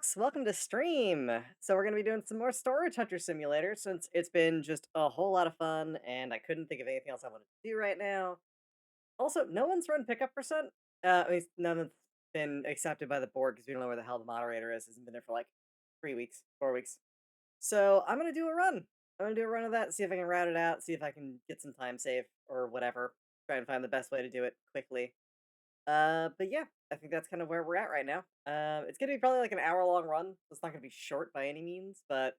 folks, welcome to stream. So we're going to be doing some more Storage Hunter Simulator since it's been just a whole lot of fun and I couldn't think of anything else I wanted to do right now. Also, no one's run pickup percent. At least none that's been accepted by the board because we don't know where the hell the moderator is. Hasn't been there for like 3 weeks, 4 weeks. So I'm going to do a run. I'm going to do a run of that, see if I can route it out, see if I can get some time save or whatever. Try and find the best way to do it quickly. But yeah, I think that's kind of where we're at right now. It's gonna be probably like an hour-long run. So it's not gonna be short by any means, but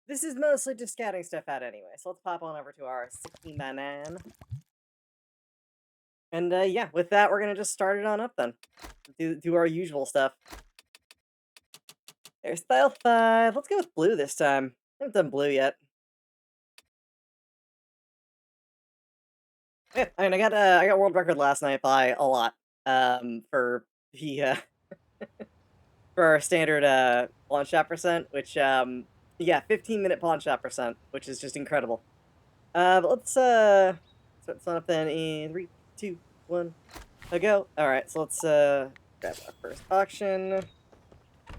this is mostly just scouting stuff out anyway. So let's pop on over to our 16 by 9. And yeah, with that, we're gonna just start it on up then. Do our usual stuff. There's style 5. Let's go with blue this time. I haven't done blue yet. Yeah, I mean, I got world record last night by a lot. For the for our standard pawn shot percent, which yeah, 15-minute pawn shot percent, which is just incredible. But let's start this one up then in 3, 2, 1, go. Alright, so let's grab our first auction.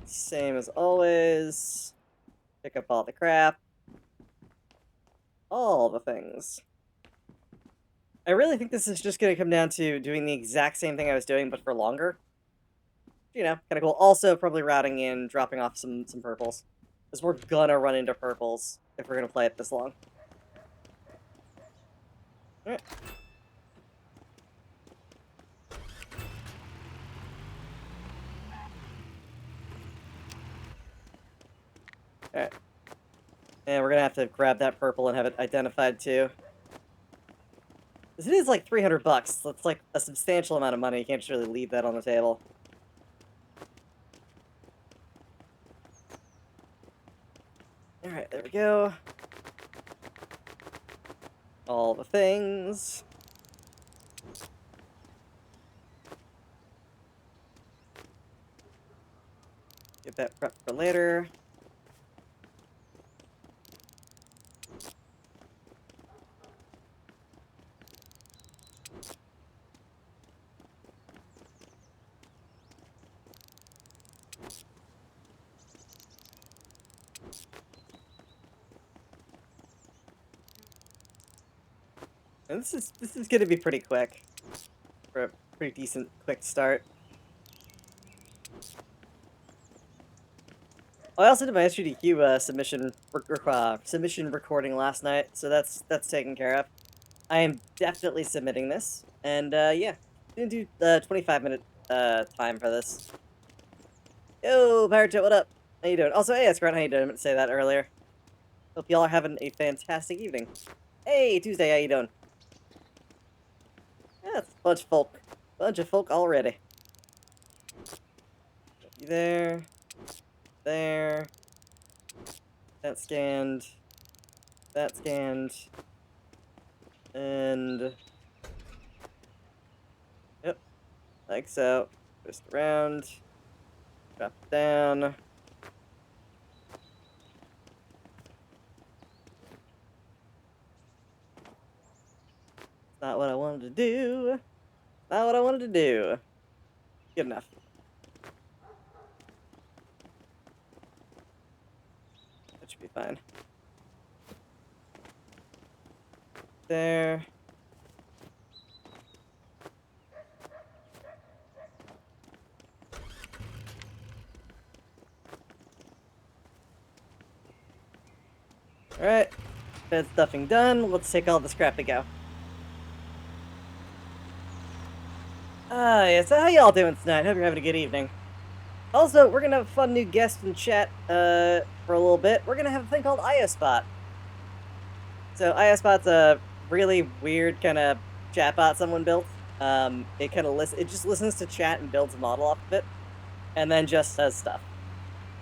Same as always. Pick up all the crap. All the things. I really think this is just gonna come down to doing the exact same thing I was doing, but for longer. You know, kind of cool. Also, probably routing in, dropping off some purples. Because we're gonna run into purples if we're gonna play it this long. Alright. Alright. And we're gonna have to grab that purple and have it identified too. Because it is like 300 bucks. That's like a substantial amount of money. You can't just really leave that on the table. Alright, there we go. All the things. Get that prepped for later. And this is gonna be pretty quick. For a pretty decent quick start. Oh, I also did my SGDQ submission recording last night, so that's taken care of. I am definitely submitting this, and yeah, gonna do 25-minute time for this. Yo, Pirate Joe, what up? How you doing? Also, hey, Scrant, how you doing? I meant to say that earlier. Hope y'all are having a fantastic evening. Hey, Tuesday, how you doing? Yeah, it's a bunch of folk. Bunch of folk already. You there. There. That scanned. That scanned. And... Yep. Like so. Twist around. Drop it down. Not what I wanted to do. Not what I wanted to do. Good enough. That should be fine. There. Alright. Bed stuffing done. Let's take all the scrap to go. Yeah, so how y'all doing tonight? Hope you're having a good evening. Also, we're gonna have a fun new guest in chat, for a little bit. We're gonna have a thing called IOSpot. So, IOSpot's a really weird kind of chatbot someone built. It just listens to chat and builds a model off of it, and then just says stuff.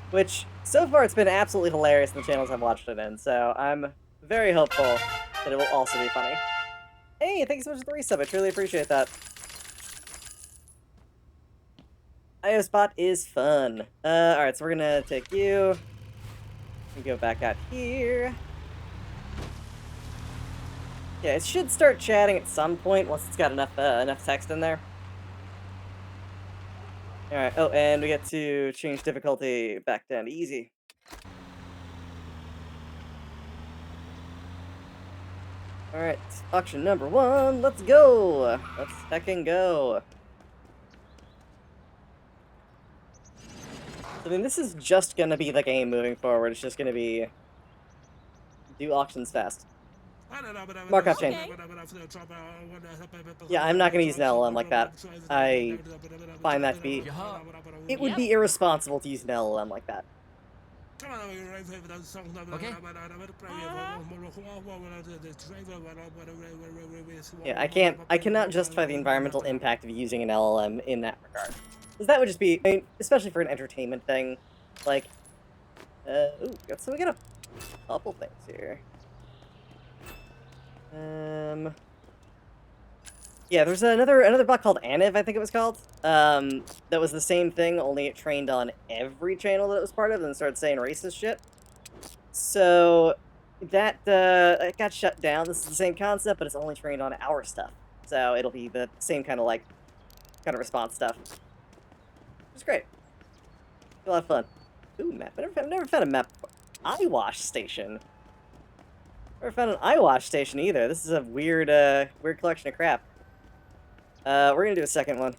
Which, so far, it's been absolutely hilarious in the channels I've watched it in, so I'm very hopeful that it will also be funny. Hey, thanks so much for the resub, I truly appreciate that. IOSpot is fun. Alright, so we're gonna take you. We go back out here. Yeah, it should start chatting at some point once it's got enough text in there. Alright, oh, and we get to change difficulty back down to easy. Alright, auction number 1, let's go! Let's heckin' go. I mean, this is just gonna be the game moving forward, it's just gonna be do auctions fast. Markup chain. Okay. Yeah, I'm not gonna use an LLM like that. I find that to be... It would Yep. be irresponsible to use an LLM like that. Okay. Yeah, I cannot justify the environmental impact of using an LLM in that regard. Because that would just be, I mean, especially for an entertainment thing, like, ooh, so we got a couple things here. Yeah, there's another bot called Aniv, I think it was called, that was the same thing, only it trained on every channel that it was part of and started saying racist shit. So, that, it got shut down. This is the same concept, but it's only trained on our stuff. So, it'll be the same kind of, like, response stuff. Which is great. A lot of fun. Ooh, map. I've never found a map before. Eyewash station. Never found an eyewash station either. This is a weird, weird collection of crap. We're gonna do a second one.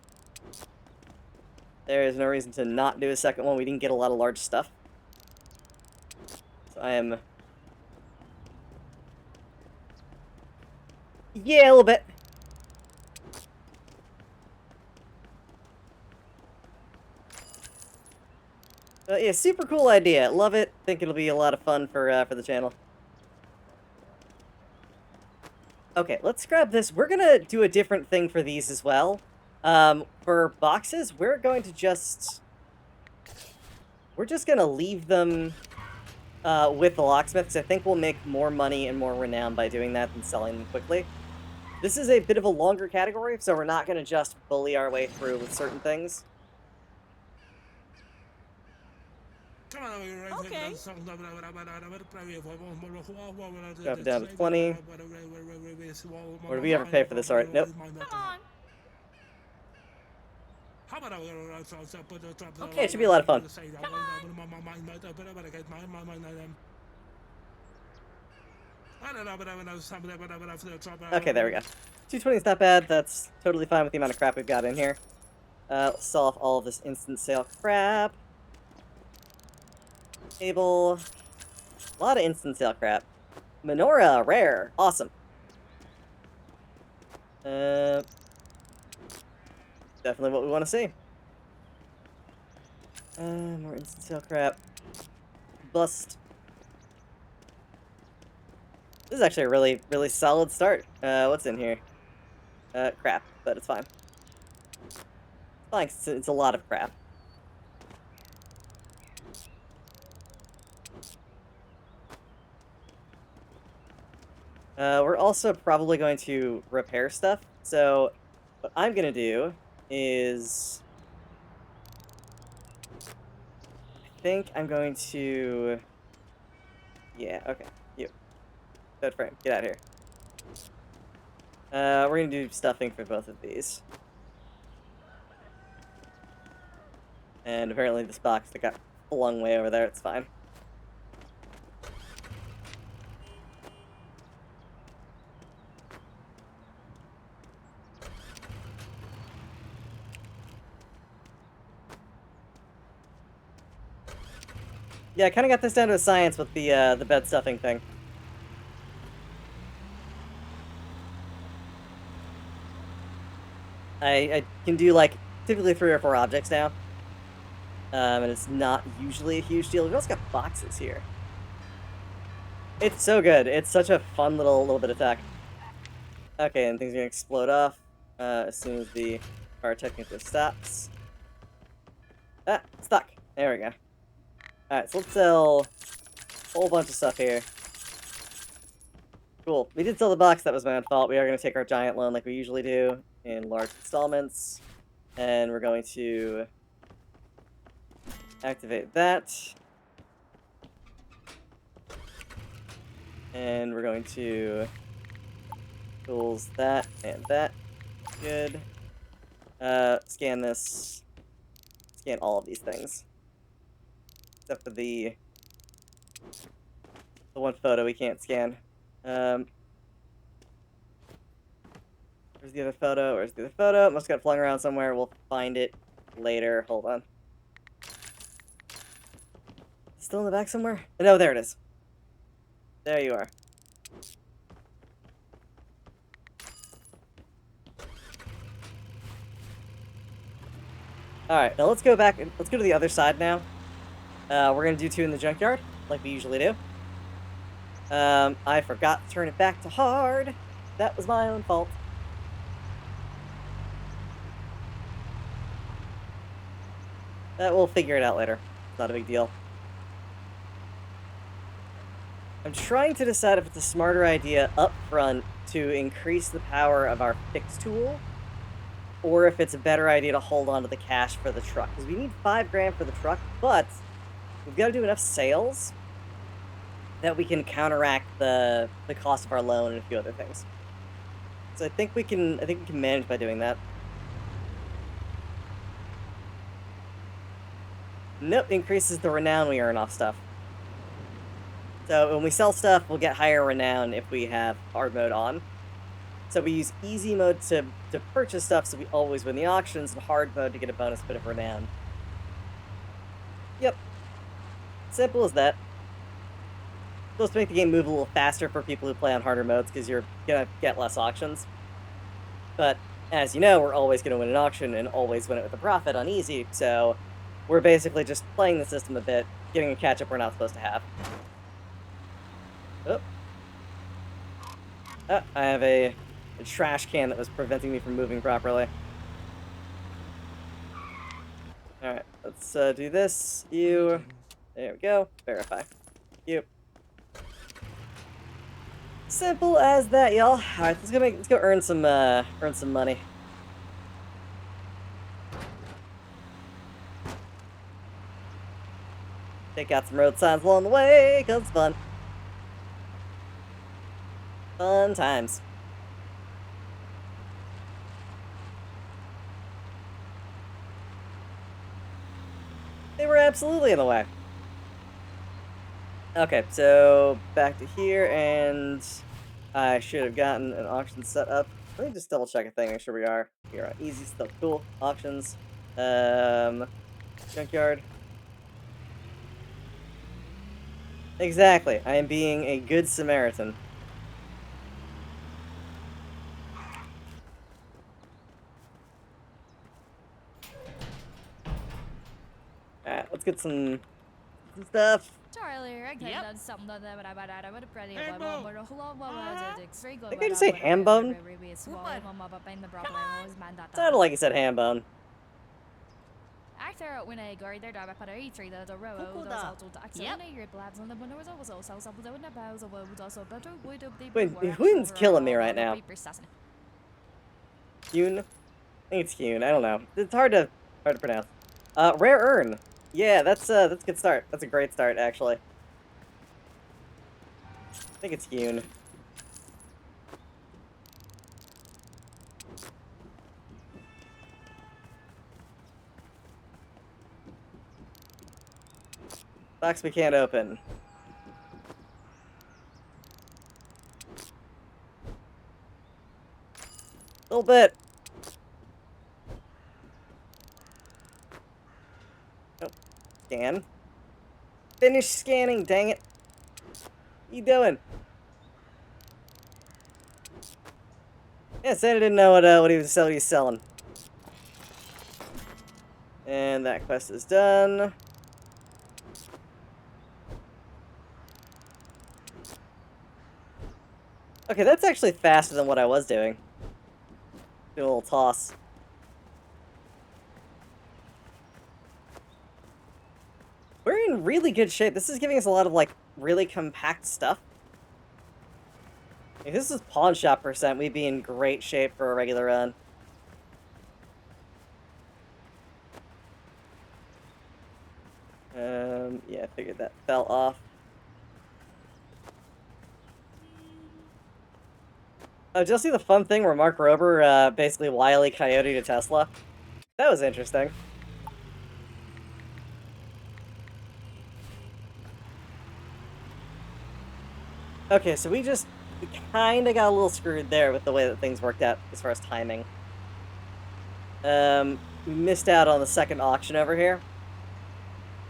There is no reason to not do a second one. We didn't get a lot of large stuff. So I am... Yeah, a little bit. Yeah, super cool idea. Love it. Think it'll be a lot of fun for the channel. Okay, let's grab this. We're gonna do a different thing for these as well. For boxes, we're going to just... We're just gonna leave them with the locksmith, because I think we'll make more money and more renown by doing that than selling them quickly. This is a bit of a longer category, so we're not gonna just bully our way through with certain things. Okay. Drop it down to 20. Or did we ever pay for this already? Nope. Come on. Okay, it should be a lot of fun. Come Okay, there we go. 220 is not bad. That's totally fine with the amount of crap we've got in here. Let's sell off all of this instant sale crap. Table. A lot of instant sale crap. Menorah, rare. Awesome. Definitely what we want to see. More instant sale crap. Bust. This is actually a really, really solid start. What's in here? Crap, but it's fine. It's fine, 'cause it's a lot of crap. We're also probably going to repair stuff. So, what I'm gonna do is... I think I'm going to... Yeah, okay. You. Bed frame, get out here. We're gonna do stuffing for both of these. And apparently this box that got flung way over there, it's fine. Yeah, I kind of got this down to a science with the bed stuffing thing. I can do, like, typically 3 or 4 objects now. And it's not usually a huge deal. We've also got boxes here. It's so good. It's such a fun little bit of tech. Okay, and things are gonna explode off as soon as the car technically stops. Ah, stuck. There we go. Alright, so let's sell a whole bunch of stuff here. Cool. We did sell the box. That was my own fault. We are going to take our giant loan like we usually do in large installments. And we're going to activate that. And we're going to tools that and that. Good. Scan this. scan all of these things. Except for the one photo we can't scan. Where's the other photo? Where's the other photo? It must have got flung around somewhere. We'll find it later. Hold on. Still in the back somewhere? No, there it is. There you are. Alright, now let's go back. Let's go to the other side now. We're gonna do 2 in the junkyard, like we usually do. I forgot to turn it back to hard. That was my own fault. We'll figure it out later. It's not a big deal. I'm trying to decide if it's a smarter idea up front to increase the power of our fix tool, or if it's a better idea to hold on to the cash for the truck. Because we need 5 grand for the truck, but we've got to do enough sales that we can counteract the cost of our loan and a few other things. So I think we can manage by doing that. Nope, increases the renown we earn off stuff. So when we sell stuff, we'll get higher renown if we have hard mode on. So we use easy mode to purchase stuff, so we always win the auctions, and hard mode to get a bonus bit of renown. Yep. Simple as that. Supposed to make the game move a little faster for people who play on harder modes, because you're gonna get less auctions. But, as you know, we're always gonna win an auction, and always win it with a profit on easy, so we're basically just playing the system a bit, getting a catch-up we're not supposed to have. Oh. Oh, I have a trash can that was preventing me from moving properly. Alright, let's do this. You. There we go. Verify. You. Simple as that, y'all. Alright, let's go earn some money. Take out some road signs along the way, 'cause it's fun. Fun times. They were absolutely in the way. Okay, so back to here, and I should have gotten an auction set up. Let me just double check a thing, make sure we are. Here on easy stuff. Cool. Auctions. Junkyard. Exactly. I am being a good Samaritan. Alright, let's get some stuff. I think I just say ham bone? Sounded like he said ham bone. Wait, who's killing me right now? Hune? I think it's Hune, I don't know. It's hard to pronounce. Rare urn. Yeah, that's a good start. That's a great start, actually. I think it's Hune. Box we can't open. Little bit. Nope. Scan. Finish scanning, dang it. What you doing? Yeah, Santa didn't know what he was selling. And that quest is done. Okay, that's actually faster than what I was doing. Do a little toss. We're in really good shape. This is giving us a lot of, like, really compact stuff. If this is pawn shop percent, we'd be in great shape for a regular run. Yeah, I figured that fell off. Oh, did you see the fun thing where Mark Rober basically Wile E. Coyote to Tesla? That was interesting. Okay, so we kind of got a little screwed there with the way that things worked out as far as timing. We missed out on the second auction over here,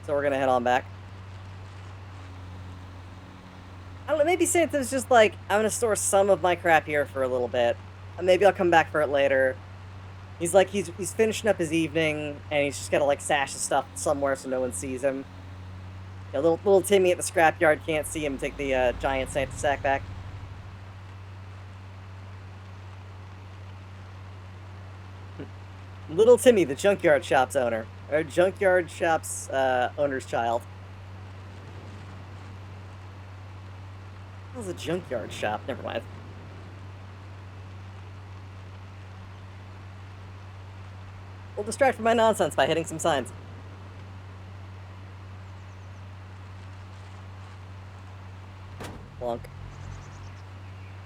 so we're gonna head on back. I don't know, maybe Santa's just like, I'm gonna store some of my crap here for a little bit. Maybe I'll come back for it later. He's like, he's finishing up his evening, and he's just gotta like stash his stuff somewhere so no one sees him. Yeah, little Timmy at the scrapyard can't see him take the giant Santa sack back. Little Timmy, the junkyard shop's owner, or junkyard shop's owner's child. That was a junkyard shop. Never mind. We'll distract from my nonsense by hitting some signs. Plonk.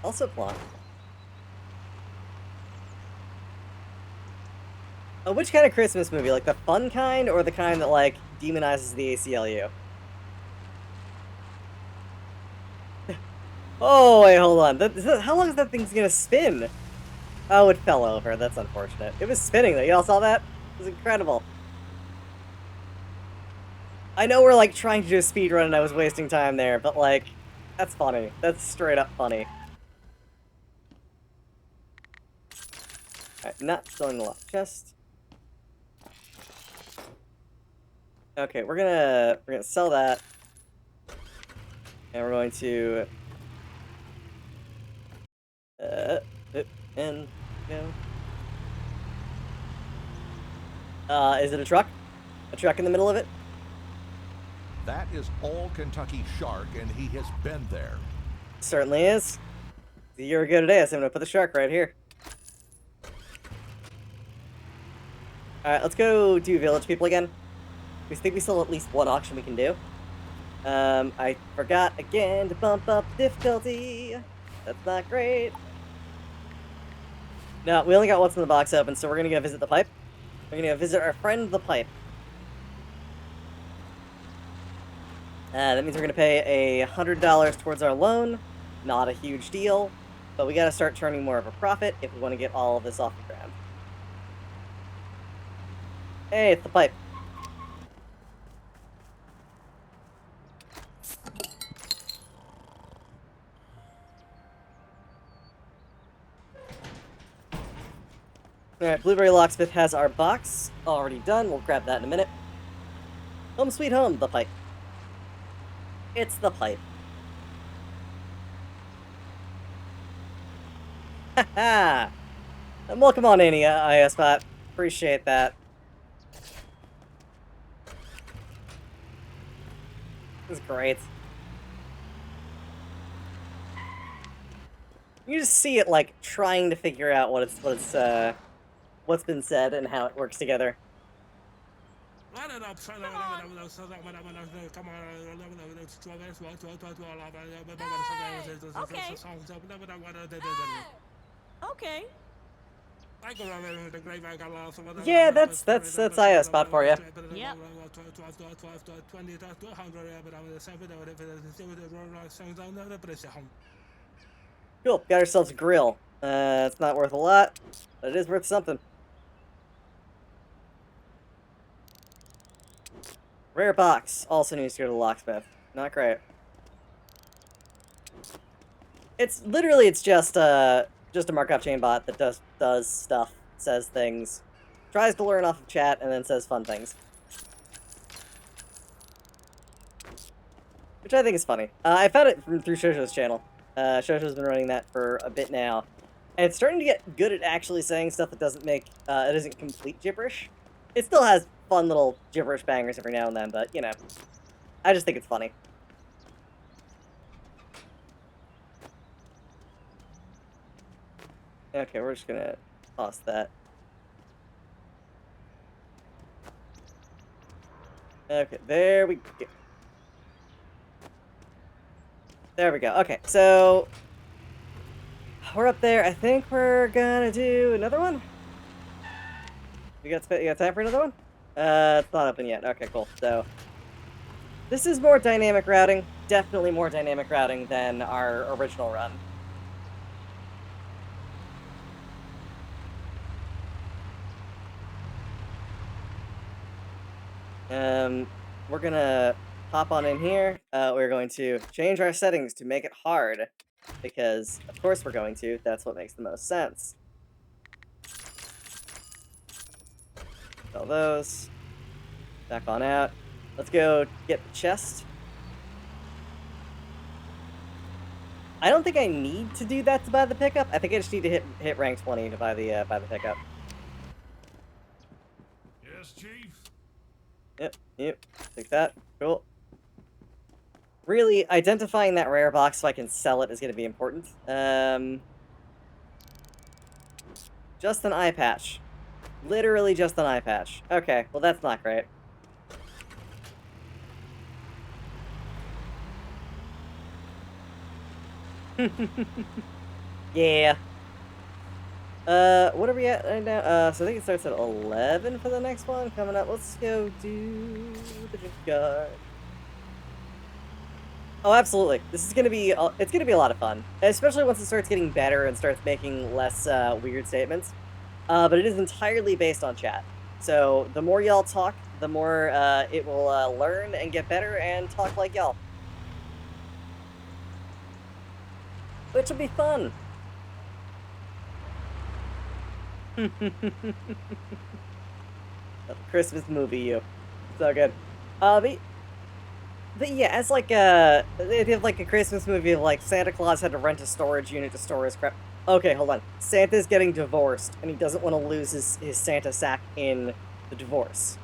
Also plonk. Which kind of Christmas movie? Like the fun kind, or the kind that like demonizes the ACLU? Oh wait, hold on. How long is that thing's gonna spin? Oh, it fell over. That's unfortunate. It was spinning though. Y'all saw that? It was incredible. I know we're like trying to do a speedrun and I was wasting time there, but like, that's funny. That's straight up funny. Alright, not filling the lock chest. Okay, we're gonna sell that. And we're going to and go. Is it a truck? A truck in the middle of it? That is all Kentucky Shark, and he has been there. Certainly is. It's a year ago today, so I'm gonna put the shark right here. Alright, let's go do village people again. We think we still have at least one auction we can do. I forgot again to bump up difficulty. That's not great. No, we only got what's in the box open, so we're gonna go visit the pipe. We're gonna go visit our friend the pipe. That means we're gonna pay $100 towards our loan. Not a huge deal, but we gotta start turning more of a profit if we want to get all of this off the ground. Hey, it's the pipe. Alright, Blueberry Locksmith has our box already done. We'll grab that in a minute. Home sweet home, the pipe. It's the pipe. Haha! And welcome on in, ISBot. Appreciate that. This is great. You just see it, like, trying to figure out what's been said and how it works together. Okay. Okay. Yeah, that's ISBot for you. Yep. Cool, got ourselves a grill. It's not worth a lot, but it is worth something. Rare box, also needs to go to the locksmith. Not great. It's just a Markov chain bot that does stuff, says things, tries to learn off of chat, and then says fun things. Which I think is funny. I found it through Shosho's channel. Shosho's been running that for a bit now. And it's starting to get good at actually saying stuff that doesn't make, it isn't complete gibberish. It still has fun little gibberish bangers every now and then, but, you know, I just think it's funny. Okay, we're just gonna toss that. Okay, there we go. There we go. Okay, so we're up there. I think we're gonna do another one. You got time for another one? It's not open yet. Okay, cool. So This is more dynamic routing. Definitely more dynamic routing than our original run. We're gonna hop on in here. We're going to change our settings to make it hard. Because, of course we're going to. That's what makes the most sense. Sell those. Back on out. Let's go get the chest. I don't think I need to do that to buy the pickup. I think I just need to hit rank 20 to buy the pickup. Yes, Chief. Yep. Take that. Cool. Really, identifying that rare box so I can sell it is going to be important. Just an eye patch. Literally just an eye patch. Okay, well that's not great. Yeah. What are we at right now? So I think it starts at 11 for the next one coming up. Let's go do the junkyard. Oh, absolutely. This is gonna be, it's gonna be a lot of fun. Especially once it starts getting better and starts making less, weird statements. But it is entirely based on chat. So the more y'all talk, the more, it will, learn and get better and talk like y'all. Which will be fun. Christmas movie, you. So good. But yeah, as like they did like a Christmas movie of like Santa Claus had to rent a storage unit to store his crap. Okay, hold on. Santa's getting divorced, and he doesn't want to lose his Santa sack in the divorce.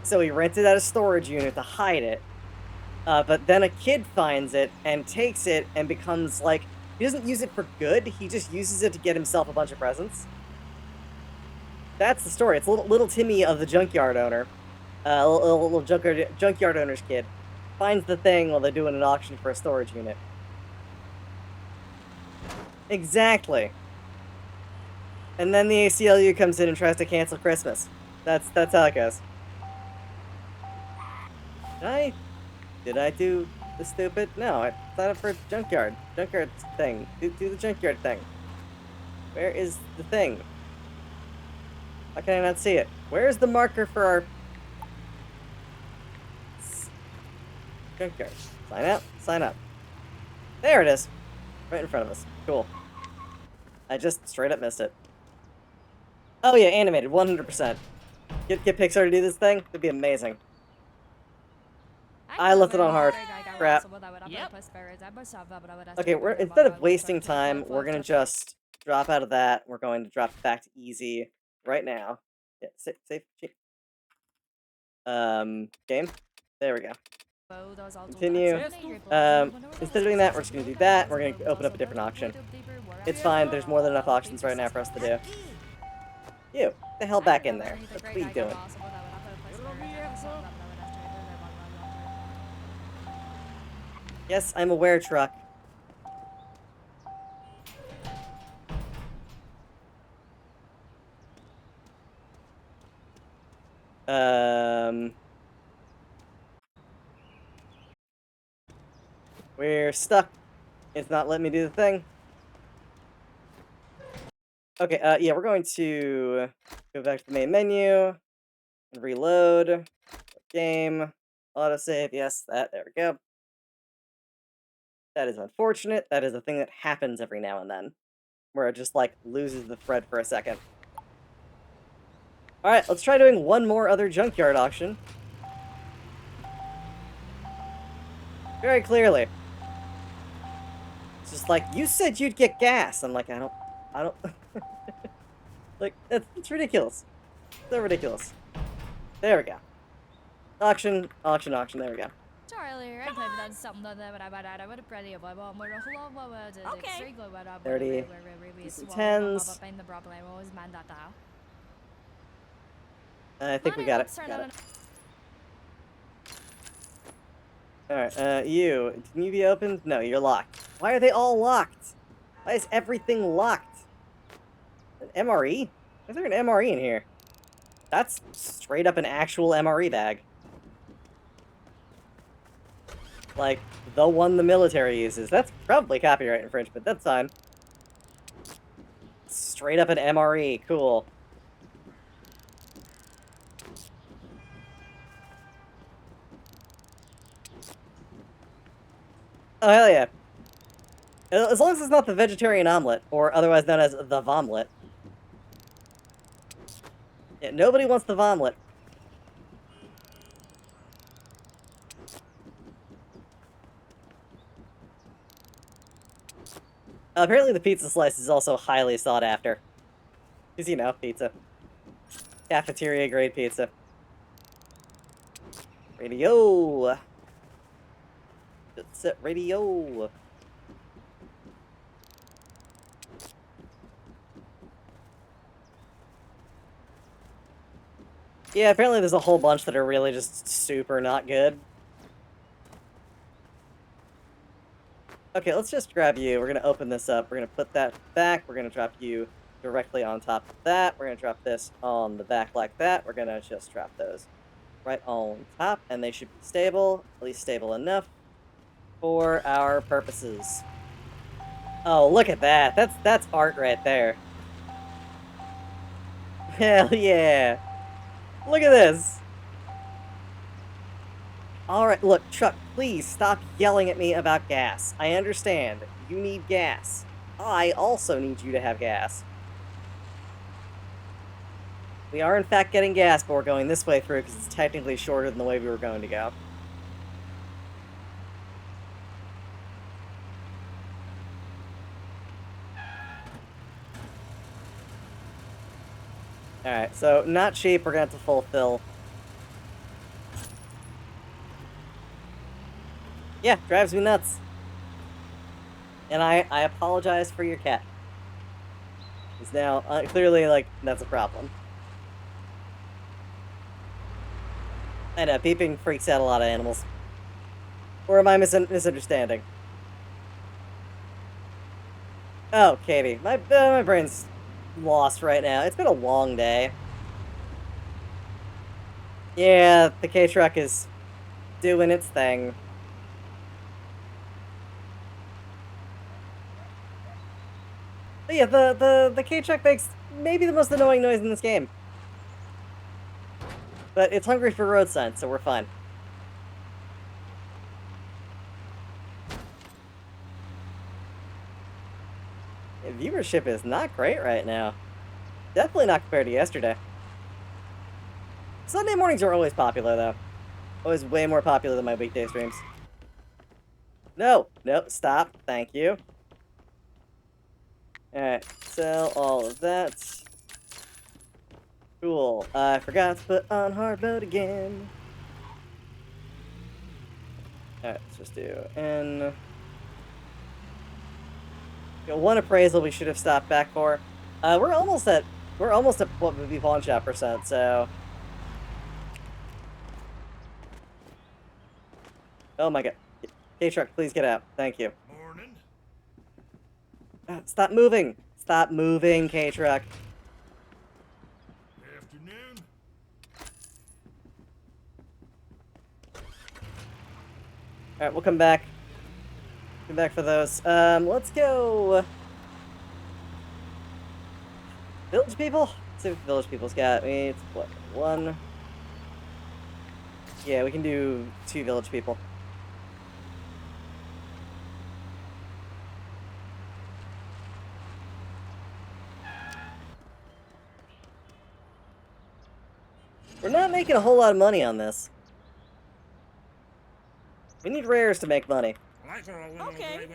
So he rented out a storage unit to hide it. But then a kid finds it and takes it and becomes like, he doesn't use it for good, he just uses it to get himself a bunch of presents. That's the story. It's little Timmy of the junkyard owner. Little junkyard owner's kid. Finds the thing while they're doing an auction for a storage unit. Exactly. And then the ACLU comes in and tries to cancel Christmas. That's how it goes. Did I do the stupid? No, I signed up for a junkyard. Junkyard thing. Do the junkyard thing. Where is the thing? Why can I not see it? Where's the marker for our junkyard? Sign up. Sign up. There it is. Right in front of us. Cool. I just straight up missed it. Oh yeah, animated, 100%. Get Pixar to do this thing? It'd be amazing. I left it on hard. Crap. Yep. Okay, instead of wasting time, we're gonna just drop out of that. We're going to drop it back to easy right now. Yeah, save. Game. There we go. Continue. Instead of doing that, we're just gonna do that. We're gonna open up a different auction. It's fine. There's more than enough auctions right now for us to do. You, the hell back in there. What are you doing? Yes, I'm aware, truck. We're stuck. It's not letting me do the thing. Okay, yeah, we're going to go back to the main menu and reload. Game. Autosave. Yes, there we go. That is unfortunate. That is a thing that happens every now and then. Where it just, like, loses the thread for a second. Alright, let's try doing one more other junkyard auction. Very clearly. It's just like, you said you'd get gas. I'm like, I don't... like, it's ridiculous. So ridiculous. There we go. Auction, there we go. Charlie, I played with something that I would have pretty about okay. 30. Some tens. I think we got it. Alright, you. Can you be opened? No, you're locked. Why are they all locked? Why is everything locked? An MRE? Is there an MRE in here? That's straight up an actual MRE bag. Like, the one the military uses. That's probably copyright infringement. That's fine. Straight up an MRE. Cool. Oh, hell yeah. As long as it's not the vegetarian omelet, or otherwise known as the vomlet. Yeah, nobody wants the vomlet. Apparently the pizza slice is also highly sought after. Because, you know, pizza. Cafeteria-grade pizza. Radio! Just set radio! Yeah, apparently there's a whole bunch that are really just super not good. Okay, let's just grab you. We're gonna open this up. We're gonna put that back. We're gonna drop you directly on top of that. We're gonna drop this on the back like that. We're gonna just drop those right on top, and they should be stable, at least stable enough for our purposes. Oh, look at that. That's art right there. Hell yeah. Look at this. Alright, look, Chuck, please stop yelling at me about gas. I understand. You need gas. I also need you to have gas. We are, in fact, getting gas, but we're going this way through because it's technically shorter than the way we were going to go. Alright, so not cheap, we're gonna have to fulfill. Yeah, drives me nuts. And I apologize for your cat. He's now, clearly, like, that's a problem. I know, beeping freaks out a lot of animals. Or am I misunderstanding? Oh, Katie, my brain's lost right now. It's been a long day. Yeah, the K-Truck is doing its thing. But yeah, the K-Truck makes maybe the most annoying noise in this game. But it's hungry for road signs, so we're fine. Yeah, viewership is not great right now. Definitely not compared to yesterday. Sunday mornings are always popular, though. Always way more popular than my weekday streams. No, stop. Thank you. Alright, sell all of that. Cool. I forgot to put on hard mode again. Alright, let's just do N. One appraisal we should have stopped back for. We're almost at what would be pawn shop %, so. Oh my god. K-Truck, please get out. Thank you. Morning. Stop moving! Stop moving, K-Truck. Afternoon. Alright, we'll come back. Come back for those. Let's go. Village people? Let's see what the village people's got. It's what, one? Yeah, we can do 2 village people. We're not making a whole lot of money on this. We need rares to make money. Okay.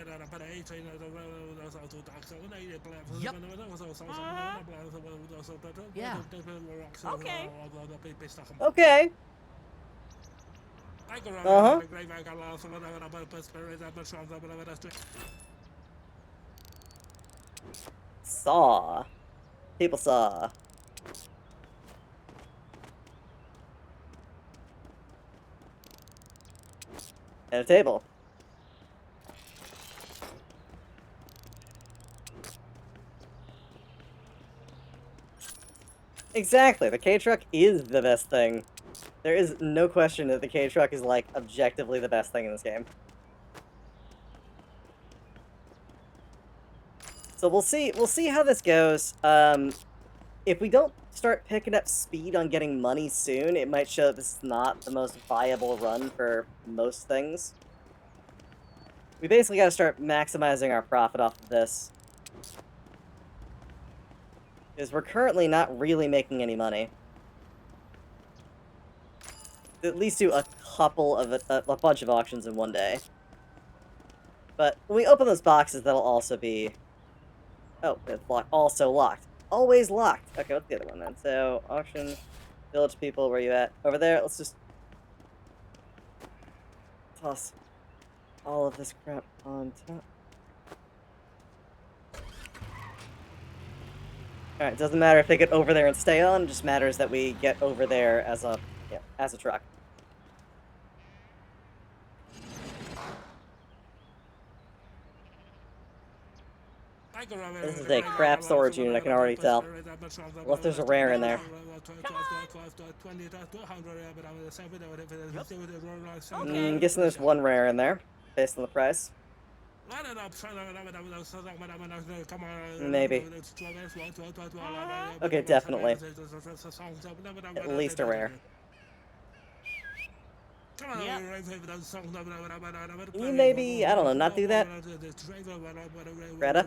Yep. Yeah. Okay. Okay. Uh-huh. Saw. People saw. And a table. Exactly, the K-Truck is the best thing. There is no question that the K-Truck is, like, objectively the best thing in this game. So we'll see how this goes. If we don't start picking up speed on getting money soon, it might show that this is not the most viable run for most things. We basically got to start maximizing our profit off of this. Because we're currently not really making any money. At least do a couple of a bunch of auctions in one day. But when we open those boxes, that'll also be... Oh, it's also locked. Always locked. Okay, what's the other one then? So, auction, village people, where you at? Over there, let's just toss all of this crap on top. Alright, doesn't matter if they get over there and stay on, it just matters that we get over there as a, yeah, as a truck. This is a crap storage unit, I can already tell. Unless there's a rare in there. I'm guessing there's one rare in there, based on the price. Maybe. Okay, definitely. At least a rare. Can you maybe, I don't know, not do that? Greta?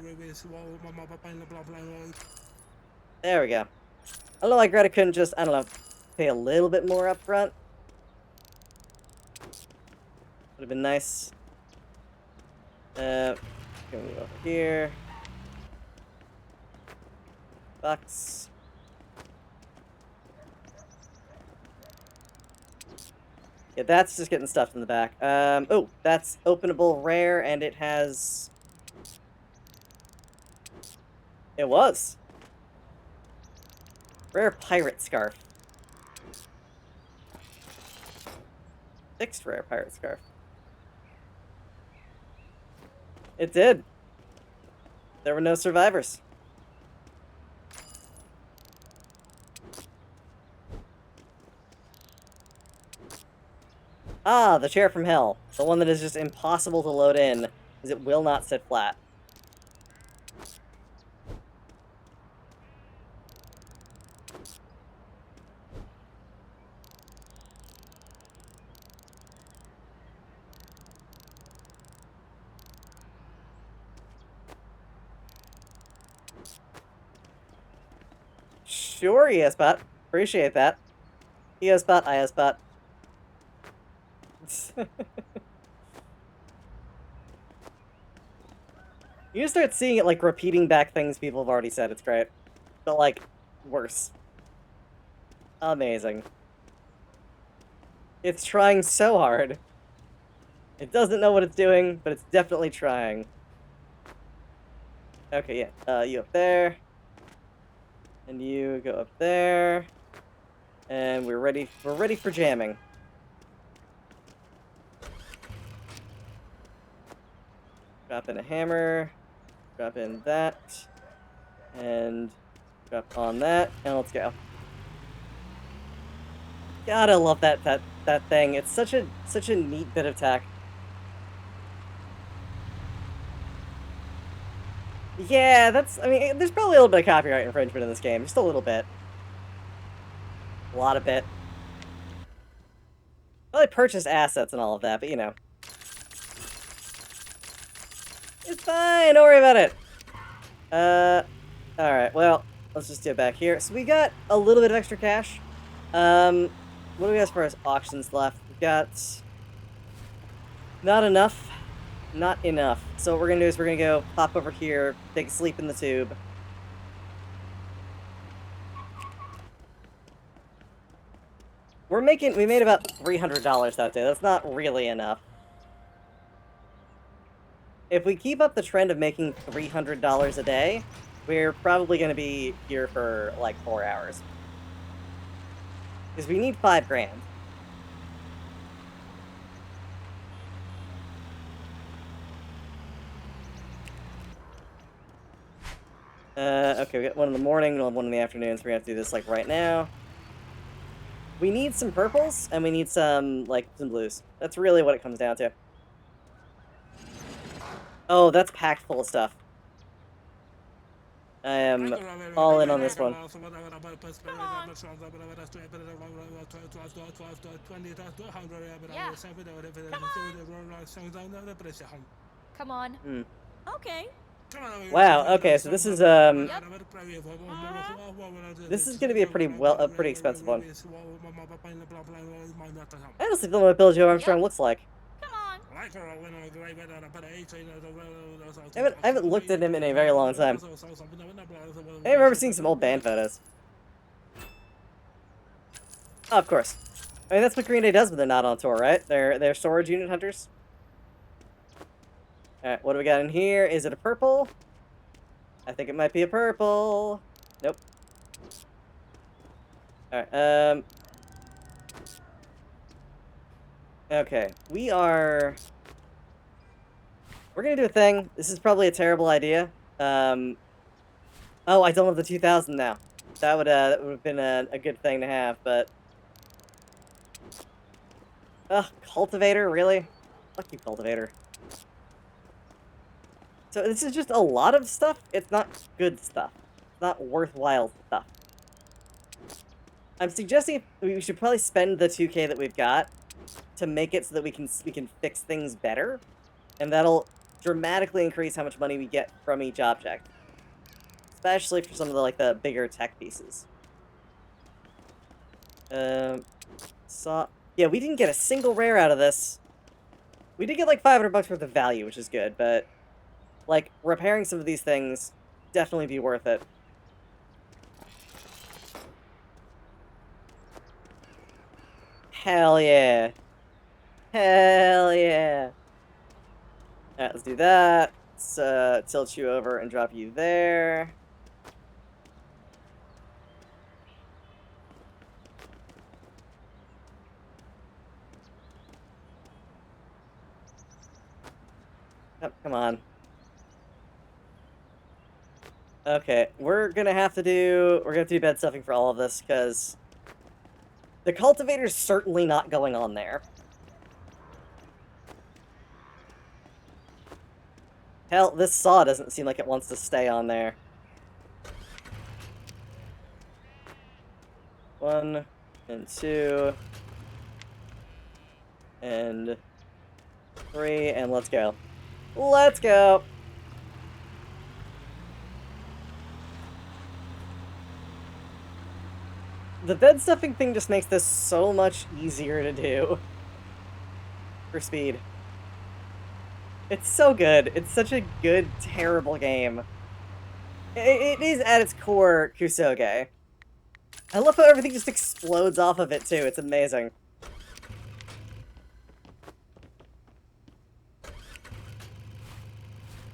There we go. I don't know why Greta couldn't just, I don't know, pay a little bit more up front. Would have been nice. Can we move over here? Bucks. Yeah, that's just getting stuffed in the back. Oh, that's openable rare, and it has... It was. Rare pirate scarf. Fixed rare pirate scarf. It did. There were no survivors. Ah, the chair from hell. The one that is just impossible to load in, because it will not sit flat. Sure, ESBot. Appreciate that. ESBot, ISBot. You start seeing it, like, repeating back things people have already said. It's great. But, like, worse. Amazing. It's trying so hard. It doesn't know what it's doing, but it's definitely trying. Okay, yeah. You up there. And you go up there. And we're ready for jamming. Drop in a hammer. Drop in that. And drop on that. And let's go. God, I love that thing. It's such a neat bit of tech. Yeah, I mean, there's probably a little bit of copyright infringement in this game. Just a little bit. A lot of bit. Well, I purchased assets and all of that, but you know. It's fine, don't worry about it. Alright, well, let's just do it back here. So we got a little bit of extra cash. What do we have as far as auctions left? We've got... Not enough. Not enough. So what we're gonna do is we're gonna go pop over here, take a sleep in the tube. We made about $300 that day. That's not really enough. If we keep up the trend of making $300 a day, we're probably gonna be here for like 4 hours. Because we need 5 grand. Okay, we got one in the morning, we'll have one in the afternoon, so we're gonna have to do this, like, right now. We need some purples, and we need some, like, some blues. That's really what it comes down to. Oh, that's packed full of stuff. I am all in on this one. Come on. Yeah. Come on. Hmm. Okay. Wow. Okay, so this is Yep. this is gonna be a pretty expensive one. I honestly don't know what Billy Joe Armstrong Yep. looks like. Come on. I haven't looked at him in a very long time. I remember seeing some old band photos. Oh, of course. I mean, that's what Green Day does when they're not on tour, right? They're storage unit hunters. Alright, what do we got in here? Is it a purple? I think it might be a purple. Nope. Alright, okay, we're gonna do a thing. This is probably a terrible idea. Oh, I don't have the 2000 now. That would have been a good thing to have, but... Ugh, Cultivator, really? Fuck you, Cultivator. So this is just a lot of stuff. It's not good stuff. It's not worthwhile stuff. I'm suggesting we should probably spend the 2K that we've got to make it so that we can fix things better, and that'll dramatically increase how much money we get from each object, especially for some of the bigger tech pieces. Yeah, we didn't get a single rare out of this. We did get like 500 bucks worth of value, which is good, but like repairing some of these things definitely be worth it. Hell yeah. Hell yeah. Alright, let's do that. Let's tilt you over and drop you there. Oh, come on. Okay, we're gonna have to do bed stuffing for all of this, because the cultivator's certainly not going on there. Hell, this saw doesn't seem like it wants to stay on there. 1 and 2 and 3, and let's go. Let's go! The bed stuffing thing just makes this so much easier to do. For speed. It's so good. It's such a good, terrible game. It is, at its core, Kusoge. I love how everything just explodes off of it, too. It's amazing.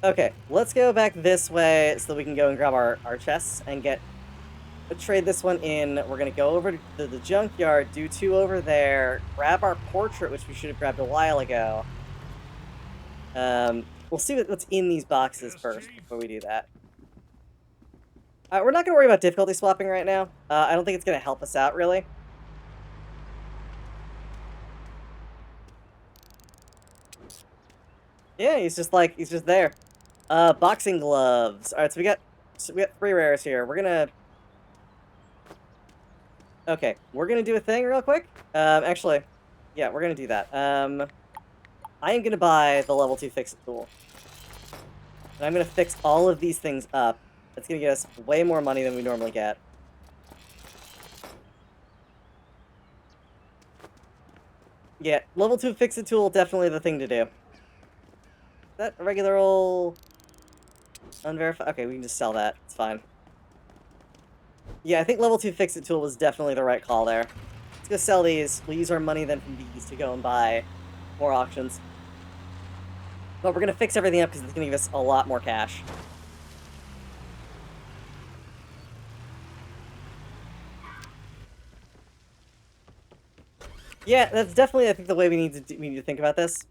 Okay, let's go back this way so that we can go and grab our chests and trade this one in. We're gonna go over to the junkyard, do 2 over there, grab our portrait, which we should have grabbed a while ago. We'll see what's in these boxes first before we do that. We're not gonna worry about difficulty swapping right now. I don't think it's gonna help us out, really. Yeah, he's just there. Boxing gloves. Alright, so we got 3 rares here. We're gonna... Okay, we're gonna do a thing real quick. Actually, yeah, we're gonna do that. I am gonna buy the level 2 fix-it tool. And I'm gonna fix all of these things up. That's gonna get us way more money than we normally get. Yeah, level 2 fix-it tool, definitely the thing to do. Is that a regular old... unverified? Okay, we can just sell that. It's fine. Yeah, I think level 2 fix-it tool was definitely the right call there. Let's go sell these. We'll use our money then from these to go and buy more auctions. But we're gonna fix everything up because it's gonna give us a lot more cash. Yeah, that's definitely, I think, the way we need to think about this.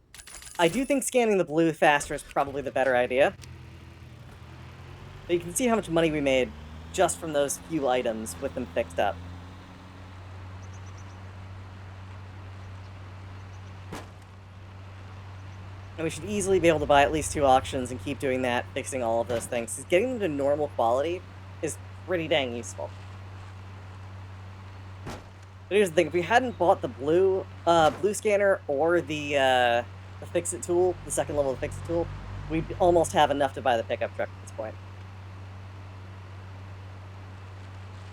I do think scanning the blue faster is probably the better idea. But you can see how much money we made just from those few items with them fixed up. And we should easily be able to buy at least 2 auctions and keep doing that, fixing all of those things. Because getting them to normal quality pretty dang useful. But here's the thing: if we hadn't bought the blue scanner or the fix-it tool, the second level of the fix-it tool, we'd almost have enough to buy the pickup truck at this point.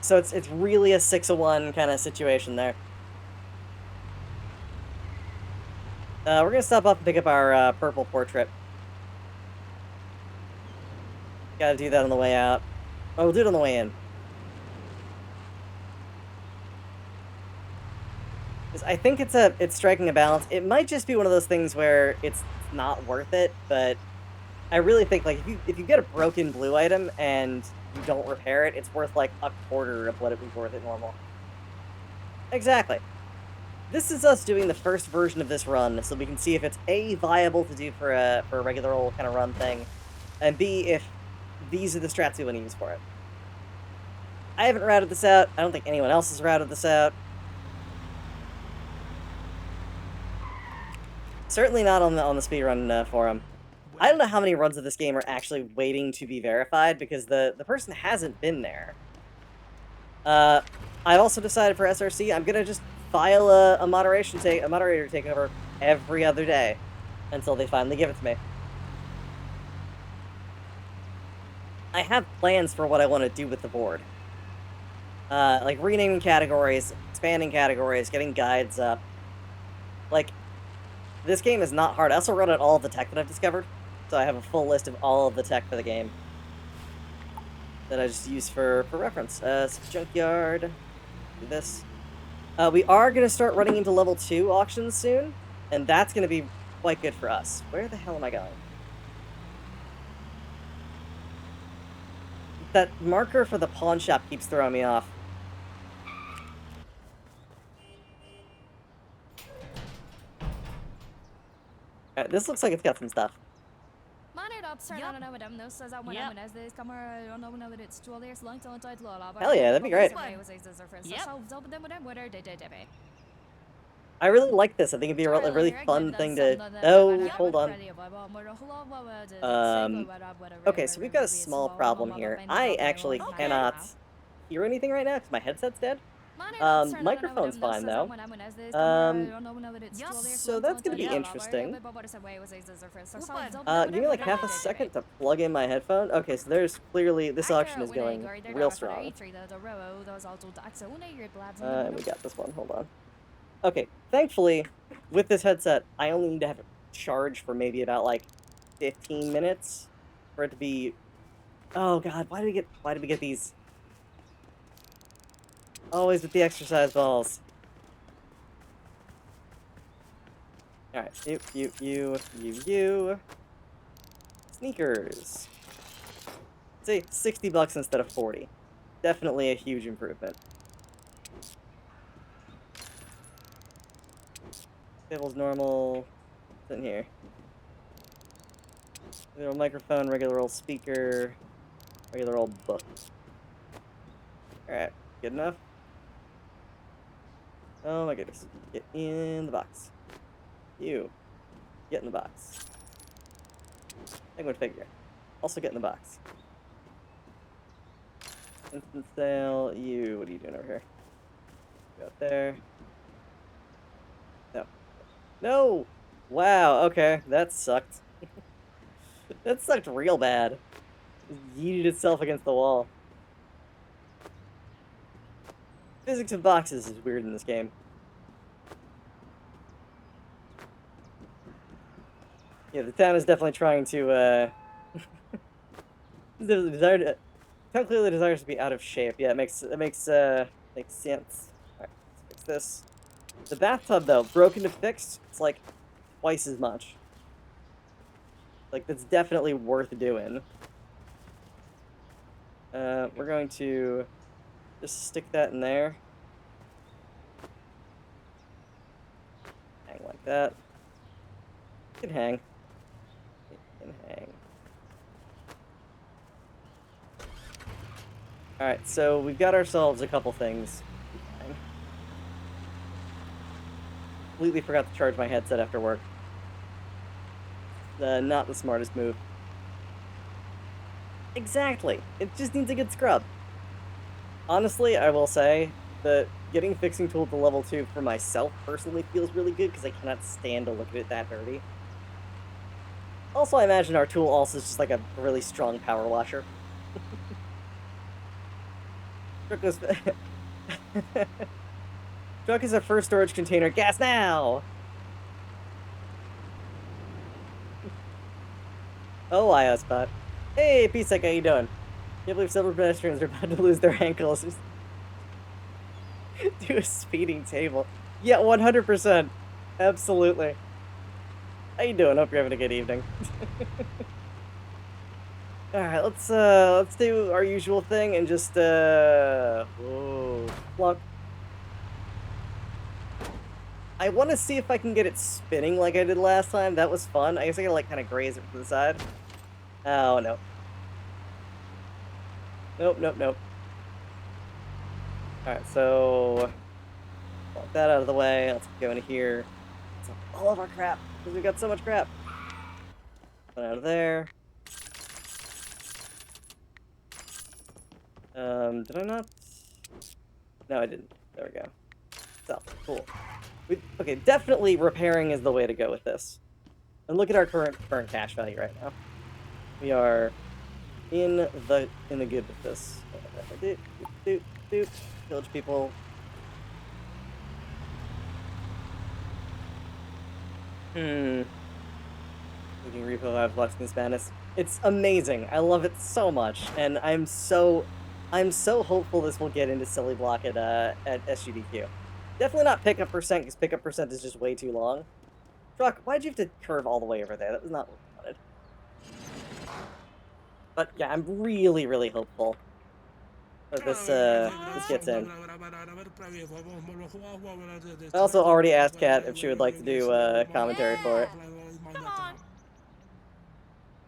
So it's really a 6-of-1 kind of situation there. We're gonna stop off and pick up our purple portrait. Gotta do that on the way out. Oh, we'll do it on the way in. I think it's striking a balance. It might just be one of those things where it's not worth it, but I really think like if you get a broken blue item and you don't repair it, it's worth like a quarter of what it was worth at normal. Exactly. This is us doing the first version of this run, so we can see if it's A, viable to do for a regular old kind of run thing, and B, if these are the strats we want to use for it. I haven't routed this out. I don't think anyone else has routed this out. Certainly not on the speedrun forum. I don't know how many runs of this game are actually waiting to be verified, because the person hasn't been there. I've also decided for SRC, I'm gonna just file a moderator takeover every other day until they finally give it to me. I have plans for what I want to do with the board. Like renaming categories, expanding categories, getting guides up. Like, this game is not hard. I also wrote out all of the tech that I've discovered, so I have a full list of all of the tech for the game that I just use for reference. Junkyard, do this. We are going to start running into level 2 auctions soon, and that's going to be quite good for us. Where the hell am I going? That marker for the pawn shop keeps throwing me off. Alright, this looks like it's got some stuff. Hell yeah, that'd be great. I really like this. I think it'd be a really fun thing to... Oh, hold on. Okay, so we've got a small problem here. I actually cannot hear anything right now because my headset's dead. Microphone's fine, though. So that's gonna be interesting. Give me like half a second to plug in my headphone. Okay, so there's clearly... This auction is going real strong. And we got this one. Hold on. Okay, thankfully, with this headset, I only need to have it charged for maybe about, like, 15 minutes for it to be... Oh, God, why did we get these? Always with the exercise balls. Alright, you. Sneakers. See, $60 instead of 40. Definitely a huge improvement. Table's normal. What's in here? Regular old microphone, regular old speaker, regular old book. Alright, good enough? Oh my goodness. Get in the box. You. Get in the box. Penguin figure. Also get in the box. Instant sale. You. What are you doing over here? Go out there. No. No! Wow, okay. That sucked. That sucked real bad. It yeeted itself against the wall. Physics of boxes is weird in this game. Yeah, the town is definitely trying to, the town clearly desires to be out of shape. Yeah, it makes sense. Alright, let's fix this. The bathtub, though, broken to fixed, it's like twice as much. Like, that's definitely worth doing. We're going to just stick that in there. Hang like that. It can hang. It can hang. Alright, so we've got ourselves a couple things. Completely forgot to charge my headset after work. Not the smartest move. Exactly. It just needs a good scrub. Honestly, I will say that getting fixing tool to level 2 for myself personally feels really good because I cannot stand to look at it that dirty. Also, I imagine our tool also is just like a really strong power washer. Truck is Truck is our first storage container. Gas now! Oh, IO Hey, P-Sec, how you doing? Can't believe several pedestrians are about to lose their ankles. Do a speeding table. Yeah, 100%. Absolutely. How you doing? Hope you're having a good evening. Alright, let's do our usual thing and just, whoa, plunk. I want to see if I can get it spinning like I did last time. That was fun. I guess I gotta, like, kind of graze it to the side. Oh, no. Nope, nope, nope. Alright, so block that out of the way. Let's go into here. It's all of our crap, because we got so much crap. Put out of there. Did I not? No, I didn't. There we go. So, cool. Okay, definitely repairing is the way to go with this. And look at our current cash value right now. We are in the good with this. Doop, doop, doop. Village people. Looking repo I've watched in Spanish. It's amazing. I love it so much, and I'm so hopeful this will get into silly block at SGDQ. Definitely not pickup percent, because pickup percent is just way too long. Truck, why'd you have to curve all the way over there? That was not what we wanted. But yeah, I'm really, really hopeful that this gets in. I also already asked Kat if she would like to do commentary for it. Come on.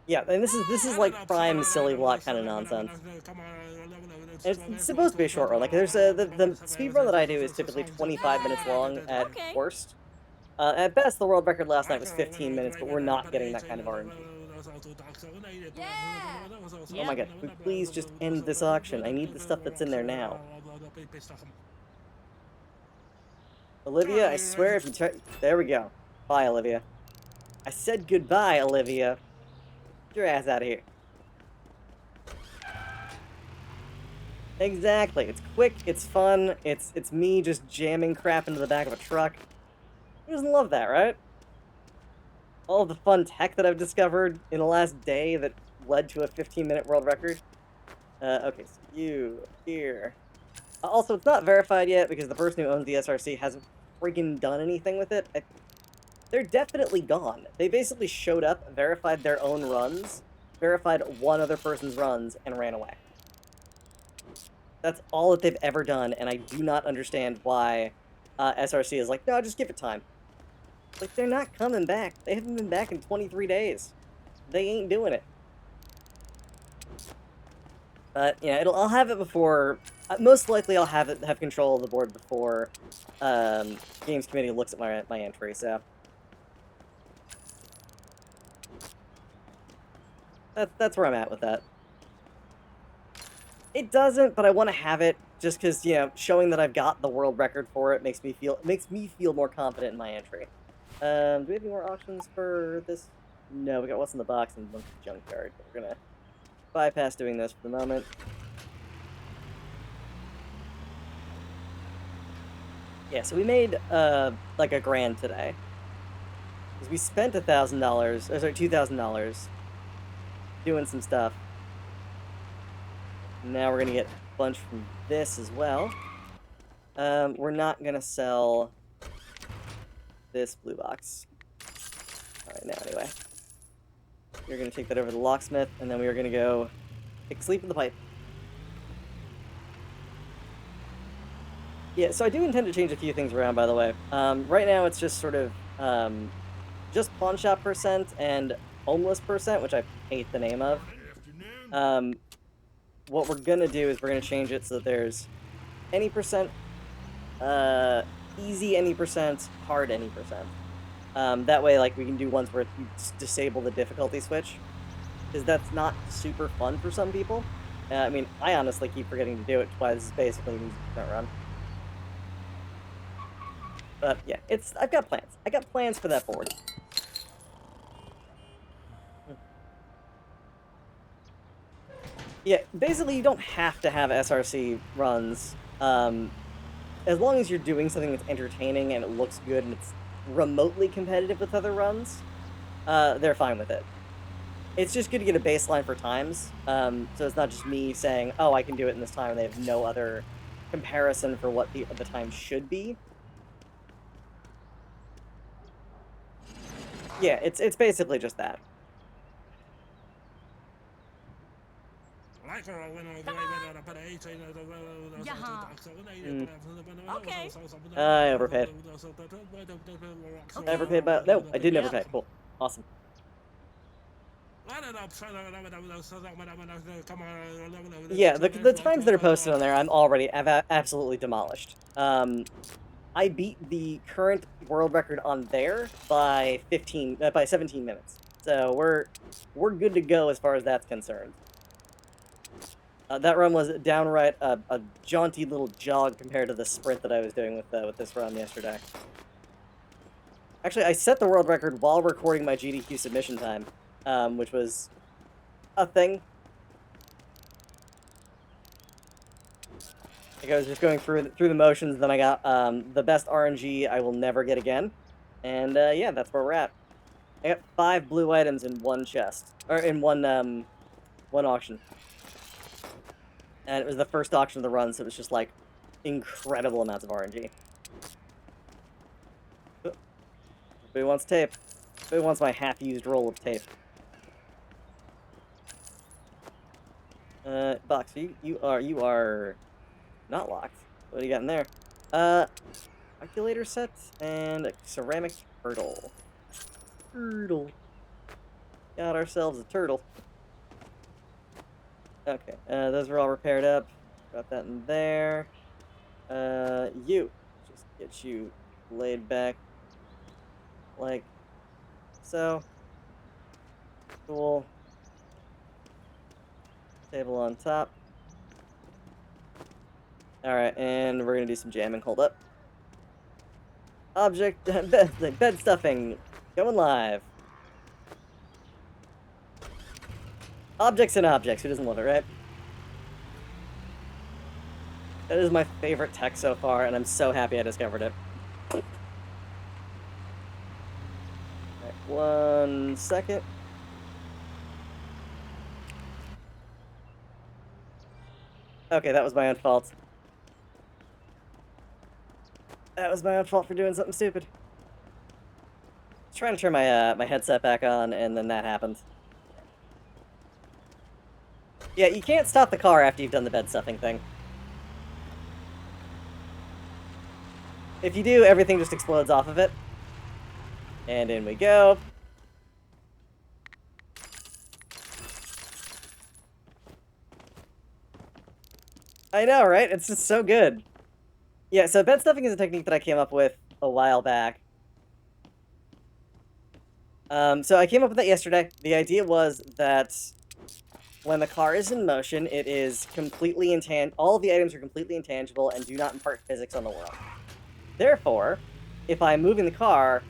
Yeah, and this is like prime silly block kind of nonsense. It's supposed to be a short run. Like there's the speed run that I do is typically 25 minutes long at worst. At best, the world record last night was 15 minutes, but we're not getting that kind of RNG. Yeah. Oh my god, can we please just end this auction? I need the stuff that's in there now. Olivia, I swear if you try... There we go. Bye, Olivia. I said goodbye, Olivia. Get your ass out of here. Exactly. It's quick, it's fun, it's me just jamming crap into the back of a truck. Who doesn't love that, right? All of the fun tech that I've discovered in the last day that led to a 15-minute world record. Okay, so you, here. Also, it's not verified yet because the person who owns the SRC hasn't freaking done anything with it. They're definitely gone. They basically showed up, verified their own runs, verified one other person's runs, and ran away. That's all that they've ever done, and I do not understand why SRC is like, no, just give it time. Like, they're not coming back. They haven't been back in 23 days. They ain't doing it. But, yeah, I'll have it before... most likely I'll have control of the board before Games Committee looks at my entry, so... That's where I'm at with that. It doesn't, but I want to have it just because, you know, showing that I've got the world record for it makes me feel more confident in my entry. Do we have any more auctions for this? No, we got what's in the box and Monkey Junkyard. But we're gonna bypass doing this for the moment. Yeah, so we made like a grand today. Because we spent $1,000, or sorry, $2,000 doing some stuff. Now we're gonna get a bunch from this as well. We're not gonna sell this blue box. Alright, now anyway. We're gonna take that over to the locksmith, and then we are gonna go take a sleep in the pipe. Yeah, so I do intend to change a few things around, by the way. Right now it's just sort of, just pawn shop percent and homeless percent, which I hate the name of. What we're gonna do is we're gonna change it so that there's any percent, easy any percent, hard any percent. That way, like, we can do ones where you disable the difficulty switch, because that's not super fun for some people. I mean, I honestly keep forgetting to do it, which this is basically an easy percent run. But yeah, I've got plans. I got plans for that board. Yeah, basically you don't have to have SRC runs. As long as you're doing something that's entertaining and it looks good and it's remotely competitive with other runs, they're fine with it. It's just good to get a baseline for times, so it's not just me saying, "Oh, I can do it in this time," and they have no other comparison for what the time should be. Yeah, it's basically just that. Mm. Okay. I overpaid. I Okay. overpaid by no, I didn't overpay. Cool, awesome. Yeah, the times that are posted on there, I've absolutely demolished. I beat the current world record on there by 17 minutes. So we're good to go as far as that's concerned. That run was downright a jaunty little jog compared to the sprint that I was doing with this run yesterday. Actually, I set the world record while recording my GDQ submission time, which was a thing. Like I was just going through the motions, then I got the best RNG I will never get again, and yeah, that's where we're at. I got 5 blue items in one chest, or in one auction, and it was the first auction of the run, so it was just like incredible amounts of RNG. Everybody wants tape. Everybody wants my half-used roll of tape. Box, you are not locked. What do you got in there? Calculator set and a ceramic turtle. Turtle. Got ourselves a turtle. Okay, those are all repaired up. Got that in there. You. Just get you laid back. Like so. Cool. Table on top. Alright, and we're gonna do some jamming. Hold up. Object, bed stuffing. Going live. Objects and objects. Who doesn't love it, right? That is my favorite tech so far, and I'm so happy I discovered it. Alright, 1 second. Okay, that was my own fault. That was my own fault for doing something stupid. I was trying to turn my headset back on, and then that happened. Yeah, you can't stop the car after you've done the bed stuffing thing. If you do, everything just explodes off of it. And in we go. I know, right? It's just so good. Yeah, so bed stuffing is a technique that I came up with a while back. So I came up with that yesterday. The idea was that when the car is in motion, it is completely all of the items are completely intangible and do not impart physics on the world. Therefore, if I'm moving the car,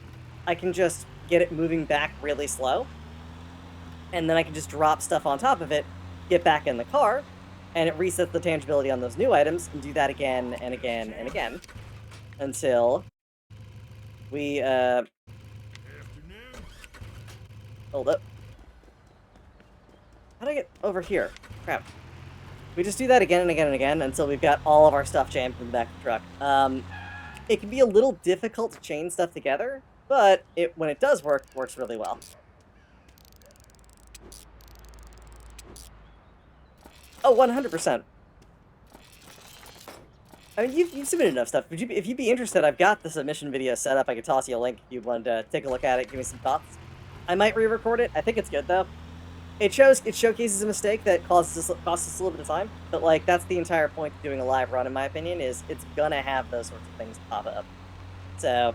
I can just get it moving back really slow, and then I can just drop stuff on top of it, get back in the car, and it resets the tangibility on those new items, and do that again and again and again, until we, hold up. How do I get over here? Crap. We just do that again and again and again until we've got all of our stuff jammed in the back of the truck. It can be a little difficult to chain stuff together, but when it does work, it works really well. Oh, 100%. I mean, you've submitted enough stuff. If you'd be interested, I've got the submission video set up. I could toss you a link if you wanted to take a look at it, give me some thoughts. I might re-record it. I think it's good, though. It showcases a mistake that costs us a little bit of time, but, like, that's the entire point of doing a live run, in my opinion, is it's gonna have those sorts of things pop up. So,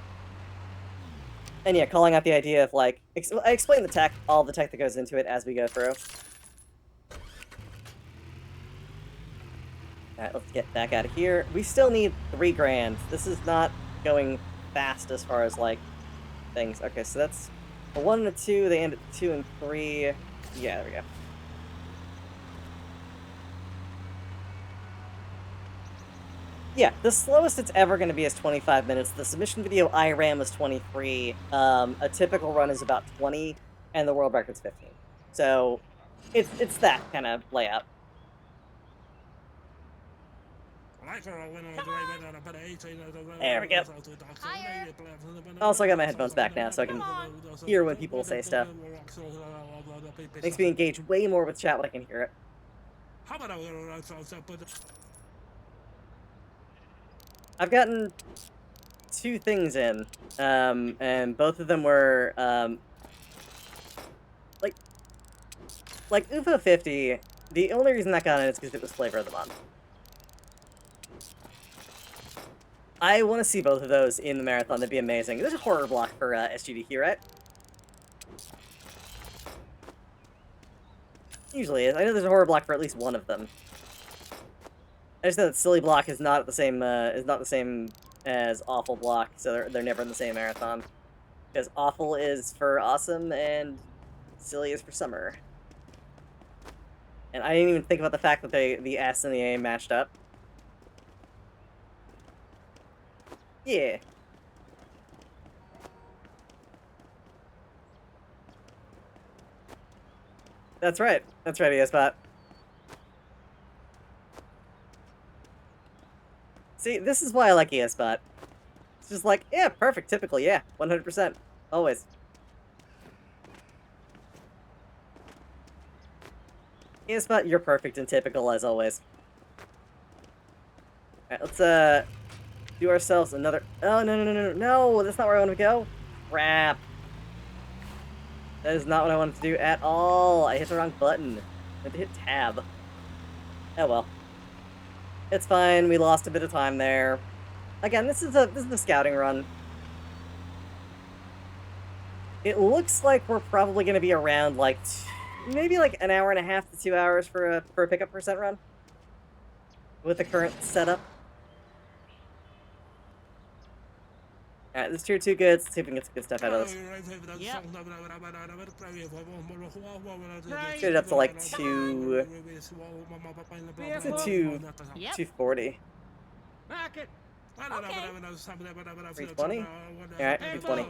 and yeah, calling out the idea of, like, I explain all the tech that goes into it as we go through. Alright, let's get back out of here. We still need 3 grand. This is not going fast as far as, like, things. Okay, so that's a 1 and a 2. They end at 2 and 3. Yeah, there we go. Yeah, the slowest it's ever going to be is 25 minutes. The submission video I ran was 23. A typical run is about 20, and the world record's 15. So, it's that kind of layout. There we go. Also, I got my headphones back now, so I can hear when people say stuff. Makes me engage way more with chat when I can hear it. I've gotten 2 things in, and both of them were, like UFO 50, the only reason that got in is because it was Flavor of the Month. I want to see both of those in the marathon. That'd be amazing. There's a horror block for SGD here, right? Usually is. I know there's a horror block for at least one of them. I just know that silly block is not the same as awful block, so they're never in the same marathon. Because awful is for awesome and silly is for summer. And I didn't even think about the fact that the S and the A matched up. Yeah. That's right. That's right, ESBot. See, this is why I like ESBot. It's just like, yeah, perfect, typical, yeah, 100%, always. ESBot, you're perfect and typical, as always. Alright, let's, do ourselves another... Oh, no, that's not where I want to go. Crap. That is not what I wanted to do at all. I hit the wrong button. I had to hit tab. Oh well. It's fine, we lost a bit of time there. Again, this is a scouting run. It looks like we're probably going to be around, like, maybe like an hour and a half to 2 hours for a pickup percent run. With the current setup. Alright, this tier 2 good. Let's see if we can get some good stuff out of this. Yep. Let's get it up to like 240. Okay. 320? Alright, 320.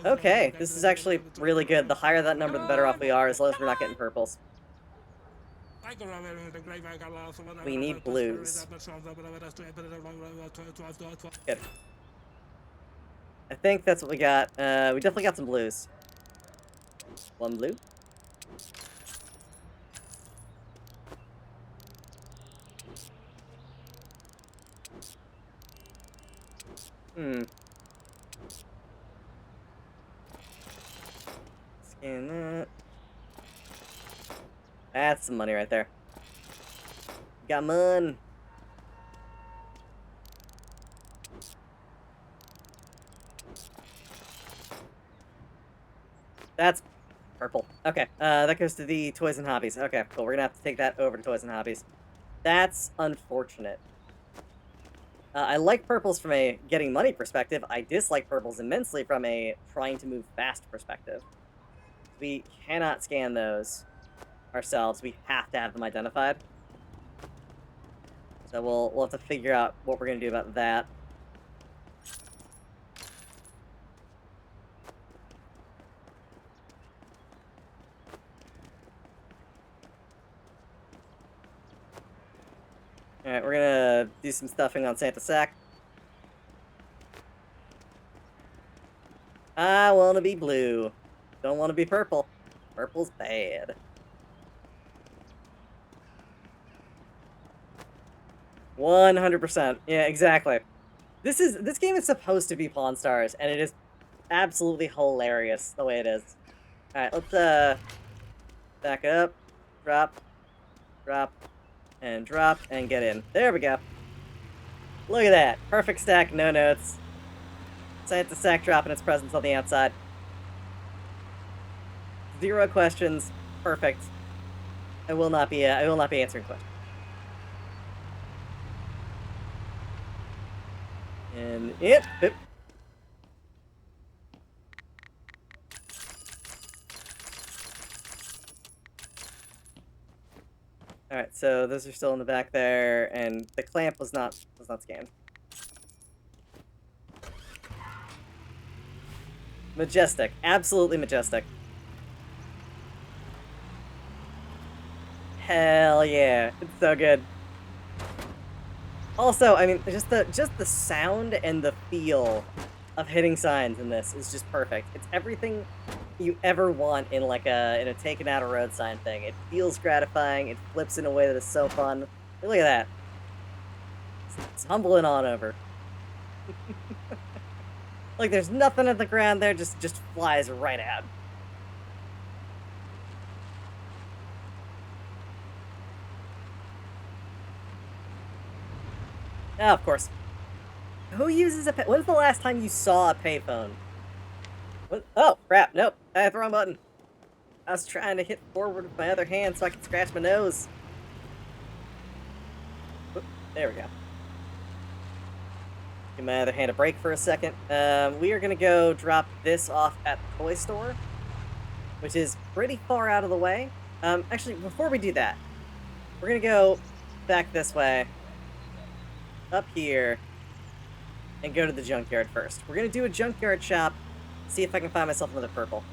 Okay, this is actually really good. The higher that number, the better off we are, as long as we're not getting purples. We need blues. Good. I think that's what we got. We definitely got some blues. 1 blue. Scan that. That's some money right there. Got money. That's purple. Okay, that goes to the Toys and Hobbies. Okay, cool. We're gonna have to take that over to Toys and Hobbies. That's unfortunate. I like purples from a getting money perspective. I dislike purples immensely from a trying to move fast perspective. We cannot scan those ourselves. We have to have them identified. So we'll have to figure out what we're gonna do about that. Alright, we're gonna do some stuffing on Santa Sack. I wanna be blue. Don't wanna be purple. Purple's bad. 100%. Yeah, exactly. This game is supposed to be Pawn Stars, and it is absolutely hilarious the way it is. Alright, let's back up, drop, and drop, and get in. There we go. Look at that. Perfect stack, no notes. Santa Sack dropping its presence on the outside. 0 questions. Perfect. I will not be answering questions. And yep. All right, so those are still in the back there, and the clamp was not scanned. Majestic, absolutely majestic. Hell yeah, it's so good. Also, I mean, just the sound and the feel of hitting signs in this is just perfect. It's everything you ever want in like a taken out a road sign thing. It feels gratifying. It flips in a way that is so fun. Look at that. It's humbling on over. Like there's nothing at the ground there. Just flies right out. Ah, of course. Who uses a pay? When's the last time you saw a payphone? What? Oh crap! Nope, I hit the wrong button. I was trying to hit forward with my other hand so I could scratch my nose. Oop, there we go. Give my other hand a break for a second. We are gonna go drop this off at the toy store, which is pretty far out of the way. Actually, before we do that, we're gonna go back this way, up here, and go to the junkyard first. We're gonna do a junkyard shop, see if I can find myself another purple.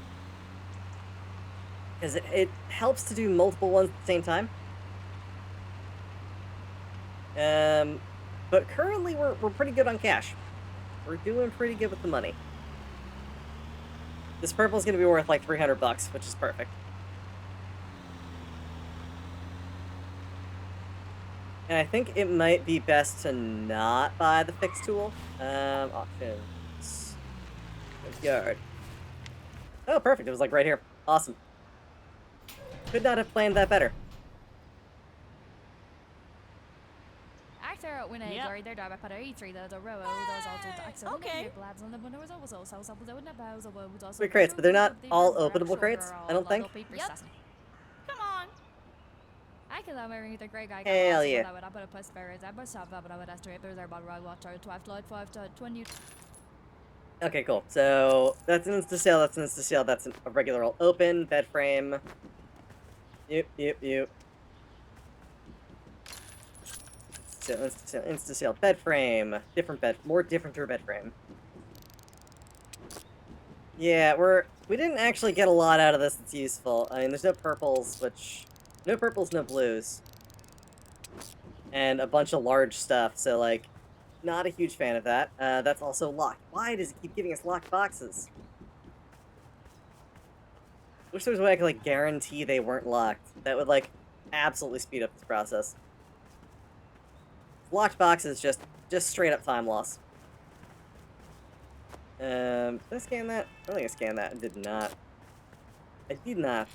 Because it helps to do multiple ones at the same time. But currently we're pretty good on cash. We're doing pretty good with the money. This purple's gonna be worth like 300 bucks, which is perfect. And I think it might be best to not buy the fix tool. Options. Yard. Oh, perfect. It was like right here. Awesome. Could not have planned that better. Actor when I Yep. go there, I put a three the row. There's also the actor. Okay. Labs on the window was also something that was also. Sweet crates, but they're not all openable crates, I don't think. Yep. Come on. I can have the great guy. Hell yeah. I would have put a post barriers. I would stop, but I would have to there's our bottle right watch 12 light 5 to 20. Okay, cool. So that's an insta sale. That's an insta sale. That's a regular old open bed frame. Yep. So insta sale bed frame. More different bed frame. Yeah, we didn't actually get a lot out of this that's useful. I mean, there's no purples, no purples, no blues, and a bunch of large stuff. So like, not a huge fan of that. That's also locked. Why does it keep giving us locked boxes? Wish there was a way I could like guarantee they weren't locked. That would like absolutely speed up this process. Locked boxes just straight up time loss. Did I scan that? I don't think I scanned that. I did not. I did not.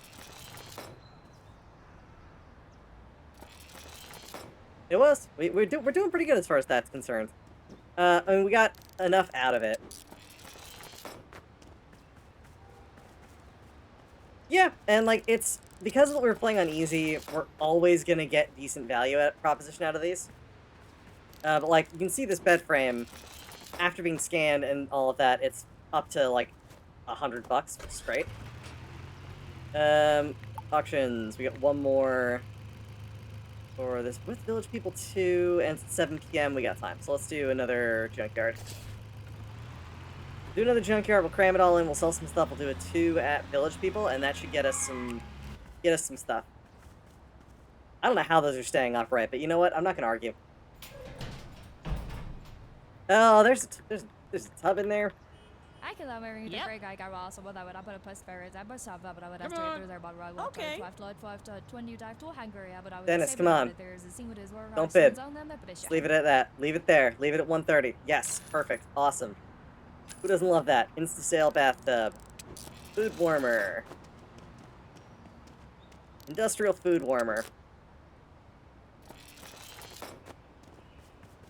It was. We're doing pretty good as far as that's concerned. I mean, we got enough out of it. Yeah, and like it's because we're playing on easy, we're always gonna get decent value proposition out of these. But like you can see this bed frame, after being scanned and all of that, it's up to like $100 bucks, which is great. Auctions. We got one more for this with Village People 2, and it's 7 p.m. We got time, so let's do another junkyard. Do another junkyard. We'll cram it all in. We'll sell some stuff. We'll do a 2 at Village People, and that should get us some stuff. I don't know how those are staying upright, but you know what? I'm not gonna argue. Oh, there's a tub in there. I can have the great guy also, but I would have put a post barriers. I would stop, but I would have to there's our bottle right watch 12 light 5 to 20 dive to hungry. But I would Dennis, come on. There's a single is where don't bid. Just leave it at that. Leave it there. Leave it at 130. Yes, perfect. Awesome. Who doesn't love that? Insta sale bathtub. Food warmer. Industrial food warmer.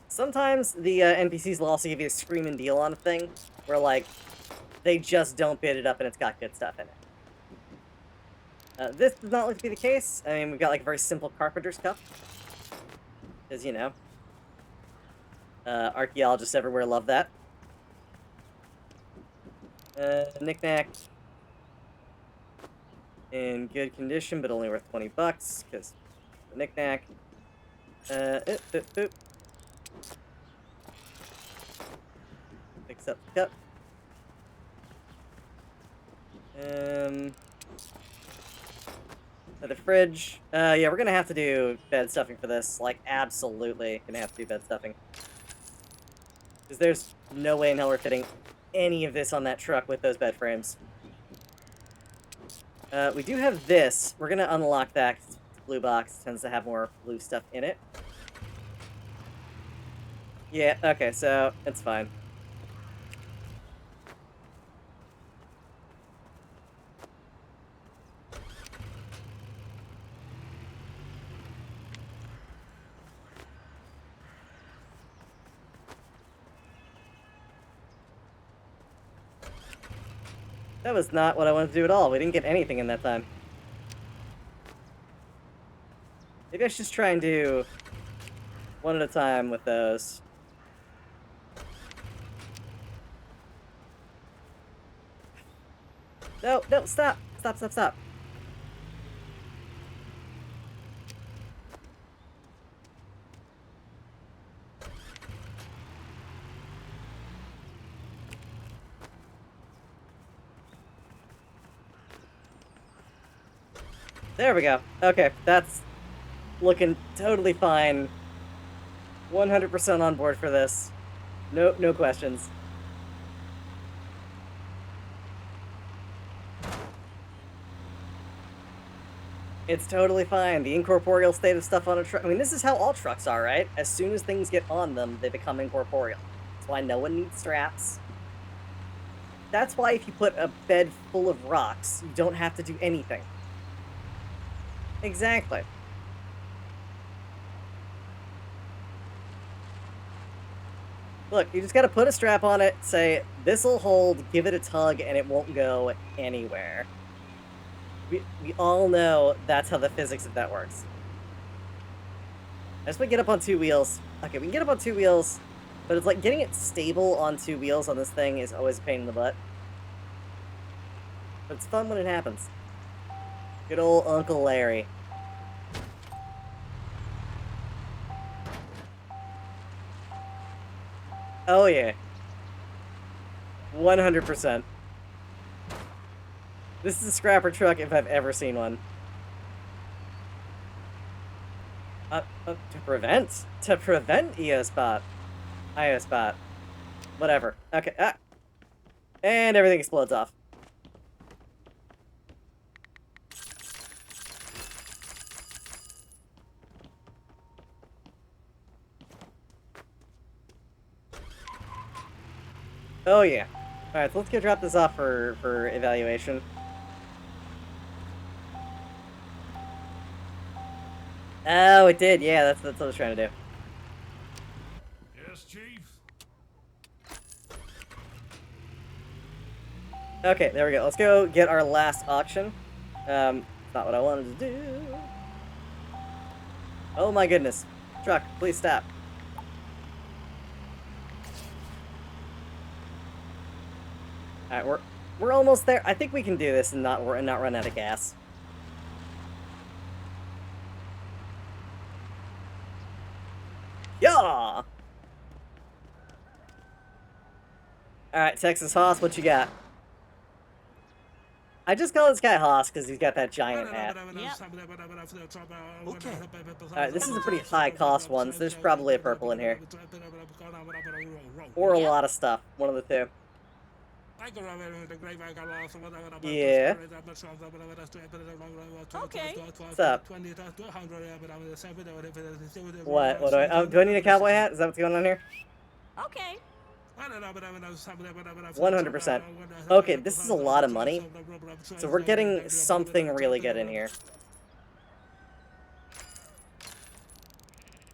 Sometimes the NPCs will also give you a screaming deal on a thing, where like, they just don't bid it up and it's got good stuff in it. This does not look to be the case. I mean, we've got like a very simple carpenter's cup. Because, you know. Archaeologists everywhere love that. Knick-knack. In good condition, but only worth 20 bucks, because the knick-knack. Oop. Fix up the cup. The fridge. Yeah, we're gonna have to do bed stuffing for this. Like, absolutely gonna have to do bed stuffing. Because there's no way in hell we're fitting any of this on that truck with those bed frames. We do have this. We're gonna unlock that, 'cause blue box tends to have more blue stuff in it. Yeah, okay, so it's fine. That was not what I wanted to do at all. We didn't get anything in that time. Maybe I should just try and do one at a time with those. No, stop! Stop. There we go. Okay, that's looking totally fine. 100% on board for this. No questions. It's totally fine. The incorporeal state of stuff on a truck. I mean, this is how all trucks are, right? As soon as things get on them, they become incorporeal. That's why no one needs straps. That's why if you put a bed full of rocks, you don't have to do anything. Exactly. Look, you just gotta put a strap on it, say, this'll hold, give it a tug, and it won't go anywhere. We all know that's how the physics of that works. I just want to get up on two wheels. Okay, we can get up on two wheels, but it's like getting it stable on two wheels on this thing is always a pain in the butt. But it's fun when it happens. Good old Uncle Larry. Oh yeah. 100%. This is a scrapper truck if I've ever seen one. To prevent EOSpot. IOSpot. Whatever. Okay, and everything explodes off. Oh yeah. Alright, so let's go drop this off for evaluation. Oh, it did. Yeah, that's what I was trying to do. Yes, Chief. Okay, there we go. Let's go get our last auction. Not what I wanted to do. Oh my goodness. Truck, please stop. Alright, we're almost there. I think we can do this and not run out of gas. Yeah! Alright, Texas Hoss, what you got? I just call this guy Hoss because he's got that giant hat. Okay. Alright, this is a pretty high cost one, so there's probably a purple in here. Or a lot of stuff. One of the two. Yeah. Okay. What's up? What? Do I need a cowboy hat? Is that what's going on here? Okay. 100%. Okay, this is a lot of money. So we're getting something really good in here.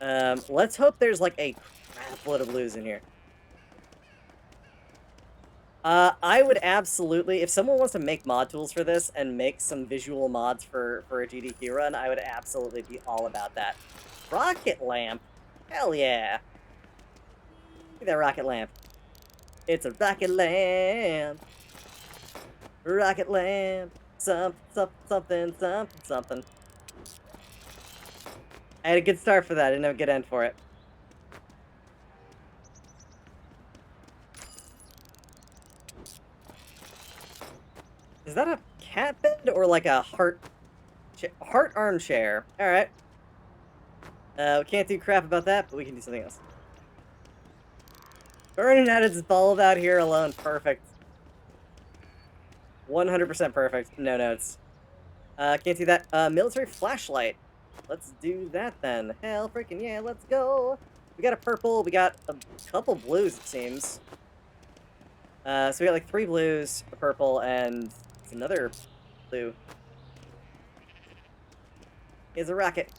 Let's hope there's like a crap load of blues in here. I would absolutely, if someone wants to make mod tools for this and make some visual mods for a GDQ run, I would absolutely be all about that. Rocket lamp? Hell yeah. Look at that rocket lamp. It's a rocket lamp. Rocket lamp. Something. I had a good start for that. I didn't have a good end for it. Is that a cat bed or like a heart armchair? All right. We can't do crap about that, but we can do something else. Burning out its bulb out here alone. Perfect. 100% perfect. No notes. Can't do that. Military flashlight. Let's do that then. Hell freaking yeah, let's go. We got a purple, we got a couple blues, it seems. So we got like 3 blues, a purple, and another blue. Here's a rocket.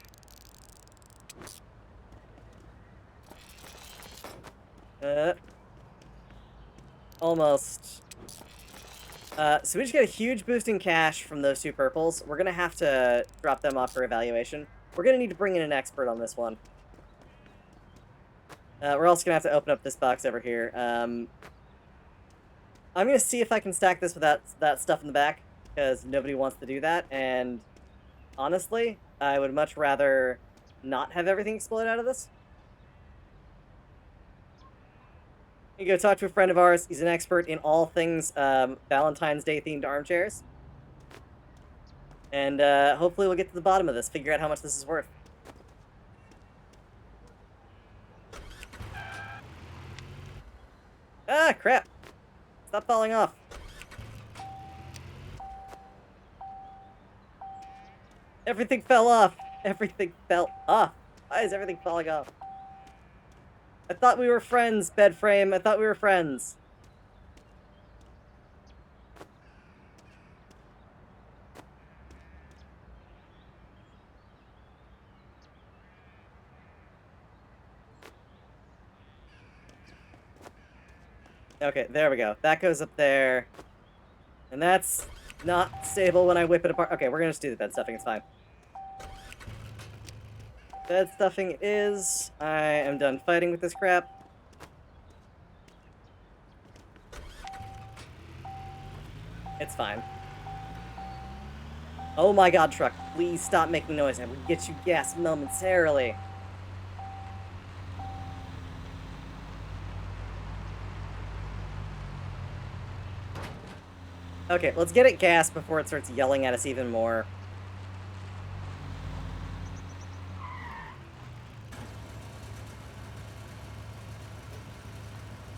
Almost. So we just get a huge boost in cash from those 2 purples. We're gonna have to drop them off for evaluation. We're gonna need to bring in an expert on this one. We're also gonna have to open up this box over here. I'm gonna see if I can stack this without that stuff in the back, because nobody wants to do that, and honestly, I would much rather not have everything explode out of this. You go talk to a friend of ours. He's an expert in all things Valentine's Day themed armchairs. And hopefully we'll get to the bottom of this, figure out how much this is worth. Ah, crap. Stop falling off. Everything fell off. Everything fell off. Why is everything falling off? I thought we were friends, bed frame. I thought we were friends. Okay, there we go. That goes up there. And that's not stable when I whip it apart. Okay, we're gonna just do the bed stuffing. It's fine. Bed stuffing is... I am done fighting with this crap. It's fine. Oh my god, truck. Please stop making noise. I will get you gas momentarily. Okay, let's get it gas before it starts yelling at us even more.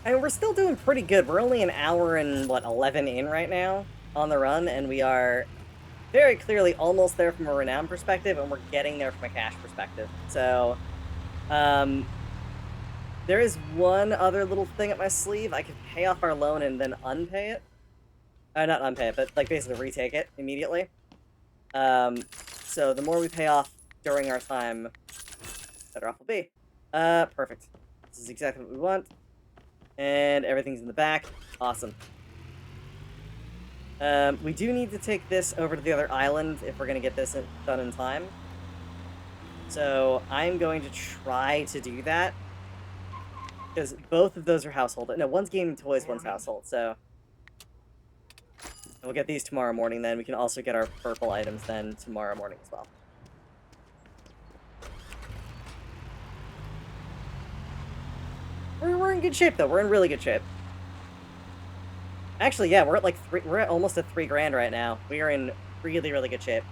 And we're still doing pretty good. We're only an hour and, what, 11 in right now on the run, and we are very clearly almost there from a renown perspective, and we're getting there from a cash perspective. So, there is one other little thing up my sleeve. I could pay off our loan and then unpay it. Not unpay it, but, like, basically retake it immediately. So the more we pay off during our time, better off we'll be. Perfect. This is exactly what we want. And everything's in the back. Awesome. We do need to take this over to the other island if we're going to get this done in time. So I'm going to try to do that. Because both of those are household. No, one's gaming toys, one's household, so... We'll get these tomorrow morning then. We can also get our purple items then tomorrow morning as well. We're in good shape though. We're in really good shape. Actually, yeah, we're at like we're at almost at $3,000 right now. We are in really, really good shape.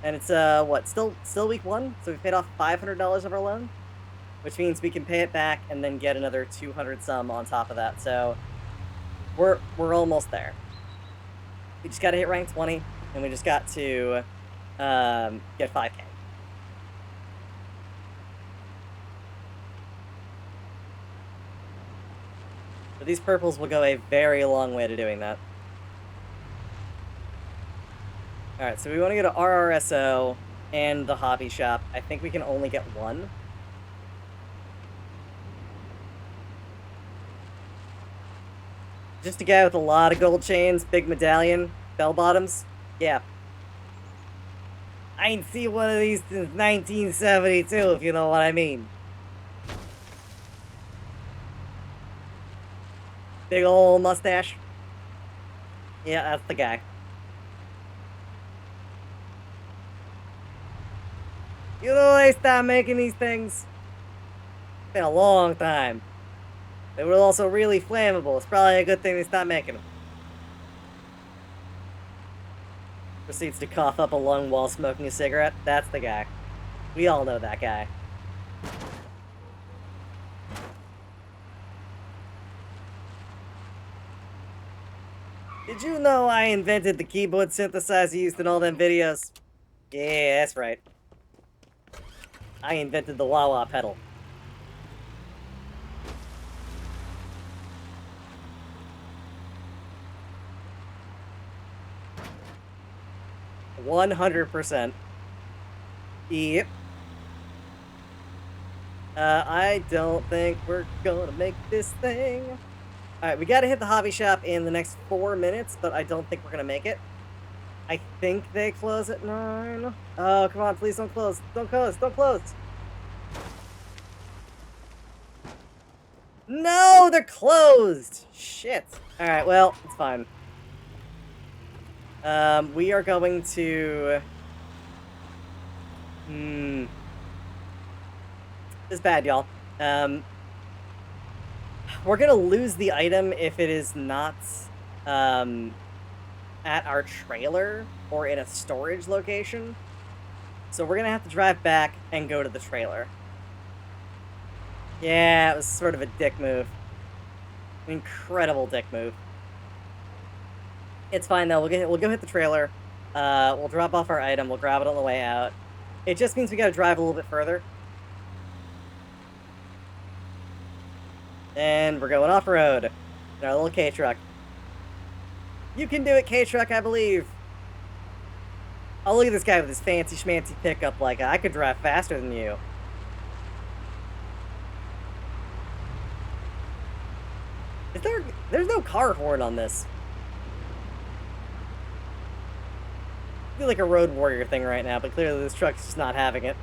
And it's what, still week 1? So we paid off $500 of our loan, which means we can pay it back and then get another 200 some on top of that. So we're almost there. We just got to hit rank 20, and we just got to get 5K. So these purples will go a very long way to doing that. Alright, so we want to go to RRSO and the hobby shop. I think we can only get one. Just a guy with a lot of gold chains, big medallion, bell bottoms. Yeah. I ain't seen one of these since 1972, if you know what I mean. Big ol' mustache. Yeah, that's the guy. You know they stopped making these things? Been a long time. They were also really flammable. It's probably a good thing they stopped making them. Proceeds to cough up a lung while smoking a cigarette. That's the guy. We all know that guy. Did you know I invented the keyboard synthesizer used in all them videos? Yeah, that's right. I invented the wah-wah pedal. %100%. Yep. I don't think we're gonna make this thing. Alright, we gotta hit the hobby shop in the next 4 minutes, but I don't think we're gonna make it. I think they close at 9. Oh, come on, please don't close. Don't close, don't close. No, they're closed! Shit. Alright, well, it's fine. We are going to... This is bad, y'all. We're gonna lose the item if it is not, at our trailer or in a storage location. So we're gonna have to drive back and go to the trailer. Yeah, it was sort of a dick move. An incredible dick move. It's fine though, we'll go hit the trailer. We'll drop off our item, we'll grab it on the way out. It just means we gotta drive a little bit further. And we're going off-road in our little K-Truck. You can do it, K-Truck, I believe. Oh, look at this guy with his fancy schmancy pickup, like, I could drive faster than you. There's no car horn on this. I feel like a road warrior thing right now, but clearly this truck's just not having it.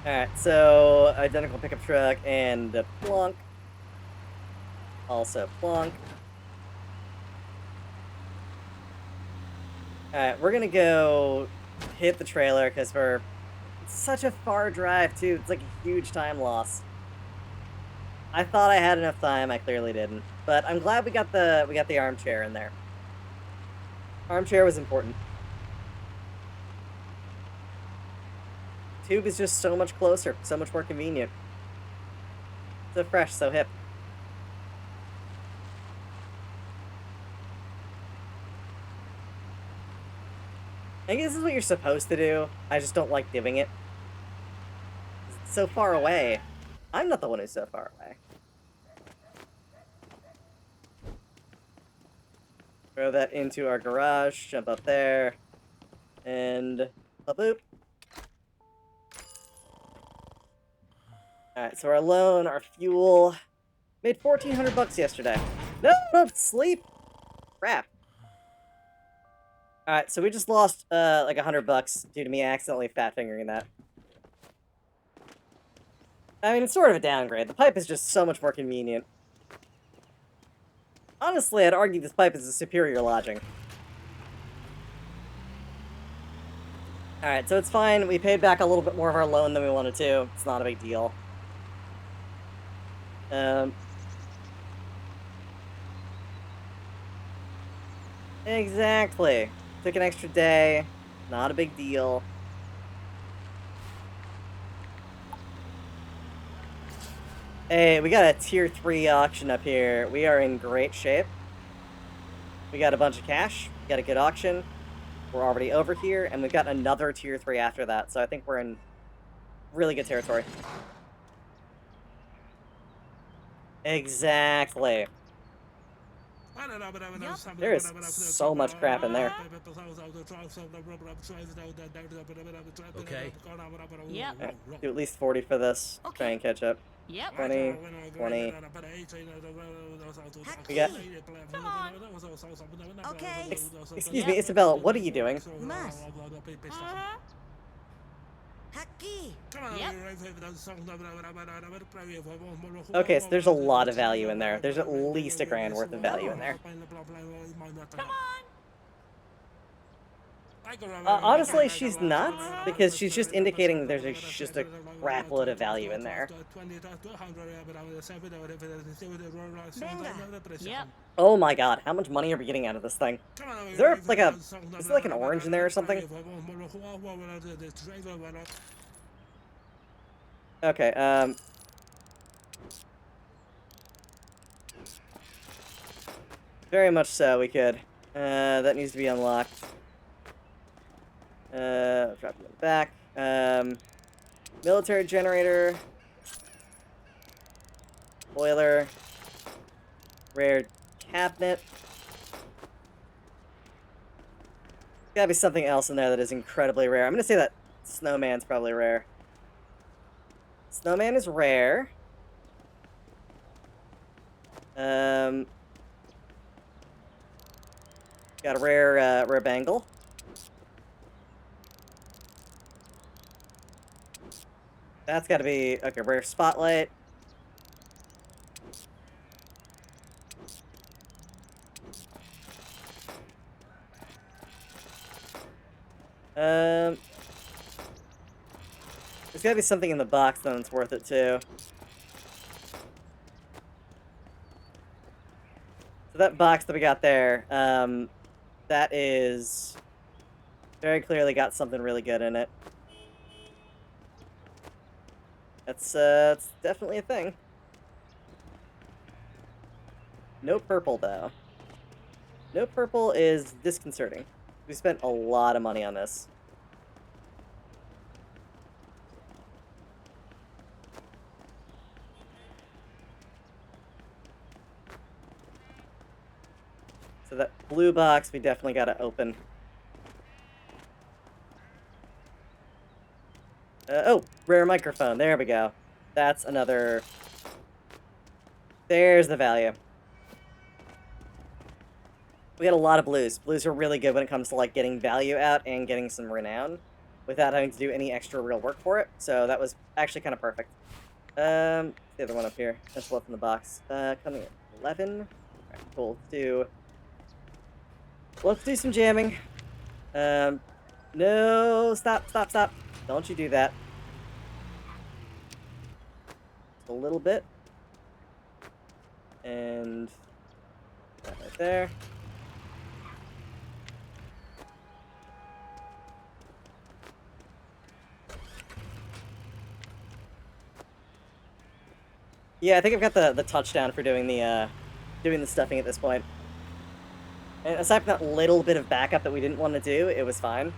Alright, so identical pickup truck and plunk. Also plunk. Alright, we're gonna go hit the trailer because it's such a far drive too. It's like a huge time loss. I thought I had enough time, I clearly didn't. But I'm glad we got the armchair in there. Armchair was important. Tube is just so much closer, so much more convenient. So fresh, so hip. I think this is what you're supposed to do. I just don't like doing it. It's so far away. I'm not the one who's so far away. Throw that into our garage, jump up there, and boop. Alright, so our loan, our fuel, made 1,400 bucks yesterday. No, sleep! Crap. Alright, so we just lost, like 100 bucks due to me accidentally fat-fingering that. I mean, it's sort of a downgrade. The pipe is just so much more convenient. Honestly, I'd argue this pipe is a superior lodging. Alright, so it's fine. We paid back a little bit more of our loan than we wanted to. It's not a big deal. Exactly. Took an extra day. Not a big deal. Hey, we got a tier 3 auction up here. We are in great shape. We got a bunch of cash. We got a good auction. We're already over here, and we've got another tier 3 after that, so I think we're in really good territory. Exactly. There is so much crap in there. Okay. Yep. Right, do at least 40 for this. Okay. Try and catch up. Yep. 20, 20. We got... Come on. Okay. Excuse me, Isabella, what are you doing? Must. Come on. Yep. Okay, so there's a lot of value in there. There's at least $1,000 worth of value in there. Come on. Honestly, she's not, because she's just indicating there's just a crap load of value in there. Yep. Oh my god, how much money are we getting out of this thing? Is there like is there like an orange in there or something? Okay, very much so, we could. That needs to be unlocked. Drop it back. Military generator. Boiler. Rare cabinet. Gotta be something else in there that is incredibly rare. I'm gonna say that snowman's probably rare. Snowman is rare. Got a rare bangle. That's gotta be, okay, rare spotlight. There's gotta be something in the box then that's worth it too. So that box that we got there, that is very clearly got something really good in it. That's it's definitely a thing. No purple though. No purple is disconcerting. We spent a lot of money on this. So that blue box we definitely gotta open. Oh, rare microphone. There we go. That's another... There's the value. We got a lot of blues. Blues are really good when it comes to, like, getting value out and getting some renown without having to do any extra real work for it. So that was actually kind of perfect. The other one up here. That's left in the box. Coming at 11. Alright, cool. Let's do some jamming. No, stop. Don't you do that. Just a little bit. And that right there. Yeah, I think I've got the touchdown for doing the stuffing at this point. And aside from that little bit of backup that we didn't want to do, it was fine.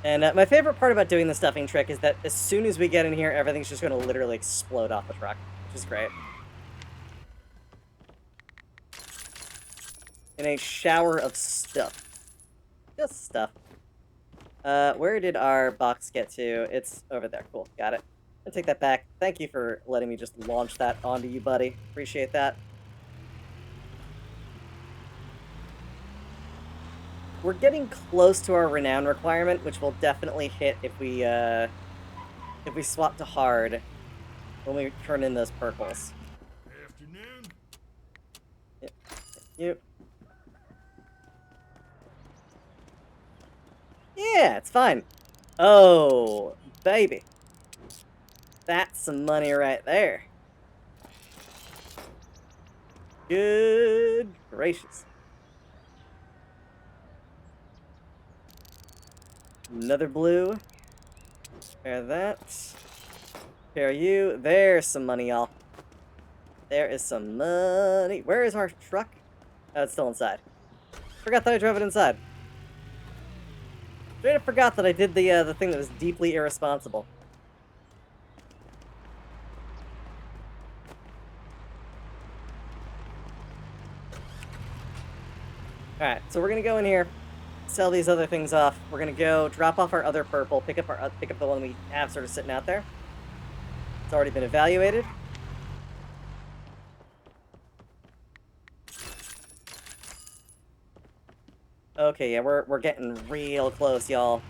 And my favorite part about doing the stuffing trick is that as soon as we get in here, everything's just going to literally explode off the truck, which is great. In a shower of stuff. Just stuff. Where did our box get to? It's over there. Cool, got it. I'll take that back. Thank you for letting me just launch that onto you, buddy. Appreciate that. We're getting close to our renown requirement, which will definitely hit if we swap to hard when we turn in those purples. Afternoon. Yep. Yep. Yeah, it's fine. Oh, baby. That's some money right there. Good gracious. Another blue. Pair that. Pair you. There's some money, y'all. There is some money. Where is our truck? Oh, it's still inside. Forgot that I drove it inside. Straight up forgot that I did the thing that was deeply irresponsible. Alright, so we're gonna go in here, sell these other things off. We're gonna go drop off our other purple, pick up the one we have sort of sitting out there. It's already been evaluated. Okay, yeah, we're getting real close, y'all.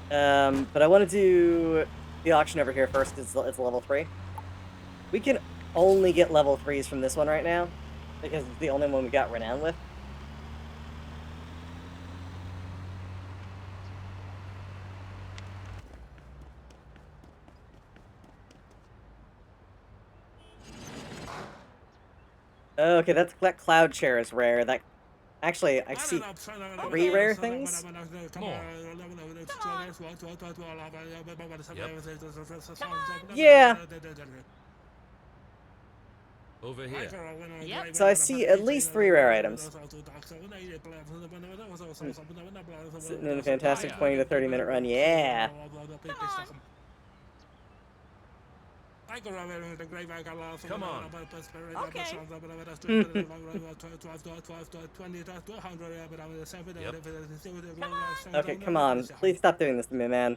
But I want to do the auction over here first because it's level 3. We can only get level 3s from this one right now because it's the only one we got renown with. Okay, that cloud chair is rare. That actually, I see 3 rare things. More. Yeah. Over here. So I see at least 3 rare items. Sitting in a fantastic 20 to 30 minute run. Yeah. Come on. Okay, come on. Please stop doing this to me, man.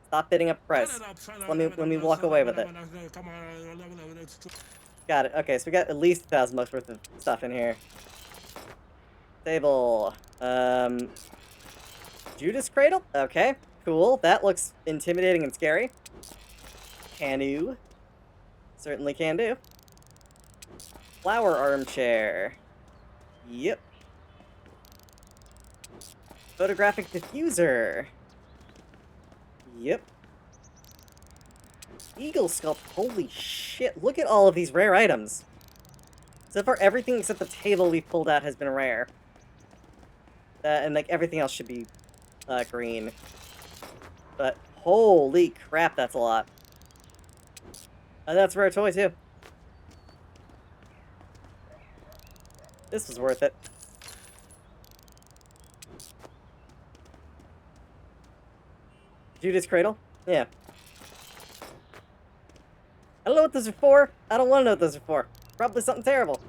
Stop bidding up price. Just let me walk away with it. Got it. Okay, so we got at least 1,000 bucks worth of stuff in here. Table. Judas Cradle? Okay, cool. That looks intimidating and scary. Can do. Certainly can do. Flower armchair. Yep. Photographic diffuser. Yep. Eagle sculpt. Holy shit, look at all of these rare items. So far, everything except the table we've pulled out has been rare. And, like, everything else should be, green. But, holy crap, that's a lot. And that's a rare toy, too. This was worth it. Judas Cradle? Yeah. I don't know what those are for. I don't want to know what those are for. Probably something terrible.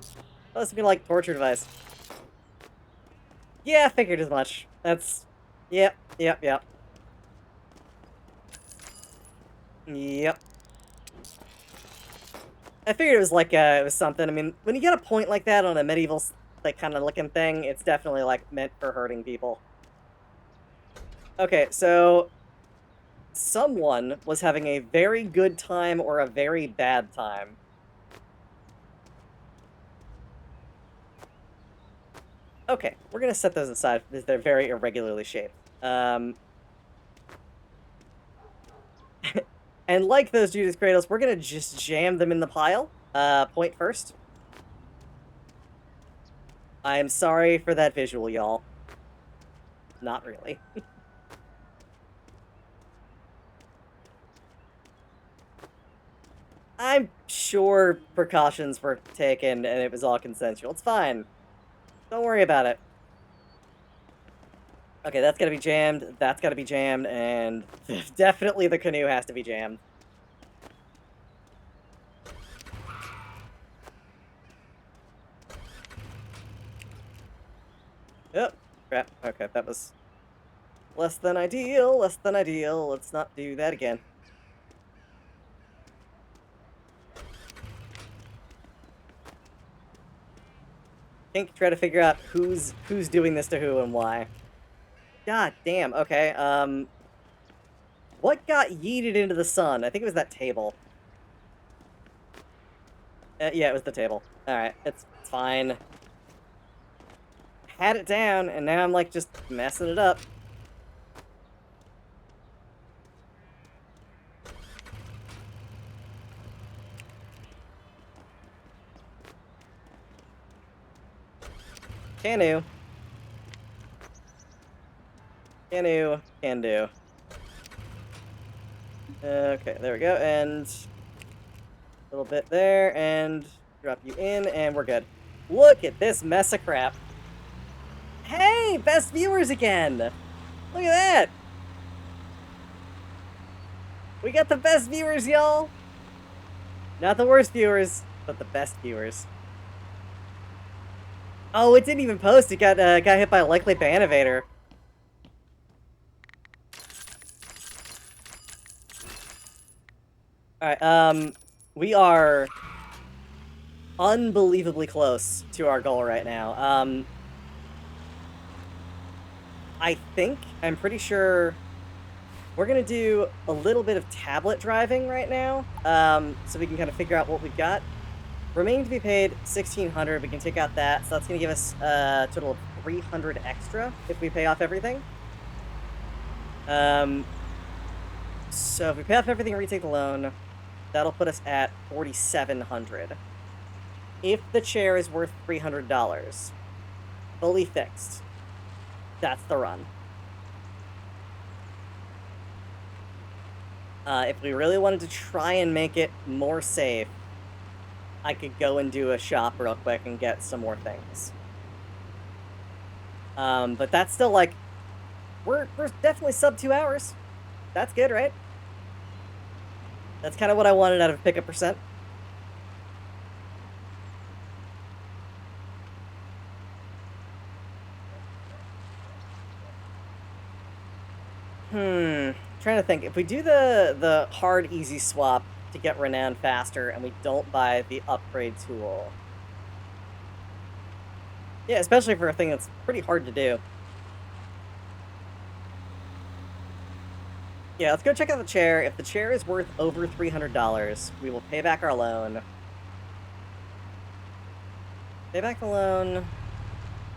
Unless it be like torture device. Yeah, I figured as much. That's... Yep, yep, yep. Yep. I figured it was like, it was something. I mean, when you get a point like that on a medieval, like, kind of looking thing, it's definitely, like, meant for hurting people. Okay, so... Someone was having a very good time or a very bad time. Okay, we're gonna set those aside because they're very irregularly shaped. And like those Judas Cradles, we're gonna just jam them in the pile. Point first. I'm sorry for that visual, y'all. Not really. I'm sure precautions were taken and it was all consensual. It's fine. Don't worry about it. Okay, that's gotta be jammed, that's gotta be jammed, and definitely the canoe has to be jammed. Yep. Crap. Okay, that was less than ideal, less than ideal. Let's not do that again. Think, try to figure out who's doing this to who and why. God damn, okay, what got yeeted into the sun? I think it was that table. Yeah, it was the table. Alright, it's fine. Had it down, and now I'm, like, just messing it up. Can do. Can do. Can do. Okay, there we go, and... a little bit there, and drop you in, and we're good. Look at this mess of crap. Hey, best viewers again! Look at that! We got the best viewers, y'all! Not the worst viewers, but the best viewers. Oh, it didn't even post. It got hit by a likely Banivator. Alright, we are unbelievably close to our goal right now. I'm pretty sure we're gonna do a little bit of tablet driving right now, so we can kind of figure out what we've got. Remaining to be paid 1,600. We can take out that, so that's gonna give us a total of 300 extra if we pay off everything. So if we pay off everything and retake the loan, that'll put us at 4,700. If the chair is worth $300, fully fixed, that's the run. If we really wanted to try and make it more safe, I could go and do a shop real quick and get some more things. But that's still like, we're definitely sub 2 hours. That's good, right? That's kind of what I wanted out of pickup percent. Trying to think. If we do the hard easy swap to get renowned faster and we don't buy the upgrade tool. Yeah, especially for a thing that's pretty hard to do. Yeah, let's go check out the chair. If the chair is worth over $300, we will pay back our loan. Pay back the loan.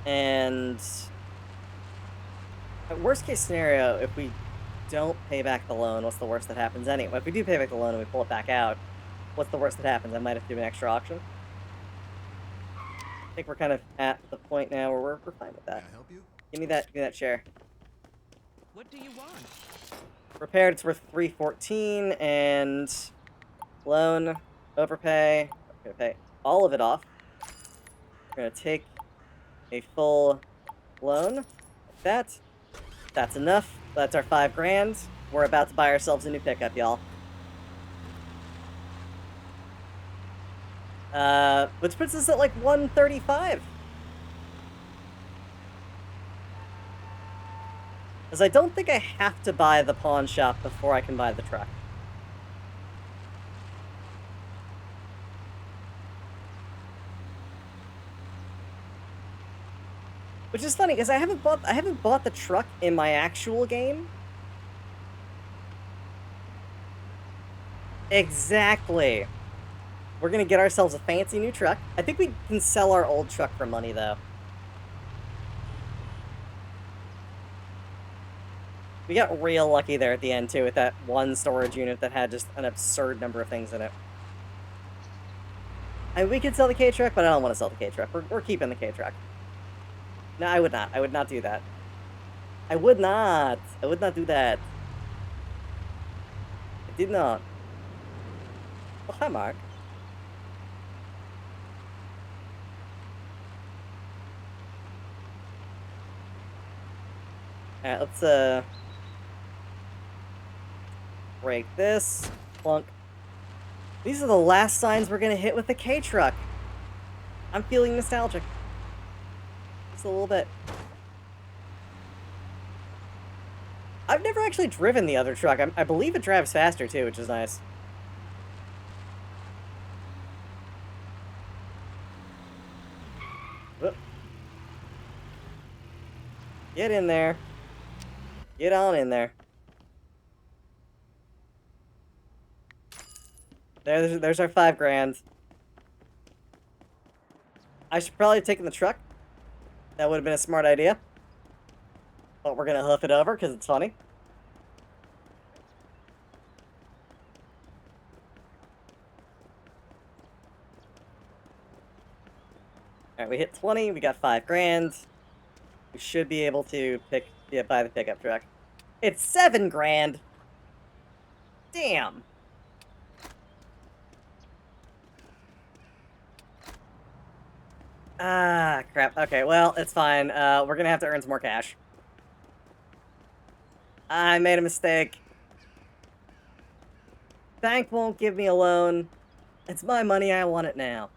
And worst case scenario, if we don't pay back the loan, what's the worst that happens anyway? If we do pay back the loan and we pull it back out, what's the worst that happens? I might have to do an extra auction. I think we're kind of at the point now where we're fine with that. Can I help you? Give me that chair. What do you want? Repaired, it's worth 314, and loan, overpay. We're gonna pay all of it off. We're gonna take a full loan like that. That's enough. That's our 5 grand. We're about to buy ourselves a new pickup, y'all. Which puts us at like 135. Because I don't think I have to buy the pawn shop before I can buy the truck. Which is funny, because I haven't bought the truck in my actual game. Exactly. We're gonna get ourselves a fancy new truck. I think we can sell our old truck for money, though. We got real lucky there at the end, too, with that one storage unit that had just an absurd number of things in it. I mean, we could sell the K-Truck, but I don't want to sell the K-Truck. We're keeping the K-Truck. No, I would not. I would not do that. I would not. I would not do that. I did not. Oh, hi, Mark. Alright, let's, break this. Plunk. These are the last signs we're gonna hit with the K-Truck. I'm feeling nostalgic. Just a little bit. I've never actually driven the other truck. I believe it drives faster, too, which is nice. Whoop. Get in there. Get on in there. There's our 5 grand. I should probably have taken the truck. That would have been a smart idea. But we're gonna hoof it over because it's funny. Alright, we hit 20, we got 5 grand. We should be able to buy the pickup truck. It's 7 grand! Damn! Ah, crap. Okay, well, it's fine. We're gonna have to earn some more cash. I made a mistake. Bank won't give me a loan. It's my money, I want it now.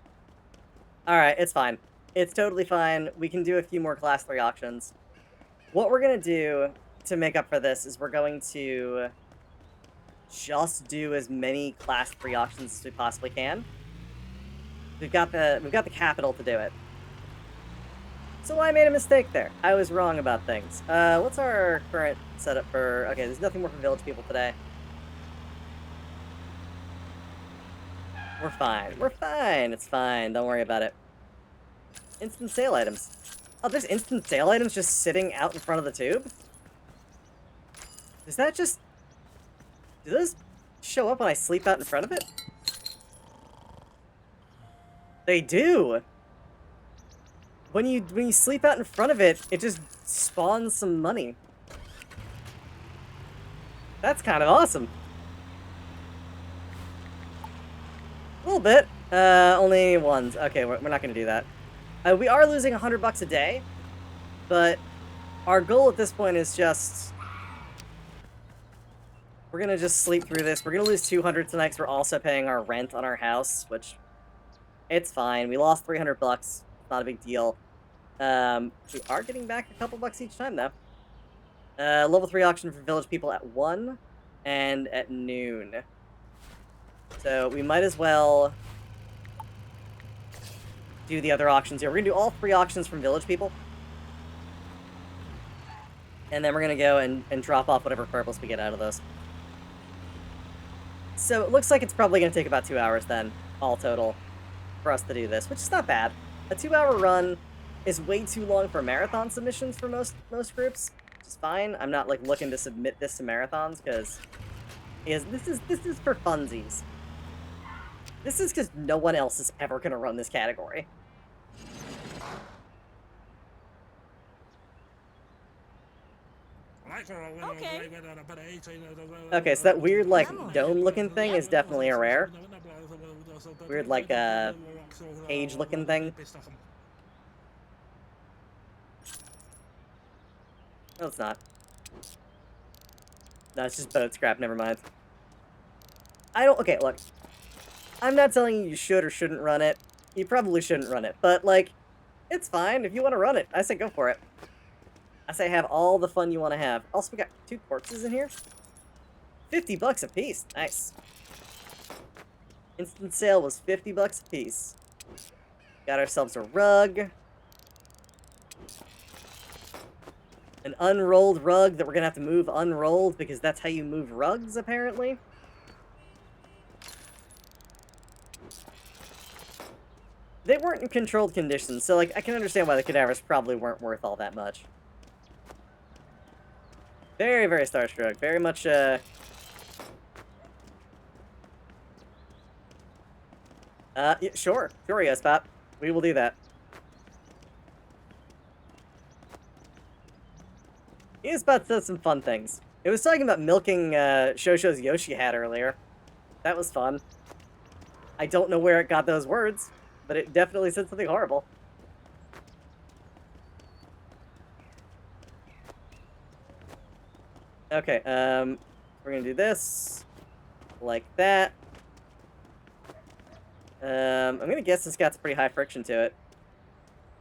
Alright, it's fine. It's totally fine. We can do a few more Class 3 auctions. What we're gonna do to make up for this is we're going to just do as many Class 3 auctions as we possibly can. We've got the capital to do it. So I made a mistake there. I was wrong about things. What's our current setup for... Okay, there's nothing more for village people today. We're fine. We're fine. It's fine. Don't worry about it. Instant sale items. Oh, there's instant sale items just sitting out in front of the tube? Does that just... Do those show up when I sleep out in front of it? They do! When you sleep out in front of it, it just spawns some money. That's kind of awesome. A little bit. Only ones. Okay, we're not gonna do that. We are losing $100 a day, but our goal at this point is just... We're gonna just sleep through this. We're gonna lose 200 tonight because we're also paying our rent on our house, which... It's fine. We lost $300. Not a big deal. We are getting back a couple bucks each time, though. Level 3 auction for village people at 1 and at noon. So we might as well do the other auctions here. We're going to do all 3 auctions from village people. And then we're going to go and drop off whatever purples we get out of those. So it looks like it's probably going to take about 2 hours then, all total, for us to do this, which is not bad. A 2-hour run is way too long for marathon submissions for most groups, which is fine. I'm not like looking to submit this to marathons because this is for funsies. This is because no one else is ever gonna run this category. Okay. Okay, so that weird like dome-looking thing is definitely a rare. Weird like cage-looking thing. No, it's not. No, it's just boat scrap, never mind. Okay, look. I'm not telling you you should or shouldn't run it. You probably shouldn't run it, but, like, it's fine. If you want to run it, I say go for it. I say have all the fun you want to have. Also, we got 2 corpses in here. $50 a piece. Nice. Instant sale was $50 a piece. Got ourselves a rug. An unrolled rug that we're gonna have to move unrolled because that's how you move rugs, apparently. They weren't in controlled conditions, so, like, I can understand why the cadavers probably weren't worth all that much. Very, very starstruck. Very much, yeah, sure. Sure, yes, Pop. We will do that. Easpot said some fun things. It was talking about milking Shosho's Yoshi hat earlier. That was fun. I don't know where it got those words, but it definitely said something horrible. Okay, we're gonna do this. Like that. I'm gonna guess this got some pretty high friction to it.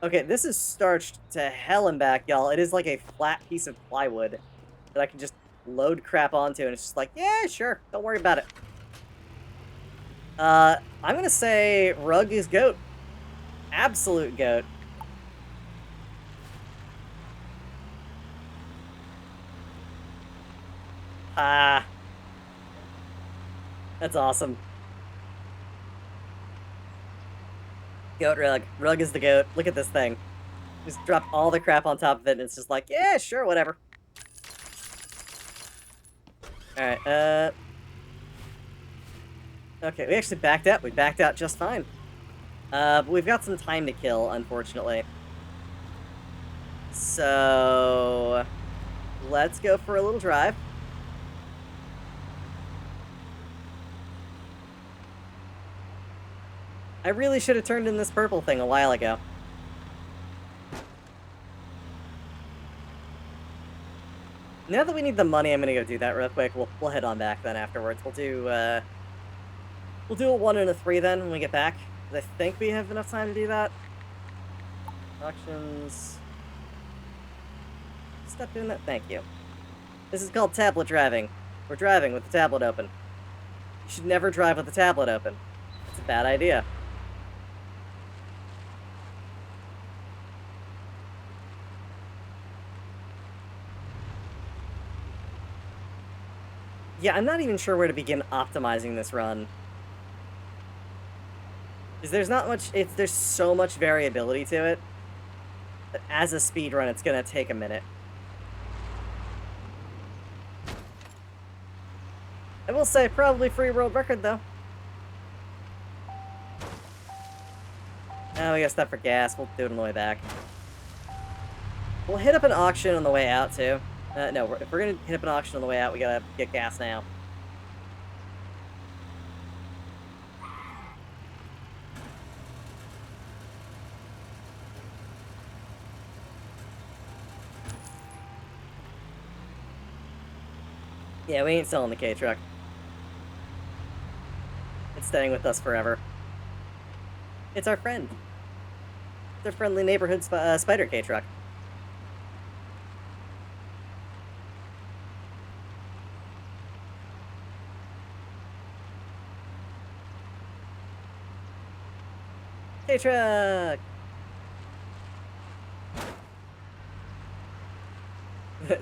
Okay, this is starched to hell and back, y'all. It is like a flat piece of plywood that I can just load crap onto, and it's just like, yeah, sure, don't worry about it. I'm gonna say rug is goat. Absolute goat. Ah. That's awesome. Goat rug. Rug is the goat. Look at this thing. Just drop all the crap on top of it, and it's just like, yeah, sure, whatever. Alright, okay, we actually backed out. We backed out just fine. But we've got some time to kill, unfortunately. So... let's go for a little drive. I really should have turned in this purple thing a while ago. Now that we need the money, I'm gonna go do that real quick. We'll head on back then afterwards. We'll do a 1 and a 3 then when we get back. 'Cause I think we have enough time to do that. Auctions. Stop doing that. Thank you. This is called tablet driving. We're driving with the tablet open. You should never drive with the tablet open. It's a bad idea. Yeah, I'm not even sure where to begin optimizing this run. Because there's not much, there's so much variability to it, that as a speed run, it's gonna take a minute. I will say, probably free world record, though. Oh, we gotta stop for gas. We'll do it on the way back. We'll hit up an auction on the way out, too. No, if we're gonna hit up an auction on the way out, we gotta get gas now. Yeah, we ain't selling the K-Truck. It's staying with us forever. It's our friend. It's our friendly neighborhood spider K-Truck. K-Truck!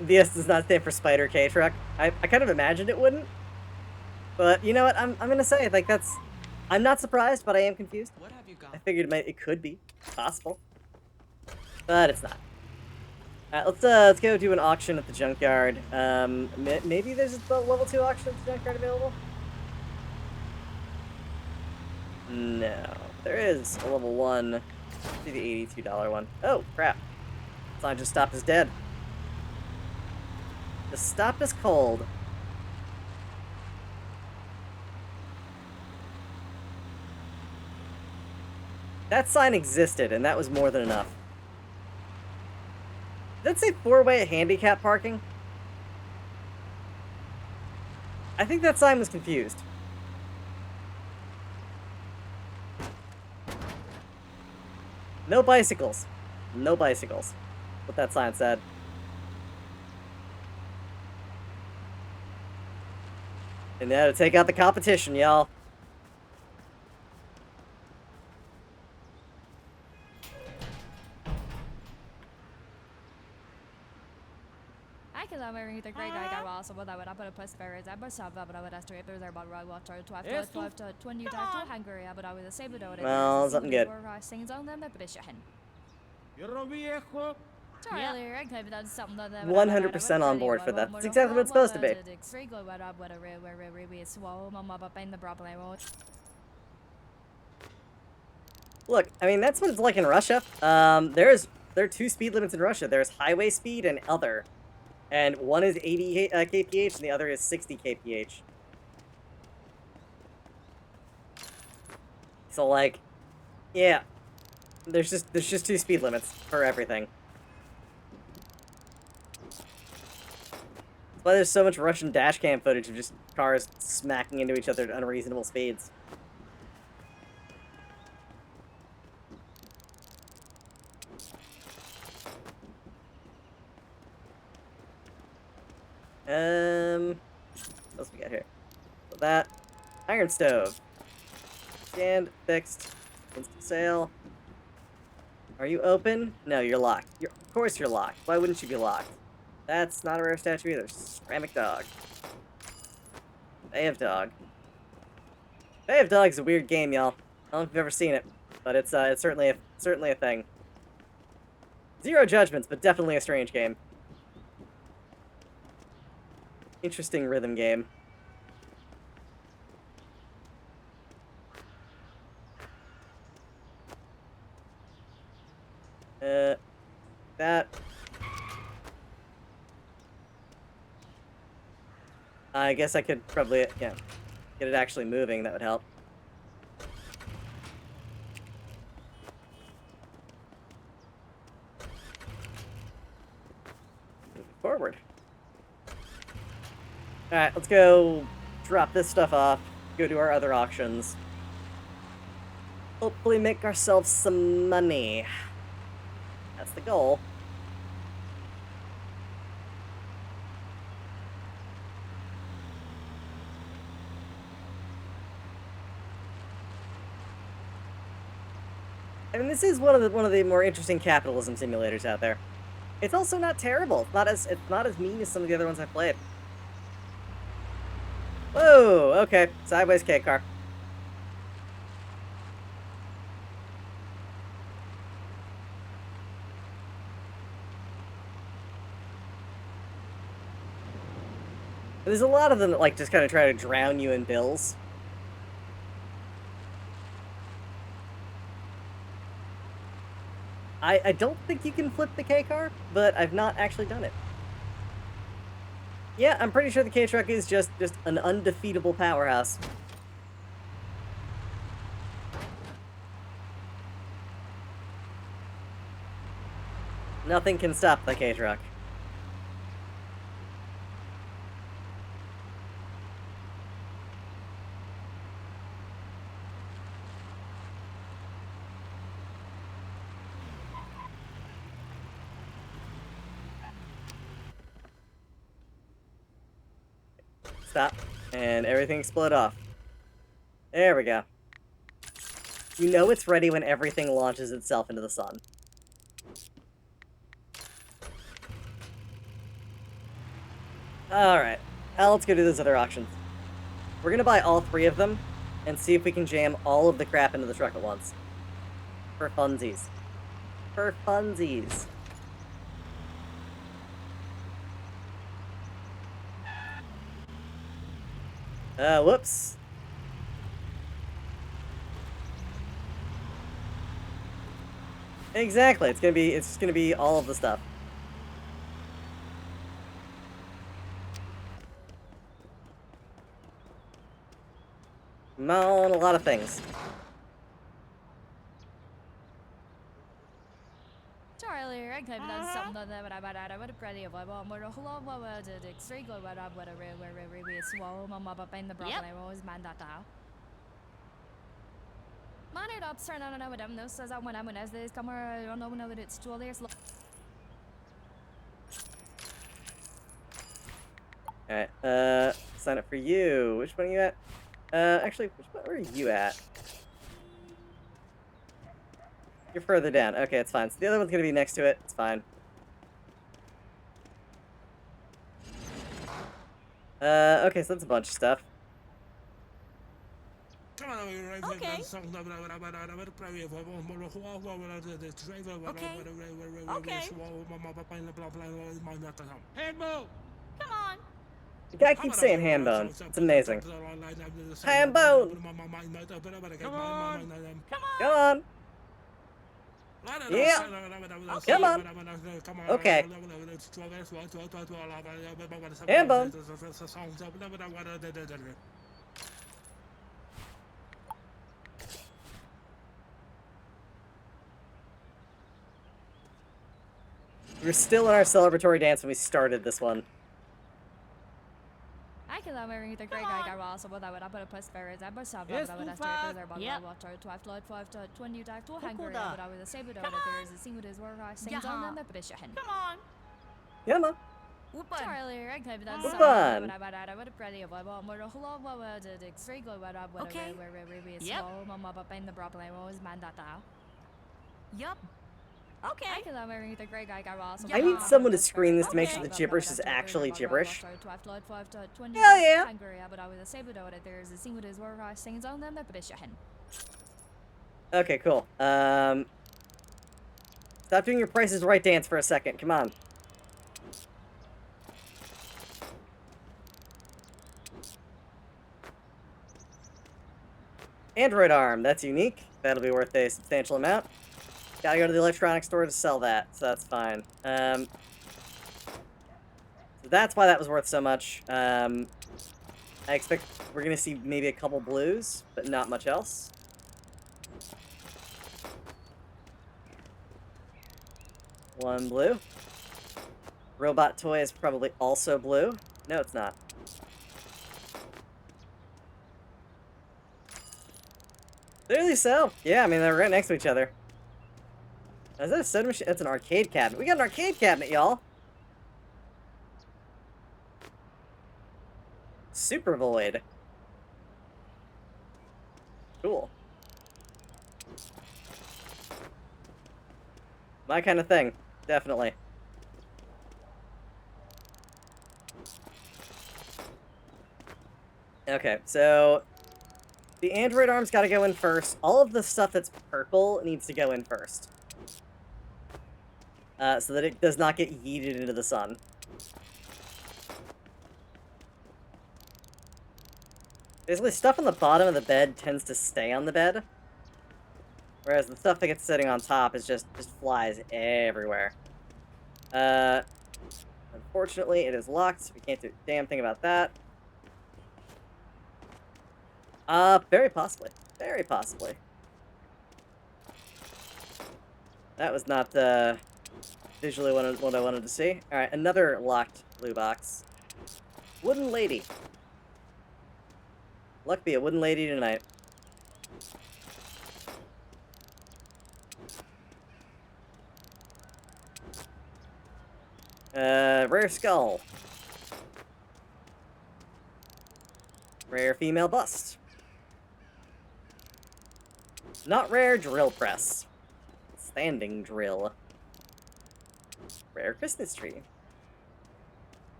The S does not stand for Spider K-Truck. I kind of imagined it wouldn't. But you know what? I'm gonna say, like, that's... I'm not surprised, but I am confused. What have you got? I figured it could be possible. But it's not. Let's go do an auction at the junkyard. Maybe there's a level 2 auction at the junkyard available? No. There is a level 1. See the $82 one. Oh, crap. Sign just stopped us dead. Just stopped us cold. That sign existed, and that was more than enough. Did that say 4-way handicap parking? I think that sign was confused. No bicycles. No bicycles. What that sign said. And now to take out the competition, y'all. I'm wearing the great guy also, but I would have put spirits. I must have, but I would estimate there's about right water, 12 to 20 to Hungary, but I was a saber. Well, something good. Things on them, but it's a 100% on board for that. That's exactly what it's supposed to be. Look, I mean, that's what it's like in Russia. There are 2 speed limits in Russia. There's highway speed and other. And one is 80 kph and the other is 60 kph. So, like, yeah. There's just 2 speed limits for everything. That's why there's so much Russian dashcam footage of just cars smacking into each other at unreasonable speeds. What else we got here? So that. Iron stove. Scanned, fixed. Instant sale. Are you open? No, you're locked. Of course you're locked. Why wouldn't you be locked? That's not a rare statue either. Ceramic dog. Bay of Dog. Bay of Dog is a weird game, y'all. I don't know if you've ever seen it, but it's certainly a thing. Zero judgments, but definitely a strange game. Interesting rhythm game. That. I guess I could probably, yeah, get it actually moving. That would help. Moving forward. Alright, let's go drop this stuff off, go to our other auctions. Hopefully make ourselves some money. That's the goal. I mean, this is one of the more interesting capitalism simulators out there. It's also not terrible. It's not as mean as some of the other ones I've played. Whoa, okay. Sideways K car. There's a lot of them that, like, just kind of try to drown you in bills. I don't think you can flip the K car, but I've not actually done it. Yeah, I'm pretty sure the K truck is just an undefeatable powerhouse. Nothing can stop the K truck. Stop. And everything explode off. There we go. You know it's ready when everything launches itself into the sun. Alright. Now let's go do those other auctions. We're gonna buy all 3 of them, and see if we can jam all of the crap into the truck at once. For funsies. For funsies. Whoops. Exactly, it's just gonna be all of the stuff. On a lot of things. Charlie, I claim that's something that I would have pretty of a more a whole lot of the extreme go what up with a really swallow mama up in the broccoli I always mind that now. Man it up turn on with them no says I when I'm as this come I don't know that it's too late. Alright, sign up for you. Which one are you at? Actually, which one are you at? You're further down. Okay, it's fine. So the other one's gonna be next to it. It's fine. Okay, so that's a bunch of stuff. Okay. Handball! Come on. The guy keeps saying ham bone. It's amazing. Ham bone! Come on! Come on! Yeah! Come on! Okay. Ham bone! We were still in our celebratory dance when we started this one. I can love wearing the great guy got also but I would put a plus ferret I was up Yes, I would have Tufa. to there but Yep. water to have flood 5 to 20 back to Hungary Kukuda. but I would say but Come there is a scene with his work sings on them the British hen. Come on. Come on. Whoopin'. Charlie, I claim that's Fun. something but I would have pretty of a more a whole lot of the extreme go what up with Okay. where Yep. slow mama up in the broccoli I always mind that now. Yup. I Okay. can love wearing the great guy got also I need someone to screen this to make sure the gibberish is actually gibberish. Hell yeah! Hungary but I would say but there is a scene with his work sings on them the British hen. Okay, cool. Stop doing your Price is Right dance for a second. Come on. Android arm. That's unique. That'll be worth a substantial amount. Gotta go to the electronics store to sell that, so that's fine. So that's why that was worth so much. I expect we're gonna see maybe a couple blues, but not much else. One blue. Robot toy is probably also blue. No, it's not. Clearly so. Yeah, I mean, they're right next to each other. Is that a soda machine? That's an arcade cabinet. We got an arcade cabinet, y'all. Super Void. Cool. My kind of thing. Definitely. Okay, so the android arm's got to go in first. All of the stuff that's purple needs to go in first. So that it does not get yeeted into the sun. Basically, stuff on the bottom of the bed tends to stay on the bed. Whereas the stuff that gets sitting on top is just flies everywhere. Unfortunately, it is locked, so we can't do a damn thing about that. Very possibly. Very possibly. That was not, visually what I wanted to see. Alright, another locked blue box. Wooden lady. Luck be a wooden lady tonight. Rare skull. Rare female bust. Not rare drill press. Standing drill. Rare Christmas tree.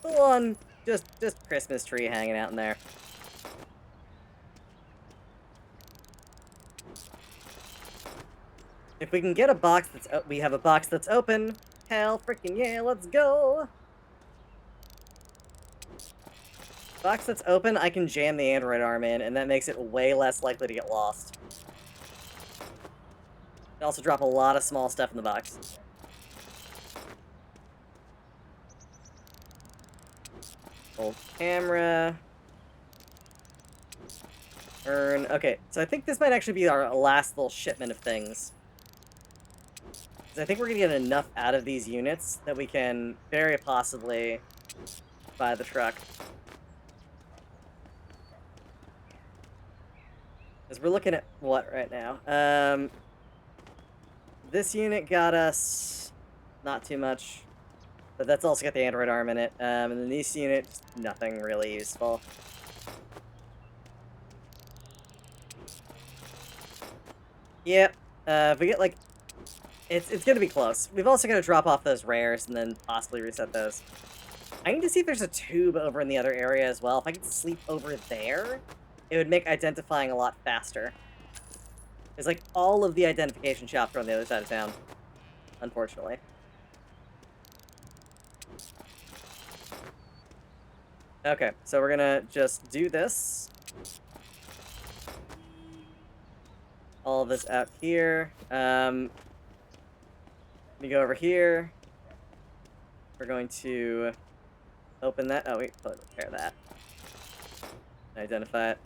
Full on, just Christmas tree hanging out in there. If we can get a box that's we have a box that's open. Hell freaking yeah, let's go. Box that's open, I can jam the android arm in, and that makes it way less likely to get lost. It also drop a lot of small stuff in the box. Old camera. Urn. Okay, so I think this might actually be our last little shipment of things. Because I think we're going to get enough out of these units that we can very possibly buy the truck. Because we're looking at what right now? This unit got us not too much. But that's also got the android arm in it. And then this unit, just nothing really useful. Yep. If we get, like... It's gonna be close. We've also got to drop off those rares and then possibly reset those. I need to see if there's a tube over in the other area as well. If I could sleep over there, it would make identifying a lot faster. There's, like, all of the identification shops are on the other side of town. Unfortunately. Okay, so we're gonna just do this. All of this out here. We go over here. We're going to open that. Oh, wait, repair that. Identify it.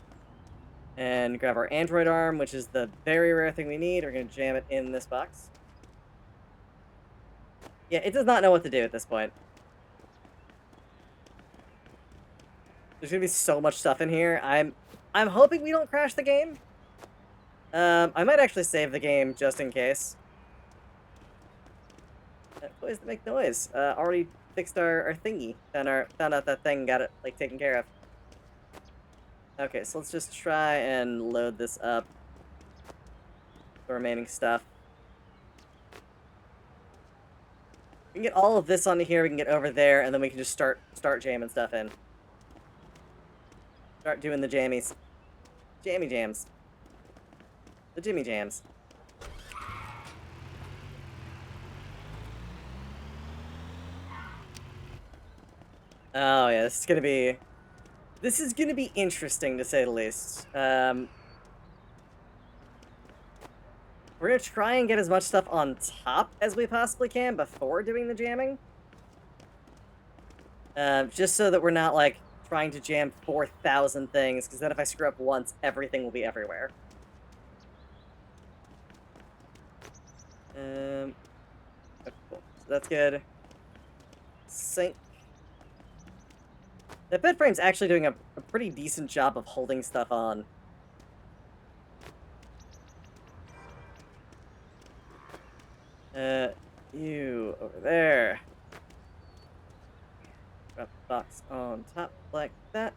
And grab our android arm, which is the very rare thing we need. We're going to jam it in this box. Yeah, it does not know what to do at this point. There's going to be so much stuff in here. I'm hoping we don't crash the game. I might actually save the game just in case. Toys that make noise. Already fixed our thingy. Found out that thing got it, like, taken care of. Okay, so let's just try and load this up. The remaining stuff. We can get all of this onto here, we can get over there, and then we can just start jamming stuff in. Start doing the jammies. Jammy jams. The Jimmy jams. Oh yeah, this is gonna be interesting to say the least. We're gonna try and get as much stuff on top as we possibly can before doing the jamming. Just so that we're not, like, trying to jam 4,000 things, because then if I screw up once, everything will be everywhere. Okay, cool. So that's good. Sync. That bed frame's actually doing a pretty decent job of holding stuff on. You over there. Drop the box on top like that.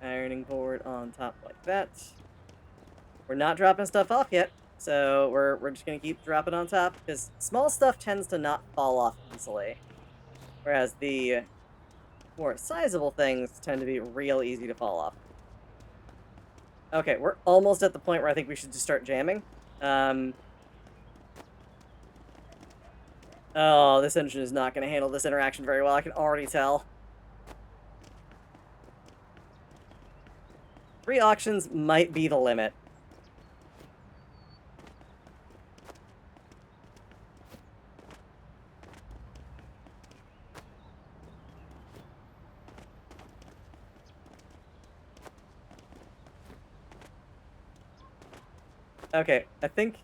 Ironing board on top like that. We're not dropping stuff off yet, so we're just gonna keep dropping on top, because small stuff tends to not fall off easily. Whereas the more sizable things tend to be real easy to fall off. Okay, we're almost at the point where I think we should just start jamming. Oh, this engine is not going to handle this interaction very well, I can already tell. 3 auctions might be the limit. Okay, I think...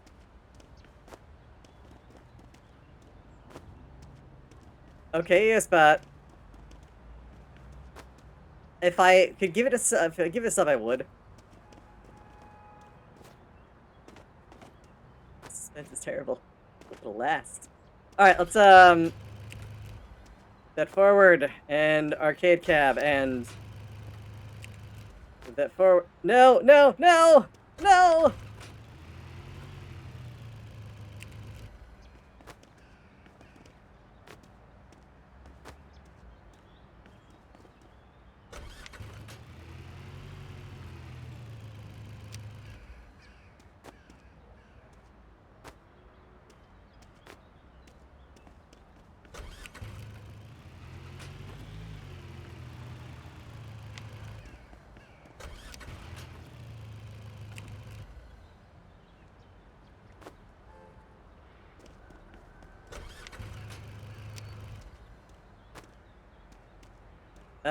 Okay, yes, but... If I could give it a sub, if I give it a sub, I would. Suspense is terrible. It'll last. Alright, let's, that forward, and arcade cab, and... that forward... No, no, no! No!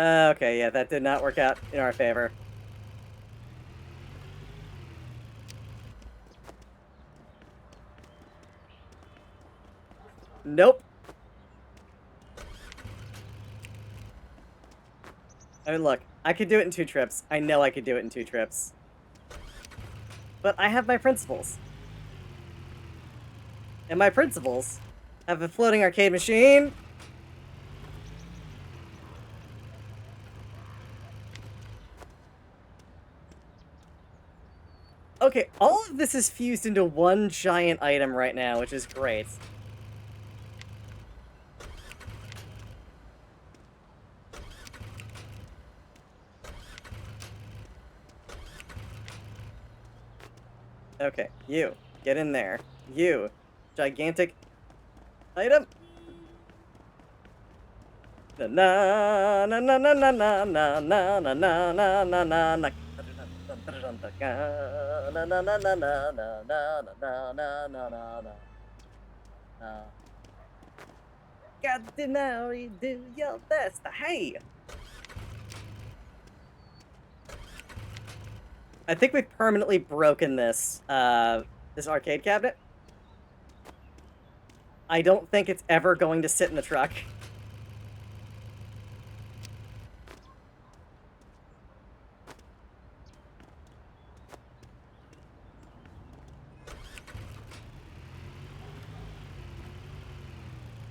Okay, yeah, that did not work out in our favor. Nope. I mean, look, I could do it in 2 trips. I know I could do it in 2 trips. But I have my principles. And my principles have a floating arcade machine. Okay, all of this is fused into one giant item right now, which is great. Okay, you, get in there. You, gigantic item. Na na na na na na na na na na na na na na na. Got to know you do your best. Hey! I think we've permanently broken this, this arcade cabinet. I don't think it's ever going to sit in the truck.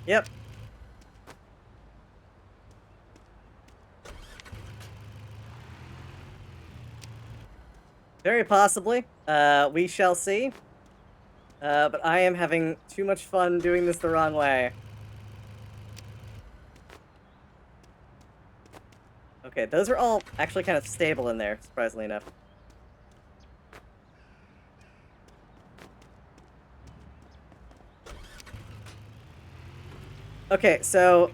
Yep. Very possibly. We shall see. But I am having too much fun doing this the wrong way. Okay, those are all actually kind of stable in there, surprisingly enough. Okay, so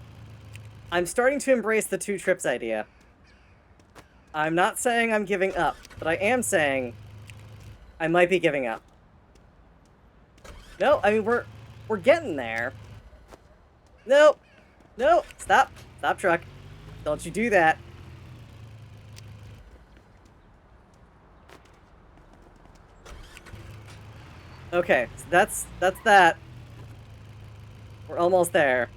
I'm starting to embrace the 2 trips idea. I'm not saying I'm giving up, but I am saying I might be giving up. No, I mean, we're getting there. Nope. No, stop. Stop, truck. Don't you do that. Okay, so that's that. We're almost there.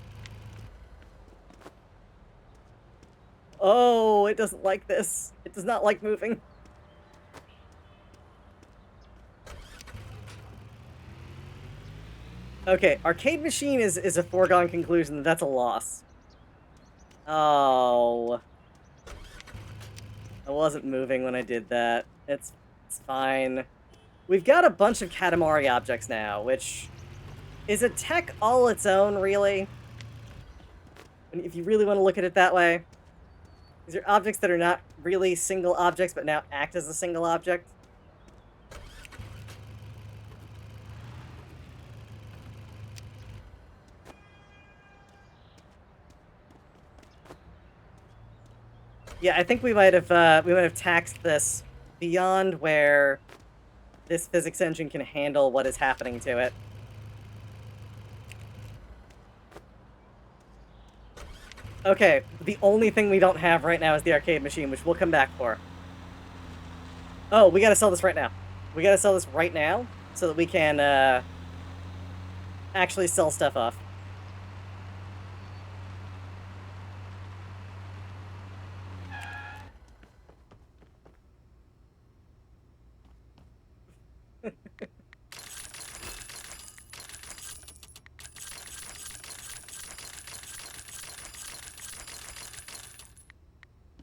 Oh, it doesn't like this. It does not like moving. Okay, arcade machine is a foregone conclusion that that's a loss. Oh. I wasn't moving when I did that. It's fine. We've got a bunch of Katamari objects now, which is a tech all its own, really. If you really want to look at it that way. These are objects that are not really single objects, but now act as a single object. Yeah, I think we might have taxed this beyond where this physics engine can handle what is happening to it. Okay, the only thing we don't have right now is the arcade machine, which we'll come back for. Oh, we gotta sell this right now. We gotta sell this right now so that we can actually sell stuff off.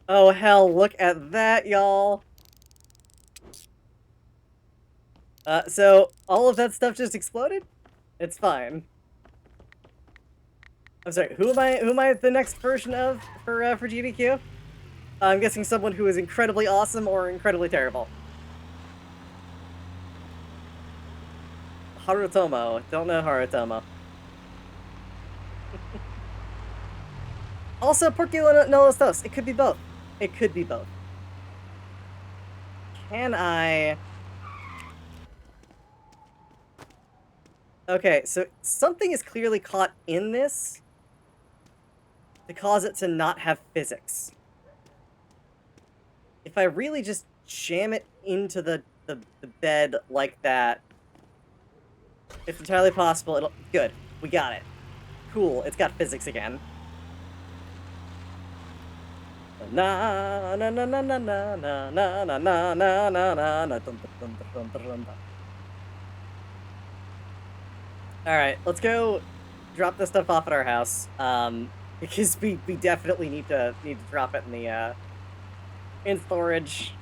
Oh hell, look at that, y'all. So all of that stuff just exploded? It's fine. I'm sorry, who am I the next version of for GDQ? I'm guessing someone who is incredibly awesome or incredibly terrible. Harutomo. Don't know Harutomo. Also, Porque no los dos. It could be both. It could be both. Can I... Okay, so something is clearly caught in this to cause it to not have physics. If I really just jam it into the bed like that, it's entirely possible it'll... Good. We got it. Cool. It's got physics again. Na na na na na na na na na na na na na. Alright, let's go drop this stuff off at our house. Because we definitely need to drop it in storage.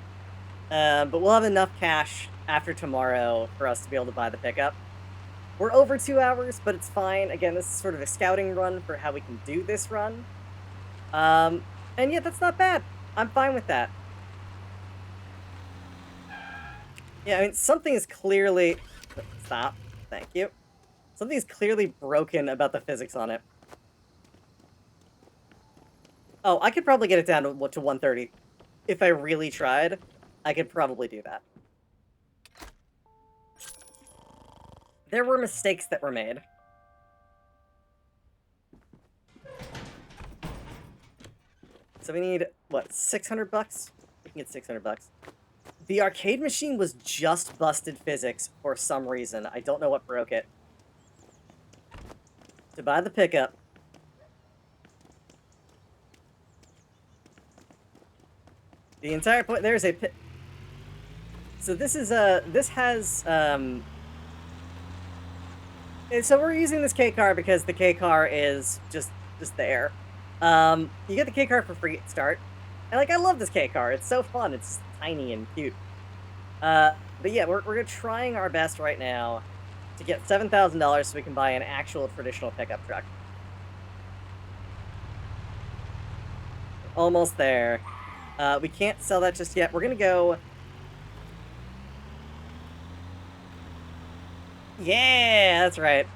But we'll have enough cash after tomorrow for us to be able to buy the pickup. We're over 2 hours, but it's fine. Again, this is sort of a scouting run for how we can do this run. And yeah, that's not bad. I'm fine with that. Yeah, I mean, something is clearly... Stop. Thank you. Something is clearly broken about the physics on it. Oh, I could probably get it down to 130. If I really tried, I could probably do that. There were mistakes that were made. So we need, what, 600 bucks? We can get 600 bucks. The arcade machine was just busted physics for some reason. I don't know what broke it. To buy the pickup. The entire point, there's a so this is this has so we're using this K car because the K car is just there. You get the K car for free at start. And like, I love this K car. It's so fun. It's tiny and cute. But yeah, we're trying our best right now to get $7,000 so we can buy an actual traditional pickup truck. Almost there. We can't sell that just yet. We're gonna go... Yeah, that's right.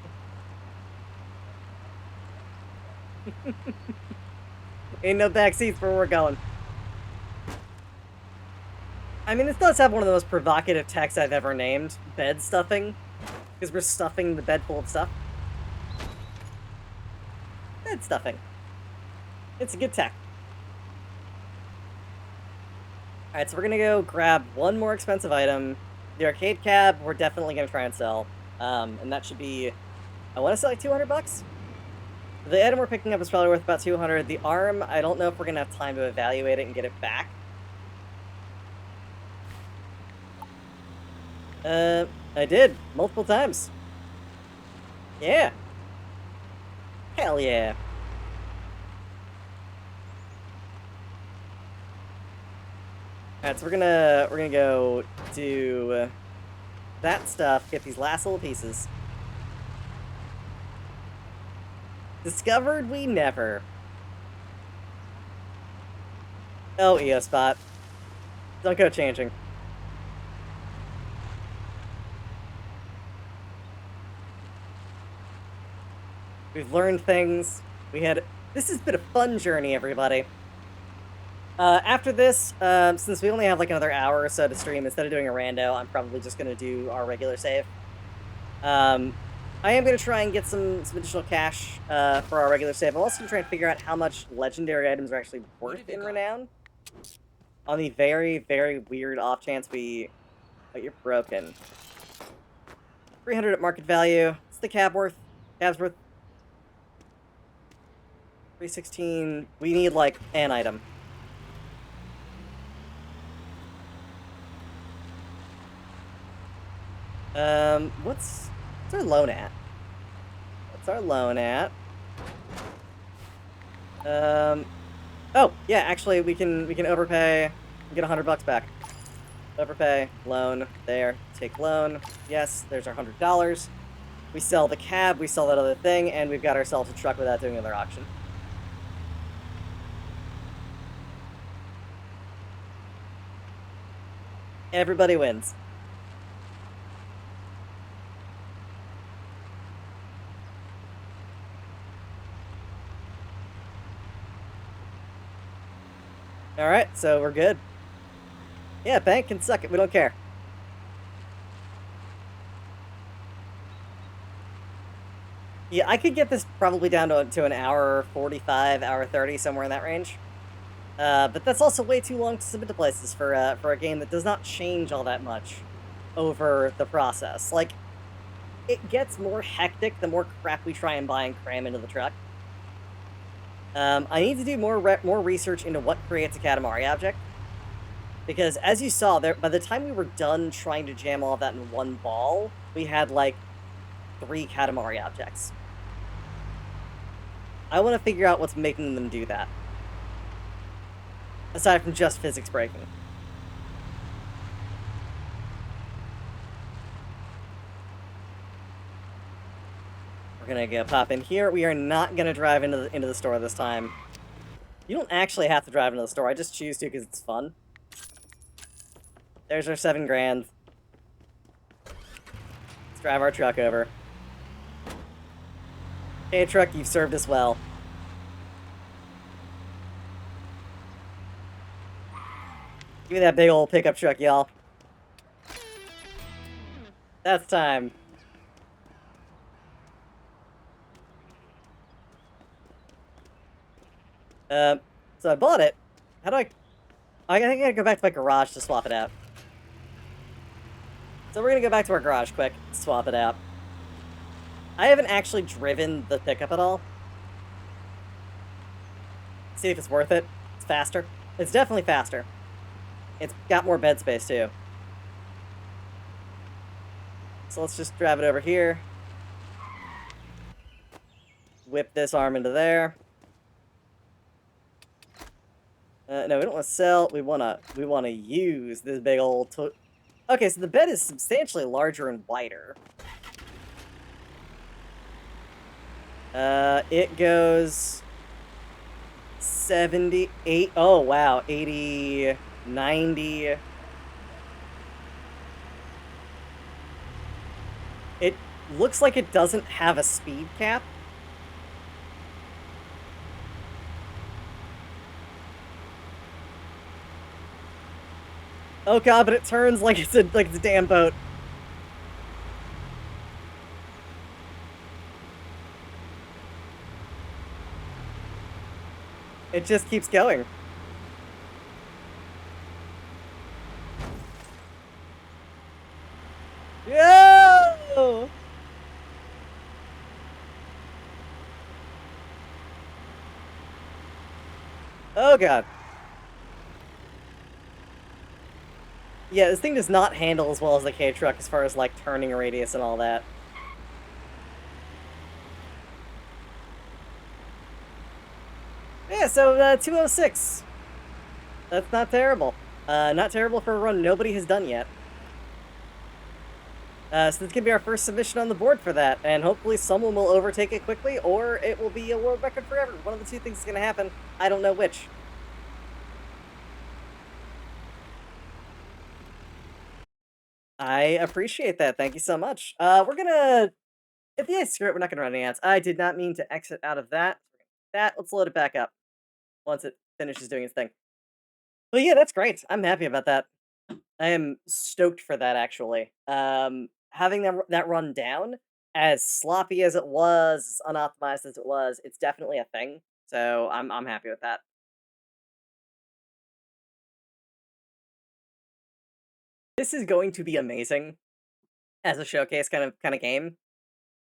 Ain't no back seats where we're going. I mean, this does have one of the most provocative texts I've ever named. Bed stuffing. Because we're stuffing the bed full of stuff. Bed stuffing. It's a good tech. Alright, so we're gonna go grab one more expensive item. The arcade cab, we're definitely gonna try and sell. And that should be... I want to sell like 200 bucks? The item we're picking up is probably worth about 200. The arm, I don't know if we're gonna have time to evaluate it and get it back. I did. Multiple times. Yeah. Hell yeah. Alright, so we're gonna go do that stuff, get these last little pieces. Discovered we never. Oh, EO spot. Don't go changing. We've learned things. This has been a fun journey, everybody. After this, since we only have like another hour or so to stream, instead of doing a rando, I'm probably just gonna do our regular save. I am gonna try and get some additional cash for our regular save. I'm also gonna try and figure out how much legendary items are actually worth in Renown. On the very, very weird off chance oh, you're broken. 300 at market value. What's the cab worth? Cab's worth 316. We need like an item. What's our loan at? What's our loan at? Oh, yeah, actually, we can overpay, get $100 back. Overpay, loan, there, take loan. Yes, there's our $100. We sell the cab, we sell that other thing, and we've got ourselves a truck without doing another auction. Everybody wins. Alright, so we're good. Yeah, bank can suck it, we don't care. Yeah, I could get this probably down to an hour 45, hour 30, somewhere in that range. But that's also way too long to submit to places for a game that does not change all that much over the process. Like, it gets more hectic the more crap we try and buy and cram into the truck. I need to do more research into what creates a Katamari object. Because, as you saw, by the time we were done trying to jam all of that in one ball, we had, like, 3 Katamari objects. I want to figure out what's making them do that. Aside from just physics breaking. We're gonna go pop in here. We are not gonna drive into the store this time. You don't actually have to drive into the store. I just choose to because it's fun. There's our 7 grand. Let's drive our truck over. Hey, truck, you've served us well. Give me that big old pickup truck, y'all. That's time. So I bought it. How do I think I gotta go back to my garage to swap it out. So we're gonna go back to our garage quick, swap it out. I haven't actually driven the pickup at all. See if it's worth it. It's faster. It's definitely faster. It's got more bed space, too. So let's just drive it over here. Whip this arm into there. No, we don't want to sell. We want to use this big old... Okay, so the bed is substantially larger and wider. It goes 78. Oh, wow. 80, 90. It looks like it doesn't have a speed cap. Oh god, but it turns like it's a damn boat. It just keeps going. Yo! Oh god. Yeah, this thing does not handle as well as the K-Truck as far as, like, turning radius and all that. Yeah, so, 206. That's not terrible. Not terrible for a run nobody has done yet. So this can be our first submission on the board for that, and hopefully someone will overtake it quickly, or it will be a world record forever. One of the two things is going to happen. I don't know which. I appreciate that. Thank you so much. We're gonna. Yeah, screw it. We're not gonna run any ads. I did not mean to exit out of that. Let's load it back up once it finishes doing its thing. But yeah, that's great. I'm happy about that. I am stoked for that actually. Having that run down, as sloppy as it was, as unoptimized as it was, it's definitely a thing. So I'm happy with that. This is going to be amazing as a showcase kind of game.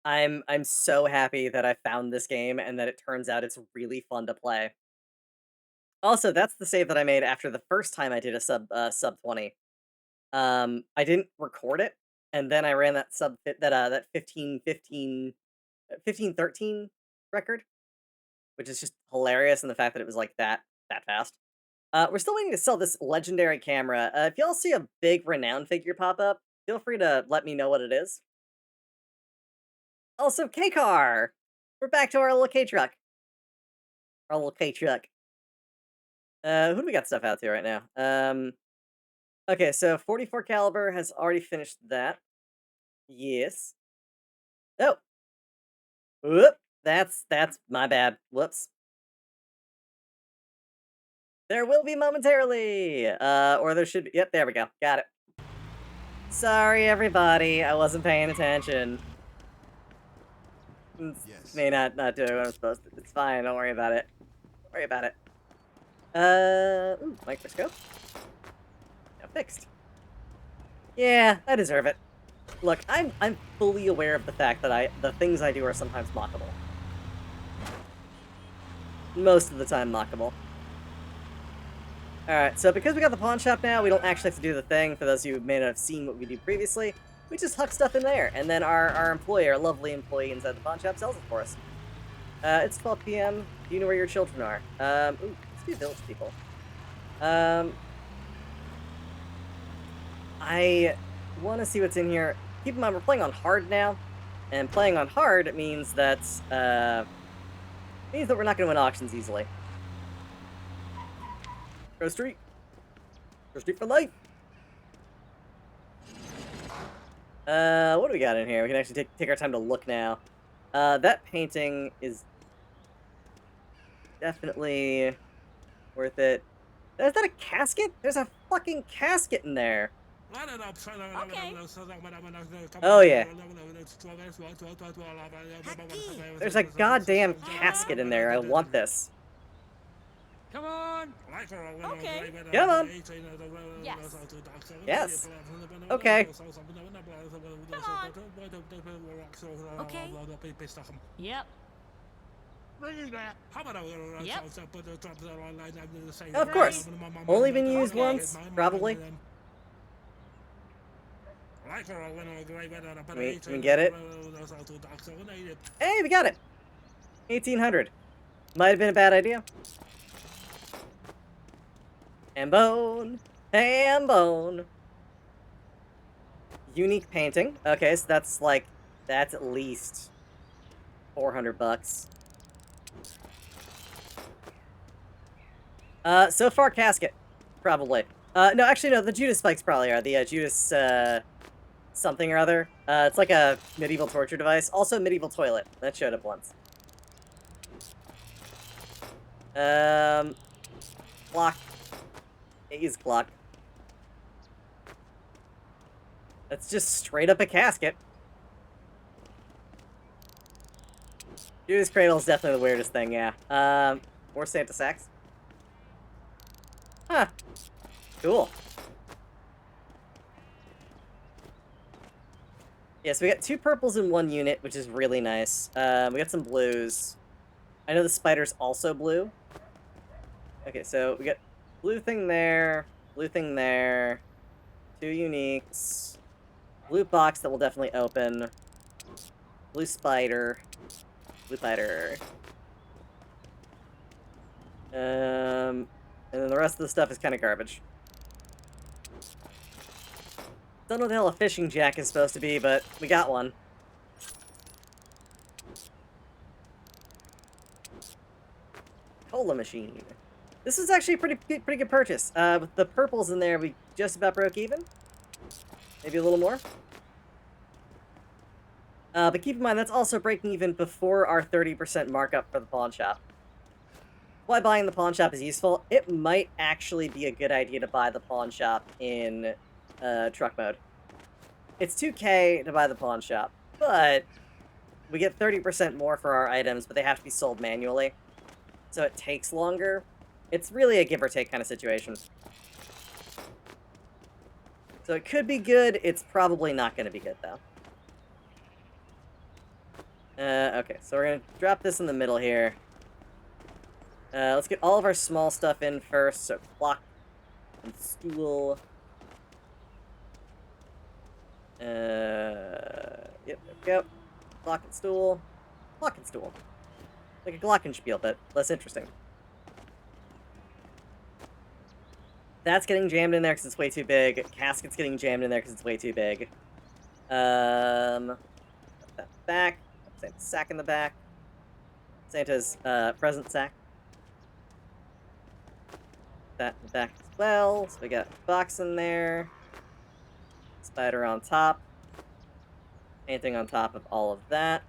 I'm so happy that I found this game and that it turns out it's really fun to play. Also, that's the save that I made after the first time I did a sub 20. I didn't record it, and then I ran that 1513 record, which is just hilarious in the fact that it was like that fast. We're still waiting to sell this legendary camera. If y'all see a big renown figure pop up, feel free to let me know what it is. Also, K-Car! We're back to our little K-Truck. Our little K-Truck. Who do we got stuff out to right now? Okay, so 44 caliber has already finished that. Yes. Oh! Whoop! That's my bad. Whoops. There will be momentarily! Or there should be. Yep, there we go. Got it. Sorry, everybody. I wasn't paying attention. Yes. May not do what I'm supposed to. It's fine. Don't worry about it. Don't worry about it. Ooh, microscope. Now fixed. Yeah, I deserve it. Look, I'm fully aware of the fact that the things I do are sometimes mockable. Most of the time mockable. Alright, so because we got the pawn shop now, we don't actually have to do the thing. For those of you who may not have seen what we do previously, we just huck stuff in there, and then our employee, our lovely employee inside the pawn shop, sells it for us. It's 12 p.m. Do you know where your children are? Ooh, let's do village people. I want to see what's in here. Keep in mind, we're playing on hard now, and playing on hard means that we're not going to win auctions easily. Go street. Go street for life. What do we got in here? We can actually take our time to look now. That painting is definitely worth it. Is that a casket? There's a fucking casket in there. Okay. Oh, yeah. There's a goddamn casket in there. I want this. Come on! Okay. Come on. Yes. Yes. Okay. Come on. Okay. Yep. Yep. Of course. Only been used once, probably. Can we get it? Hey, we got it! 1800. Might have been a bad idea. Ham bone. Unique painting. Okay, so that's at least 400 bucks. So far casket, probably. No, actually no, the Judas spikes probably are. The Judas, something or other. It's like a medieval torture device. Also medieval toilet. That showed up once. Clock. Use clock. That's just straight up a casket. Judas Cradle is definitely the weirdest thing, yeah. More Santa sacks. Huh. Cool. Yeah, so we got 2 purples in 1 unit, which is really nice. We got some blues. I know the spider's also blue. Okay, so we got blue thing there, 2 uniques, blue box that will definitely open, blue spider. And then the rest of the stuff is kind of garbage. Don't know what the hell a fishing jack is supposed to be, but we got one. Cola machine. This is actually a pretty good purchase. With the purples in there, we just about broke even. Maybe a little more. But keep in mind, that's also breaking even before our 30% markup for the pawn shop. Why buying the pawn shop is useful, it might actually be a good idea to buy the pawn shop in truck mode. It's 2k to buy the pawn shop, but we get 30% more for our items, but they have to be sold manually. So it takes longer. It's really a give or take kind of situation. So it could be good, it's probably not going to be good, though. Okay, so we're gonna drop this in the middle here. Let's get all of our small stuff in first, so clock and stool. Yep, there we go. Clock and stool. Clock and stool. Like a glockenspiel, but less interesting. That's getting jammed in there because it's way too big. Casket's getting jammed in there because it's way too big. Put that back. Santa's sack in the back. Santa's present sack. That in the back as well. So we got a box in there. Spider on top. Anything on top of all of that.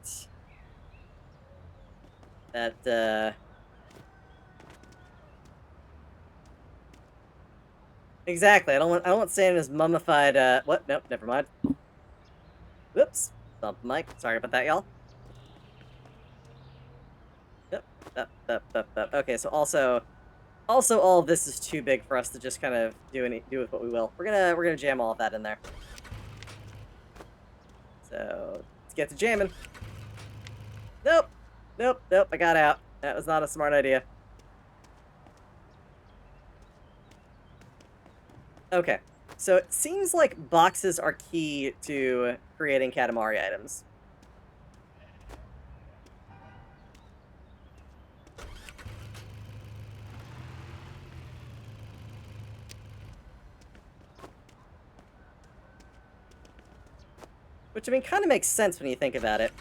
Exactly. I don't want Santa's mummified. What? Nope. Never mind. Whoops. Bump mic. Sorry about that, y'all. Yep. Okay. So also all of this is too big for us to just kind of do with what we will. We're gonna jam all of that in there. So let's get to jamming. Nope. I got out. That was not a smart idea. Okay. So it seems like boxes are key to creating Katamari items. Which, I mean, kind of makes sense when you think about it.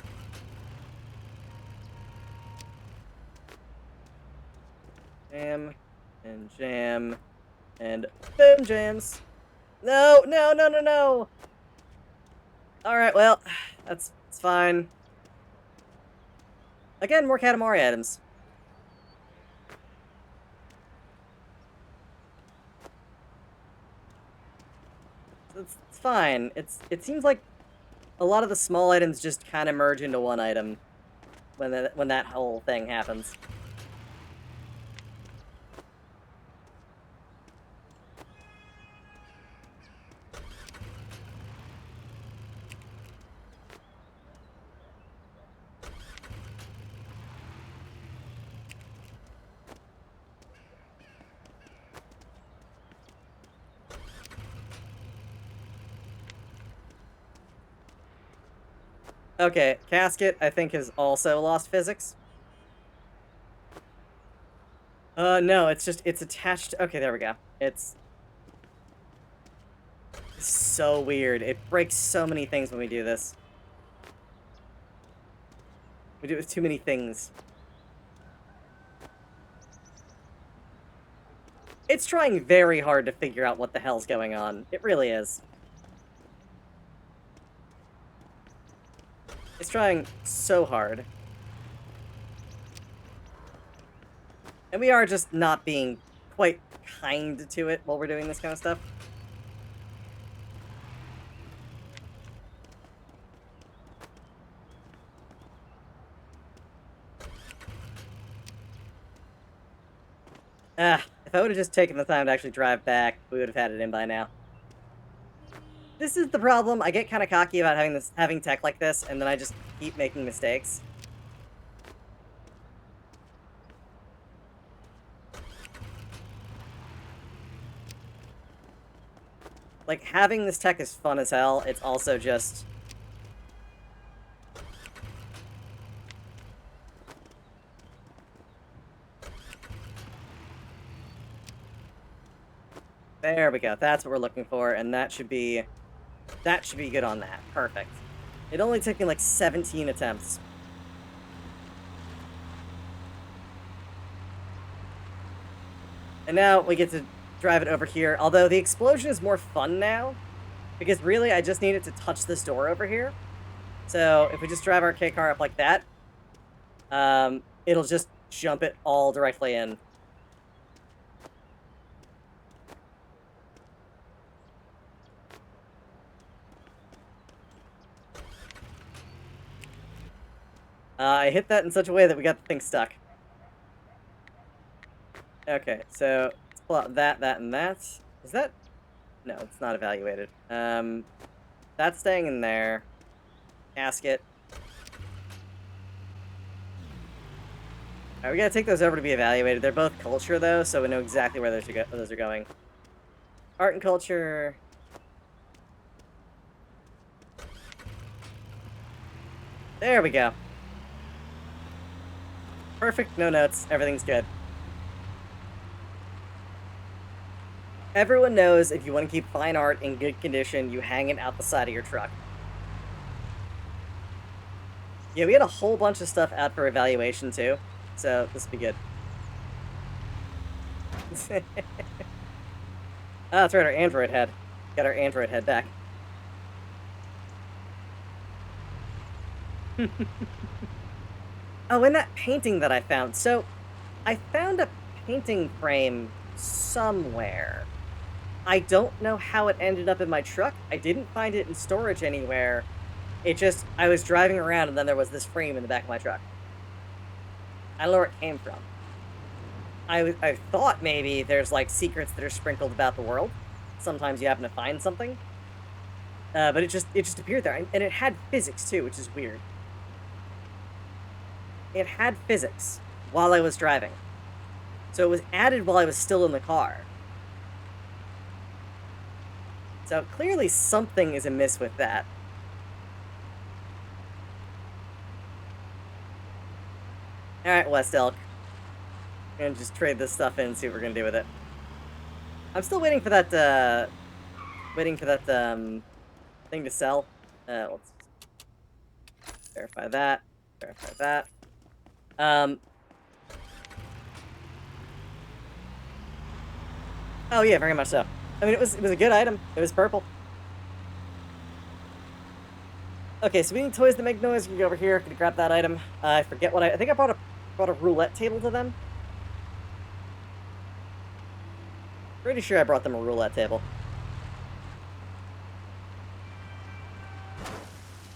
Jam, and boom jams. No! Alright, well, it's fine. Again, more Katamari items. It's fine. It seems like a lot of the small items just kind of merge into one item when that whole thing happens. Okay, Casket, I think, has also lost physics. No, it's attached. Okay, there we go. It's so weird. It breaks so many things when we do this. We do it with too many things. It's trying very hard to figure out what the hell's going on. It really is. It's trying so hard. And we are just not being quite kind to it while we're doing this kind of stuff. If I would have just taken the time to actually drive back, we would have had it in by now. This is the problem. I get kind of cocky about having tech like this, and then I just keep making mistakes. Like, having this tech is fun as hell. It's also just... There we go. That's what we're looking for, and that should be good on that. Perfect. It only took me like 17 attempts. And now we get to drive it over here. Although the explosion is more fun now, Because really, I just need it to touch this door over here. So if we just drive our K car up like that, it'll just jump it all directly in. I hit that in such a way that we got the thing stuck. Okay, so let's pull out that, and that. Is that? No, it's not evaluated. That's staying in there. Gasket. Alright, we gotta take those over to be evaluated. They're both culture, though, so we know exactly where those are going. Art and culture. There we go. Perfect, no notes. Everything's good. Everyone knows if you want to keep fine art in good condition, you hang it out the side of your truck. Yeah, we had a whole bunch of stuff out for evaluation, too. So, this will be good. Oh, that's right, our Android head. Got our Android head back. Oh, and that painting that I found. So, I found a painting frame somewhere. I don't know how it ended up in my truck. I didn't find it in storage anywhere. It just, I was driving around and then there was this frame in the back of my truck. I don't know where it came from. I thought maybe there's like secrets that are sprinkled about the world. Sometimes you happen to find something. But it just appeared there. And it had physics too, which is weird. It had physics while I was driving. So it was added while I was still in the car. So clearly something is amiss with that. Alright, West Elk. I'm gonna just trade this stuff in and see what we're gonna do with it. I'm still waiting for that, thing to sell. Let's verify that. Verify that. Oh yeah, very much so. I mean, it was a good item. It was purple. Okay, so we need toys that make noise. We can go over here. Can grab that item. I forget what I think I brought a roulette table to them. Pretty sure I brought them a roulette table.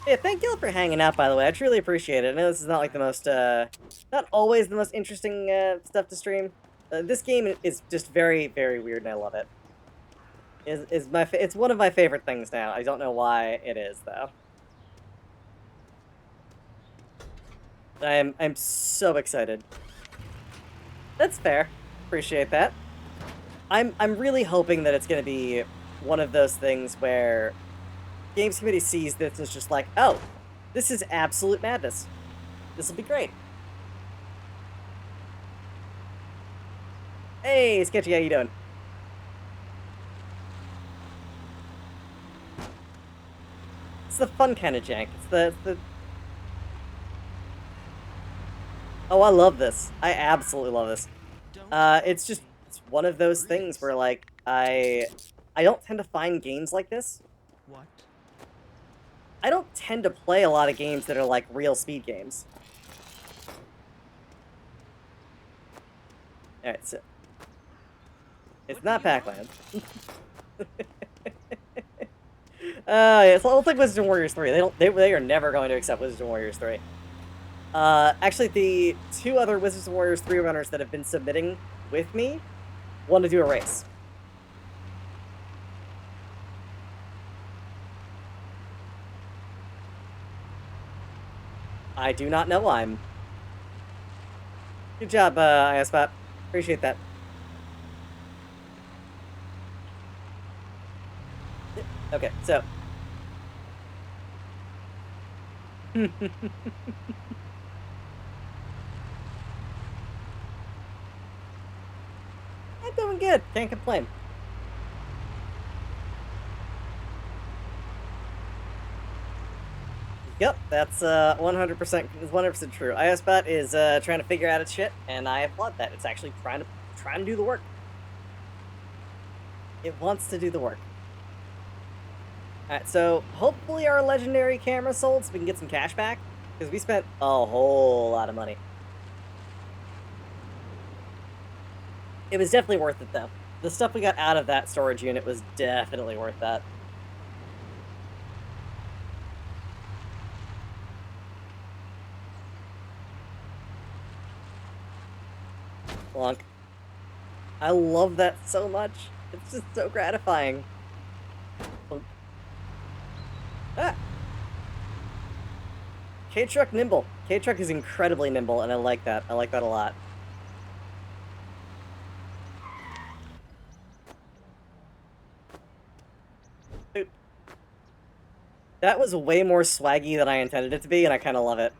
Yeah, thank you all for hanging out, by the way. I truly appreciate it. I know this is not like the most, not always the most interesting stuff to stream. This game is just very, very weird, and I love it. It's one of my favorite things now. I don't know why it is, though. I'm so excited. That's fair. Appreciate that. I'm really hoping that it's gonna be one of those things where Games Committee sees this as just like, oh, this is absolute madness. This will be great. Hey, Sketchy, how you doing? It's the fun kind of jank. It's the... Oh, I love this. I absolutely love this. It's one of those things where, like, I don't tend to find games like this. What? I don't tend to play a lot of games that are, like, real speed games. Alright, so... It's not Pac-Man. Yeah, so it's like Wizards and Warriors 3. They are never going to accept Wizards and Warriors 3. Actually, the two other Wizards and Warriors 3 runners that have been submitting with me want to do a race. I do not know why. Good job, ISPOT. Appreciate that. Okay, so... I'm doing good. Can't complain. Yep, that's 100% true. ISBot is trying to figure out its shit, and I applaud that. It's actually trying to do the work. It wants to do the work. Alright, so hopefully our legendary camera sold so we can get some cash back. Because we spent a whole lot of money. It was definitely worth it, though. The stuff we got out of that storage unit was definitely worth that. Plunk. I love that so much. It's just so gratifying. Plunk. Ah! K-Truck nimble. K-Truck is incredibly nimble, and I like that. I like that a lot. Oop. That was way more swaggy than I intended it to be, and I kind of love it.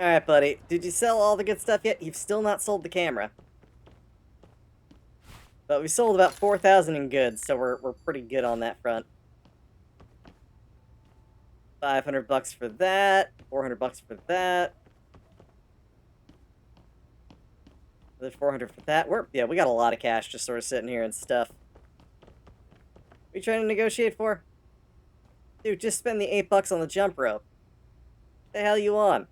Alright, buddy. Did you sell all the good stuff yet? You've still not sold the camera. But we sold about 4,000 in goods, so we're pretty good on that front. 500 bucks for that. 400 bucks for that. Another 400 for that. We got a lot of cash just sort of sitting here and stuff. What are you trying to negotiate for? Dude, just spend the 8 bucks on the jump rope. What the hell you on?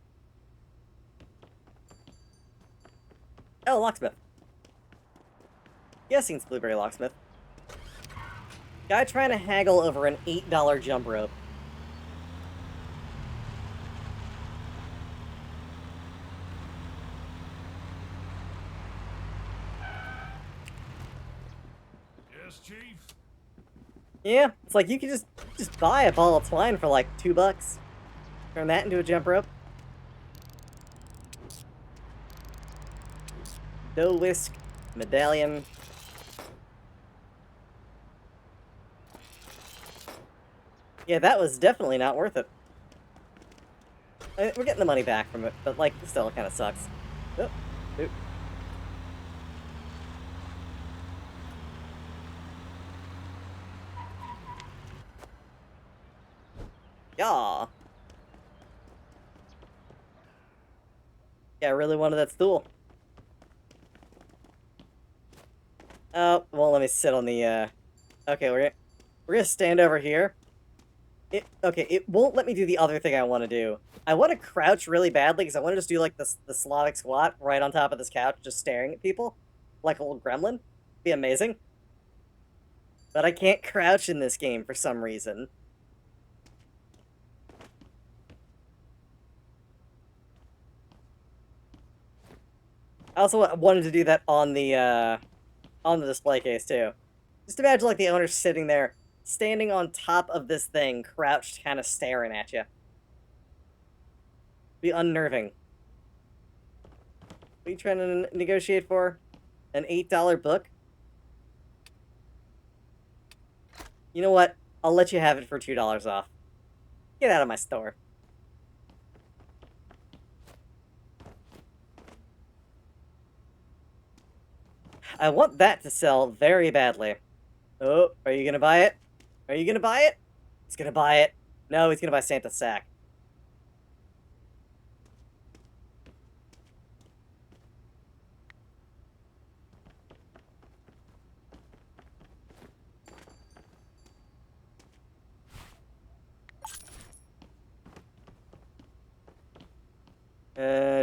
Oh, locksmith. Guessing it's Blueberry Locksmith. Guy trying to haggle over an $8 jump rope. Yes, Chief? Yeah, it's like you could just buy a ball of twine for like 2 bucks. Turn that into a jump rope. No whisk medallion. Yeah, that was definitely not worth it. I mean, we're getting the money back from it, but like, still, it kind of sucks. Oh, oop. Yeah. Yeah, I really wanted that stool. Oh, well, let me sit on the, Okay, we're gonna stand over here. Okay, it won't let me do the other thing I want to do. I want to crouch really badly, because I want to just do, like, the Slavic squat right on top of this couch, just staring at people. Like a little gremlin. Be amazing. But I can't crouch in this game for some reason. I also wanted to do that on the display case, too. Just imagine, like, the owner sitting there, standing on top of this thing, crouched, kind of staring at you. Be unnerving. What are you trying to negotiate for? An $8 book? You know what? I'll let you have it for $2 off. Get out of my store. I want that to sell very badly. Oh, are you gonna buy it? Are you gonna buy it? He's gonna buy it. No, he's gonna buy Santa's sack.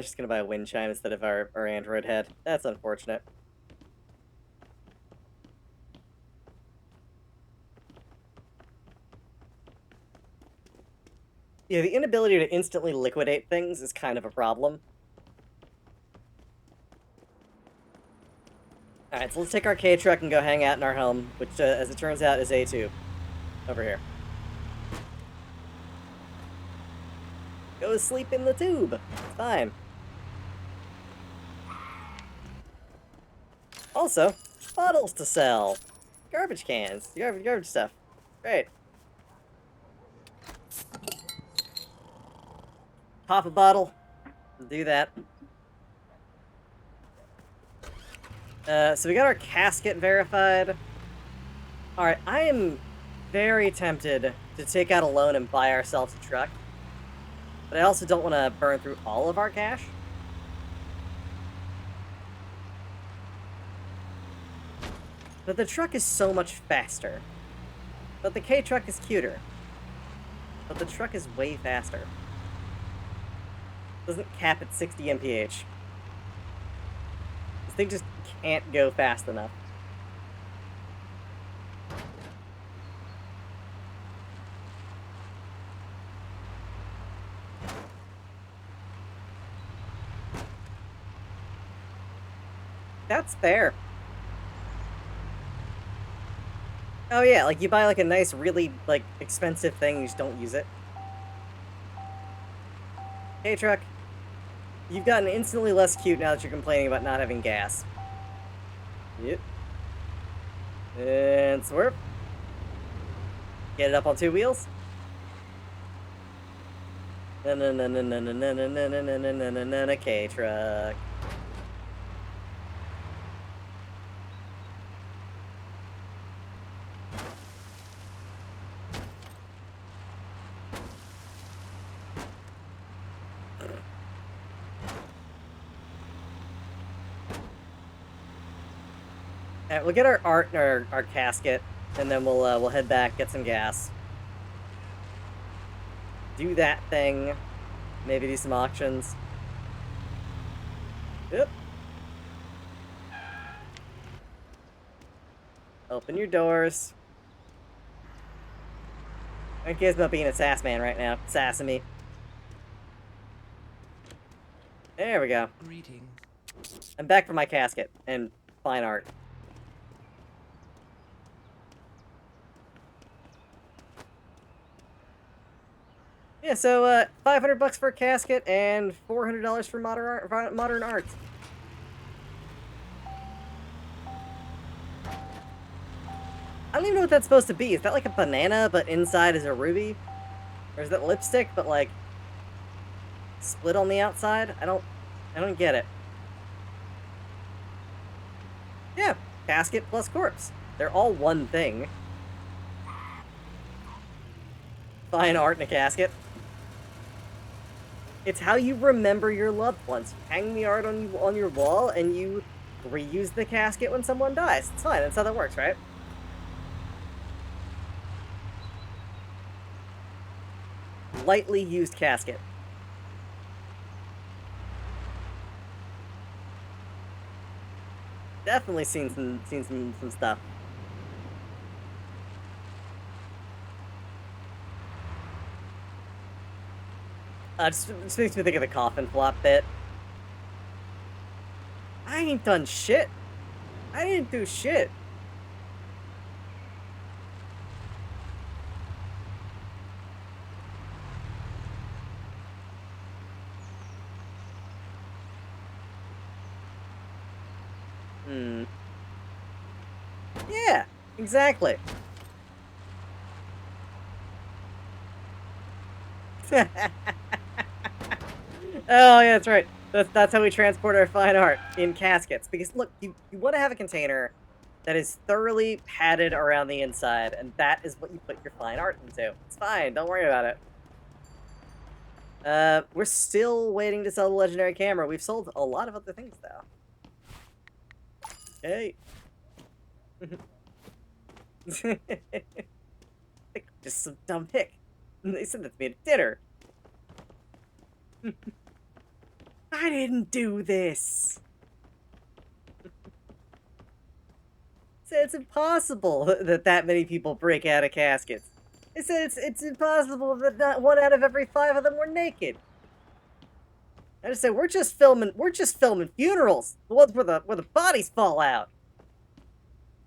She's gonna buy a wind chime instead of our android head. That's unfortunate. Yeah, the inability to instantly liquidate things is kind of a problem. Alright, so let's take our K-Truck and go hang out in our home, which, as it turns out, is A2. Over here. Go sleep in the tube. It's fine. Also, bottles to sell. Garbage cans. Garbage stuff. Great. Pop a bottle. Do that. So we got our casket verified. Alright, I am very tempted to take out a loan and buy ourselves a truck. But I also don't want to burn through all of our cash. But the truck is so much faster. But the K truck is cuter. But the truck is way faster. Doesn't cap at 60 mph. This thing just can't go fast enough. That's fair. Oh yeah, like you buy like a nice, really like expensive thing, you just don't use it. Hey truck, you've gotten instantly less cute now that you're complaining about not having gas. Yep. And swerve. Get it up on two wheels. K truck. Alright, we'll get our art and our casket, and then we'll head back, get some gas. Do that thing. Maybe do some auctions. Yep. Open your doors. I guess about being a sass man right now. Sassing me. There we go. Greetings. I'm back for my casket and fine art. Yeah, so, $500 for a casket and $400 for modern art. I don't even know what that's supposed to be. Is that like a banana, but inside is a ruby? Or is that lipstick, but like split on the outside? I don't get it. Yeah, casket plus corpse. They're all one thing. Fine art in a casket. It's how you remember your loved ones. You hang the art on your wall, and you reuse the casket when someone dies. It's fine. That's how that works, right? Lightly used casket. Definitely seen some stuff. Just makes me think of the coffin flop bit. I ain't done shit. I didn't do shit. Yeah, exactly. Oh, yeah, that's right. That's how we transport our fine art, in caskets. Because, look, you want to have a container that is thoroughly padded around the inside, and that is what you put your fine art into. It's fine, don't worry about it. We're still waiting to sell the legendary camera. We've sold a lot of other things, though. Hey. Just some dumb hick. They said that's me at dinner. I didn't do this. It's impossible that many people break out of caskets. It said it's impossible that not 1 out of every 5 of them were naked. I just said we're just filming funerals, the ones where the bodies fall out.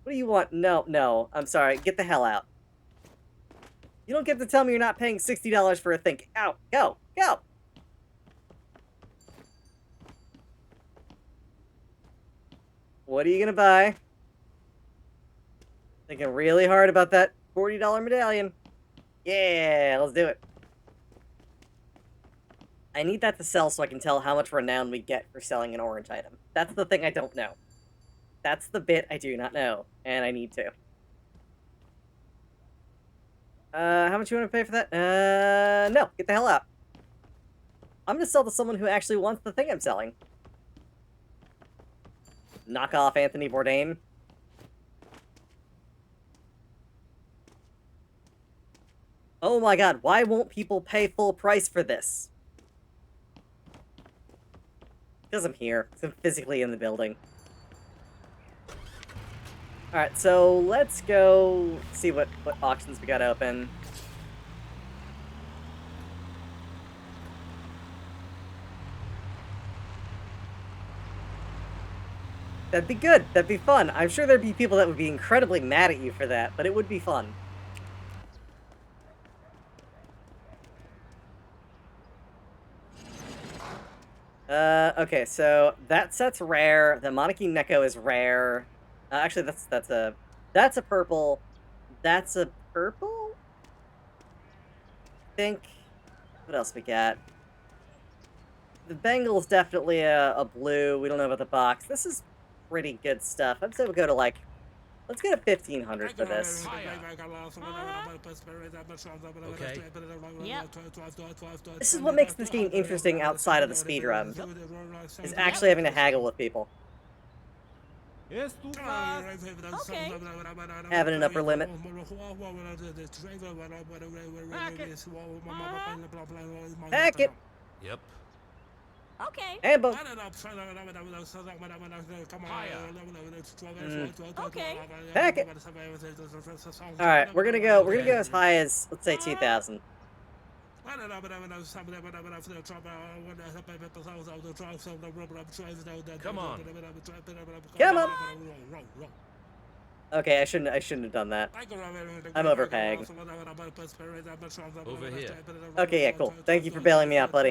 What do you want? No, I'm sorry. Get the hell out. You don't get to tell me you're not paying $60 for a thing. Out. Go. What are you gonna buy? Thinking really hard about that $40 medallion. Yeah, let's do it. I need that to sell so I can tell how much renown we get for selling an orange item. That's the thing I don't know. That's the bit I do not know, and I need to. How much you want to pay for that? No. Get the hell out. I'm gonna sell to someone who actually wants the thing I'm selling. Knock off Anthony Bourdain. Oh my god, why won't people pay full price for this? Because I'm here. Because I'm physically in the building. Alright, so let's go see what auctions we got open. That'd be good. That'd be fun. I'm sure there'd be people that would be incredibly mad at you for that, but it would be fun. Okay, so that set's rare. The Monarchy Neko is rare. Actually, that's a purple. That's a purple? Think. What else we got? The Bengals definitely a blue. We don't know about the box. This is pretty good stuff. I'd say we'll go to like, let's get a 1500 for this. Okay. Yep. This is what makes this game interesting outside of the speedrun. Is actually having to haggle with people. Okay. Having an upper limit. Heck it. Yep. Okay. And both. Okay. Heck it. Alright, we're gonna go as high as, let's say, 2000. Come on. Come on. Okay, I shouldn't have done that. I'm overpaying. Over here. Okay, yeah, cool. Thank you for bailing me out, buddy.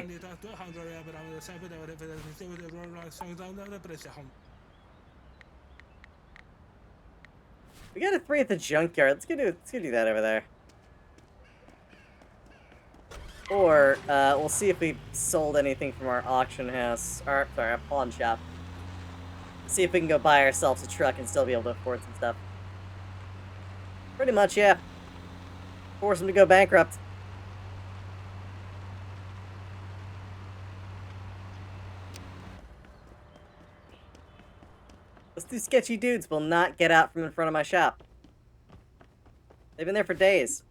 We got a 3 at the junkyard. Let's go do that over there. Or, we'll see if we sold anything from our auction house. Or, sorry, our pawn shop. See if we can go buy ourselves a truck and still be able to afford some stuff. Pretty much, yeah. Force them to go bankrupt. Those two sketchy dudes will not get out from in front of my shop. They've been there for days.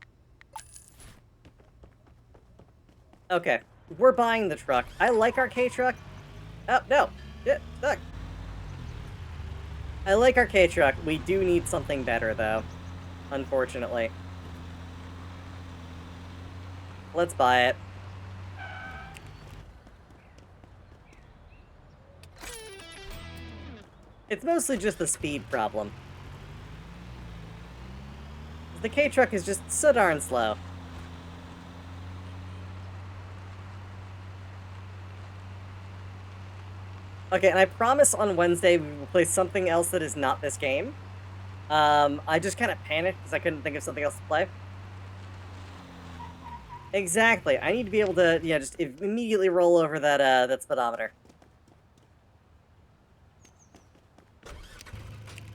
Okay, we're buying the truck. I like our K-truck. Oh, no. Shit, stuck. I like our K-truck. We do need something better, though. Unfortunately. Let's buy it. It's mostly just the speed problem. The K-truck is just so darn slow. Okay, and I promise on Wednesday we will play something else that is not this game. I just kind of panicked because I couldn't think of something else to play. Exactly. I need to be able to, yeah, just immediately roll over that speedometer.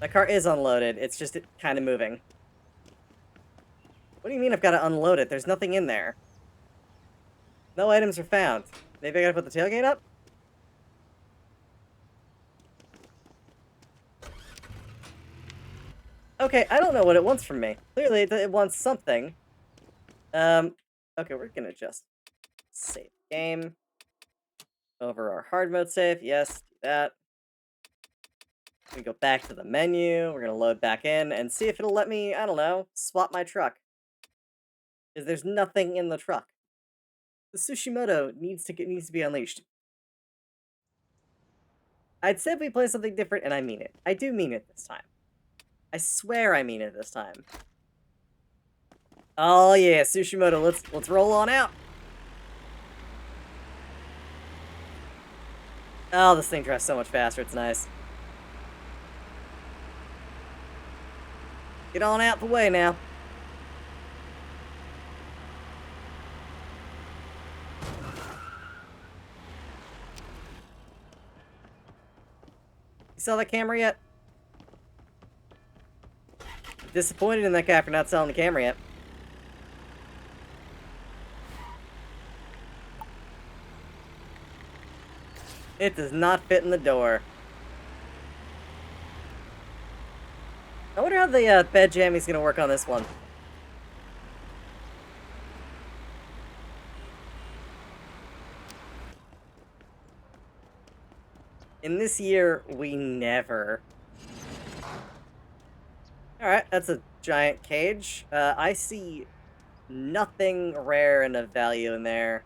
My car is unloaded. It's just kind of moving. What do you mean I've got to unload it? There's nothing in there. No items are found. Maybe I gotta put the tailgate up? Okay, I don't know what it wants from me. Clearly, it wants something. Okay, we're gonna just save game. Over our hard mode save. Yes, do that. We go back to the menu. We're gonna load back in and see if it'll let me, I don't know, swap my truck. Because there's nothing in the truck. The Tsushimoto needs to be unleashed. I'd say if we play something different, and I mean it. I do mean it this time. I swear I mean it this time. Oh yeah, Tsushimoto, let's roll on out. Oh, this thing drives so much faster, it's nice. Get on out the way now. You saw that camera yet? Disappointed in that guy for not selling the camera yet. It does not fit in the door. I wonder how the bed jamming's gonna work on this one. In this year, we never. Alright, that's a giant cage. I see nothing rare and of value in there.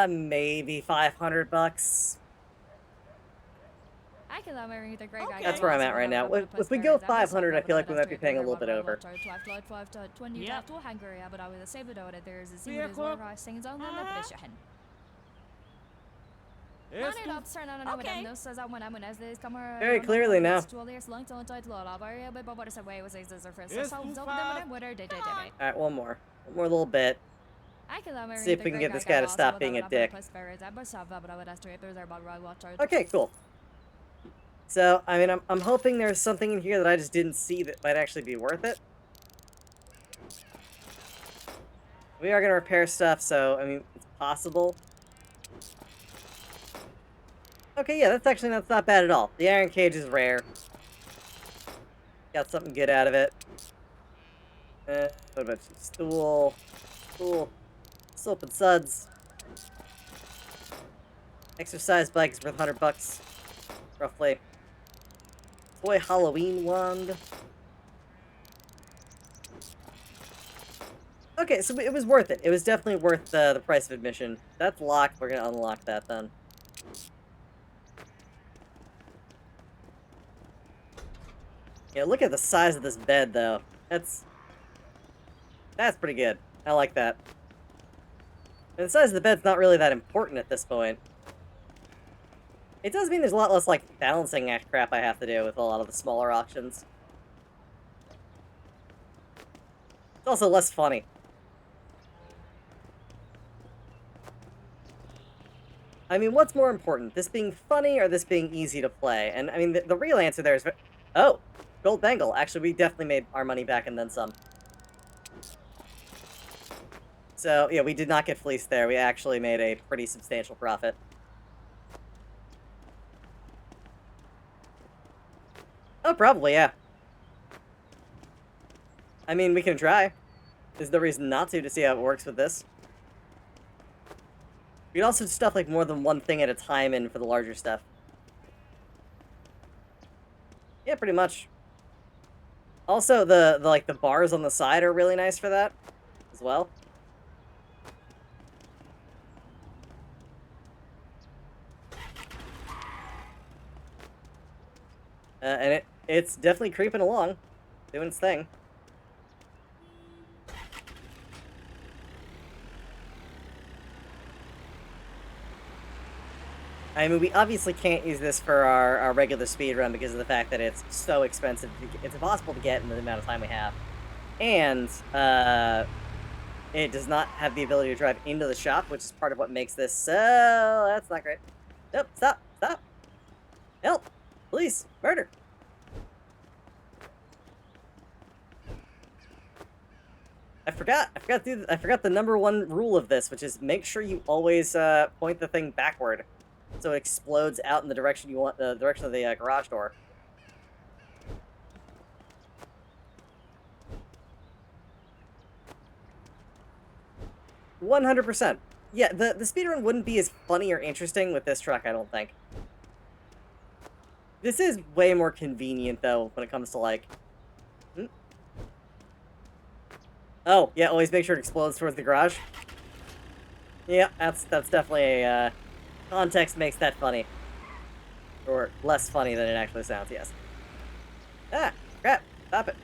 Maybe 500 bucks. I can let my ring the great guy. That's where I'm at right now. If we go 500, I feel like we might be paying a little bit over. Yep. Very clearly now. Alright, one more. One more little bit. See if we can get this guy to stop being a dick. Okay, cool. So, I mean, I'm hoping there's something in here that I just didn't see that might actually be worth it. We are going to repair stuff, so, I mean, it's possible. Okay, yeah, that's not bad at all. The iron cage is rare. Got something good out of it. What about you? Stool. Stool. Soap and suds. Exercise bike is worth 100 bucks. Roughly. Toy Halloween wand. Okay, so it was worth it. It was definitely worth the price of admission. That's locked. We're gonna unlock that then. Yeah, look at the size of this bed, though. That's pretty good. I like that. And the size of the bed's not really that important at this point. It does mean there's a lot less, like, balancing act crap I have to do with a lot of the smaller auctions. It's also less funny. I mean, what's more important? This being funny or this being easy to play? And, I mean, the real answer there is... Oh! Gold bangle. Actually, we definitely made our money back and then some. So, yeah, we did not get fleeced there. We actually made a pretty substantial profit. Oh, probably, yeah. I mean, we can try. There's no reason not to see how it works with this. We can also stuff, like, more than one thing at a time in for the larger stuff. Yeah, pretty much. Also, the bars on the side are really nice for that, as well. And it's definitely creeping along, doing its thing. I mean, we obviously can't use this for our regular speedrun because of the fact that it's so expensive. It's impossible to get in the amount of time we have. And, it does not have the ability to drive into the shop, which is part of what makes this so... That's not great. Nope, stop, stop. Help! Police! Murder! I forgot the number one rule of this, which is make sure you always, point the thing backward. So it explodes out in the direction you want, the direction of the garage door. %100%. Yeah, the speedrun wouldn't be as funny or interesting with this truck, I don't think. This is way more convenient, though, when it comes to, like... Oh, yeah, always make sure it explodes towards the garage. Yeah, that's definitely a, context makes that funny. Or less funny than it actually sounds, yes. Ah, crap, stop it.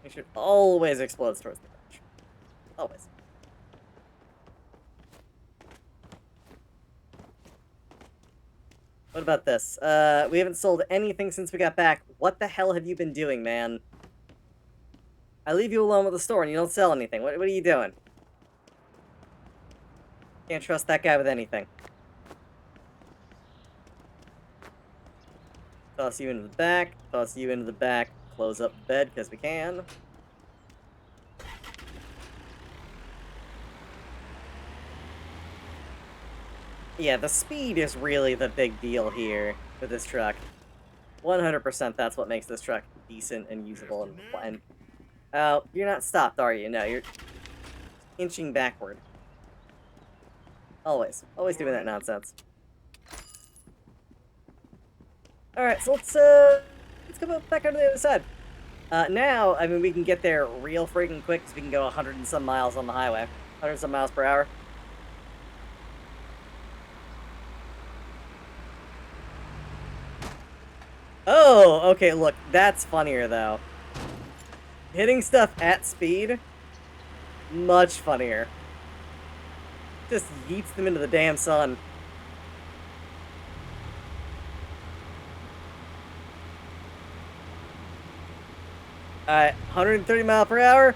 Make sure it always explodes towards the garage. Always. What about this? We haven't sold anything since we got back. What the hell have you been doing, man? I leave you alone with the store and you don't sell anything. What are you doing? Can't trust that guy with anything. Toss you into the back. Toss you into the back. Close up the bed because we can. Yeah, the speed is really the big deal here with this truck. 100% that's what makes this truck decent and usable and oh, you're not stopped, are you? No, you're inching backward. Always. Always doing that nonsense. Alright, so let's go back onto the other side. Now, I mean, we can get there real freaking quick, because we can go 100 and some miles on the highway. 100 and some miles per hour. Oh, okay, look, that's funnier, though. Hitting stuff at speed, much funnier. Just yeets them into the damn sun. Alright, 130 mile per hour.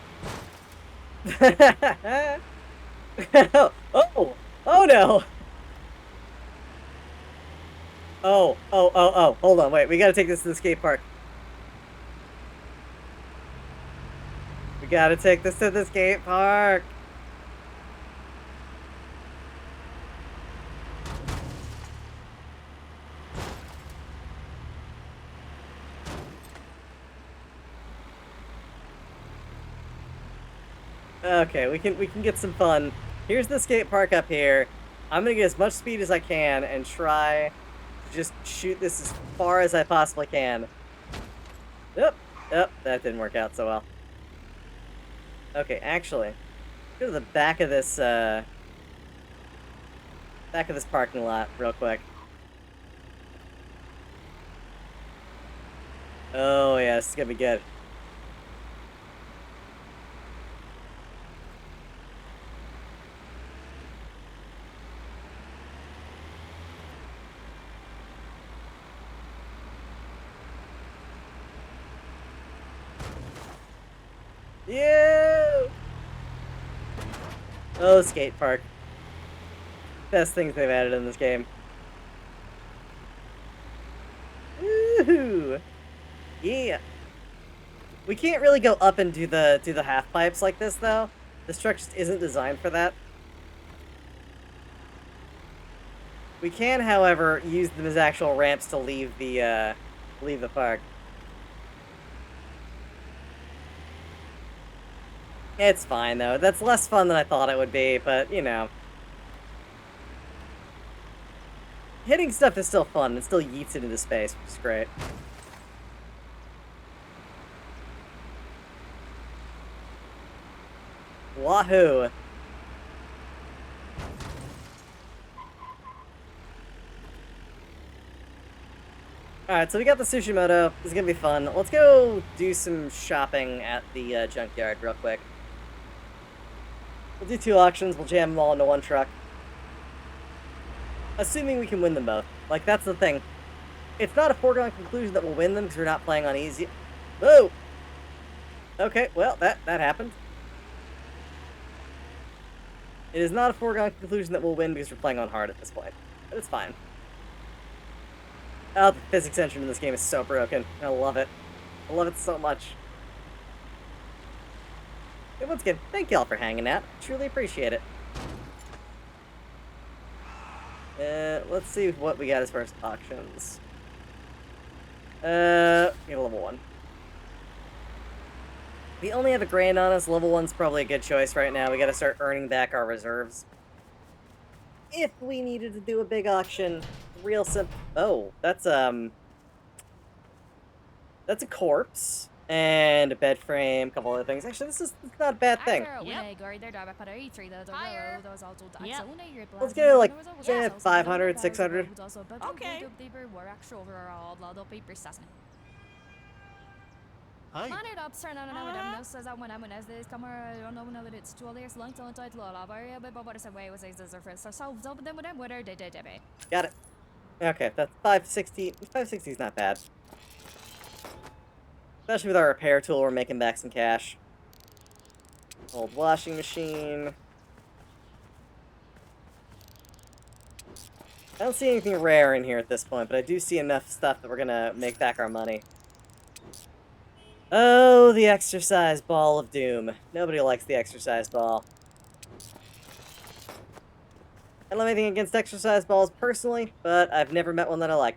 Oh! Oh no! Oh, hold on, wait, we gotta take this to the skate park. We gotta take this to the skate park. Okay, we can get some fun. Here's the skate park up here. I'm gonna get as much speed as I can and try to just shoot this as far as I possibly can. Yep, that didn't work out so well. Okay, actually, go to the back of this parking lot real quick. Oh yeah, this is gonna be good. Yeah! Oh, skate park. Best things they've added in this game. Woohoo! Yeah. We can't really go up and do the half pipes like this though. This truck just isn't designed for that. We can, however, use them as actual ramps to leave the park. It's fine, though. That's less fun than I thought it would be, but, you know. Hitting stuff is still fun. It still yeets it into space, which is great. Wahoo! Alright, so we got the Tsushimoto. This is gonna be fun. Let's go do some shopping at the junkyard real quick. We'll do 2 auctions, we'll jam them all into one truck. Assuming we can win them both. Like, that's the thing. It's not a foregone conclusion that we'll win them, because we're not playing on easy. Whoa! Okay, well, that happened. It is not a foregone conclusion that we'll win because we're playing on hard at this point. But it's fine. Oh, the physics engine in this game is so broken. I love it. I love it so much. And once again, thank y'all for hanging out. Truly appreciate it. Let's see what we got as far as auctions. We got a level 1. We only have $1,000 on us. Level 1's probably a good choice right now. We gotta start earning back our reserves. If we needed to do a big auction, real simple. Oh, that's a corpse. And a bed frame, a couple other things. Actually, it's not a bad thing. Let's get like 500, 600. Okay. Hi. Got it. Okay, that's 560. 560 is not bad. Especially with our repair tool, we're making back some cash. Old washing machine. I don't see anything rare in here at this point, but I do see enough stuff that we're gonna make back our money. Oh, the exercise ball of doom. Nobody likes the exercise ball. I don't have anything against exercise balls personally, but I've never met one that I like.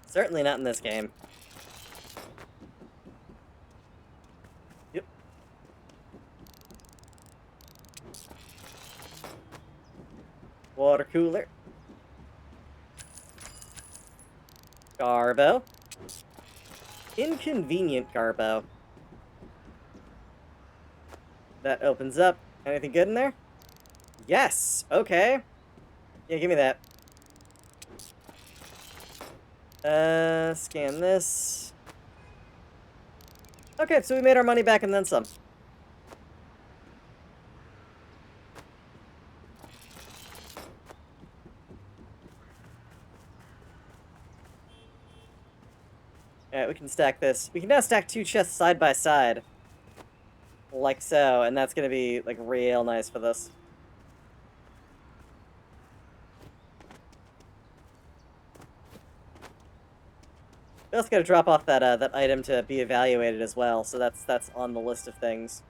Certainly not in this game. Yep. water cooler. Garbo. Inconvenient Garbo. That opens up. Anything good in there? Yes! Okay. Yeah, give me that. Scan this. Okay, so we made our money back and then some. Alright, we can stack this. We can now stack 2 chests side by side. Like so, and that's gonna be, like, real nice for this. We also gotta drop off that, that item to be evaluated as well, so that's on the list of things.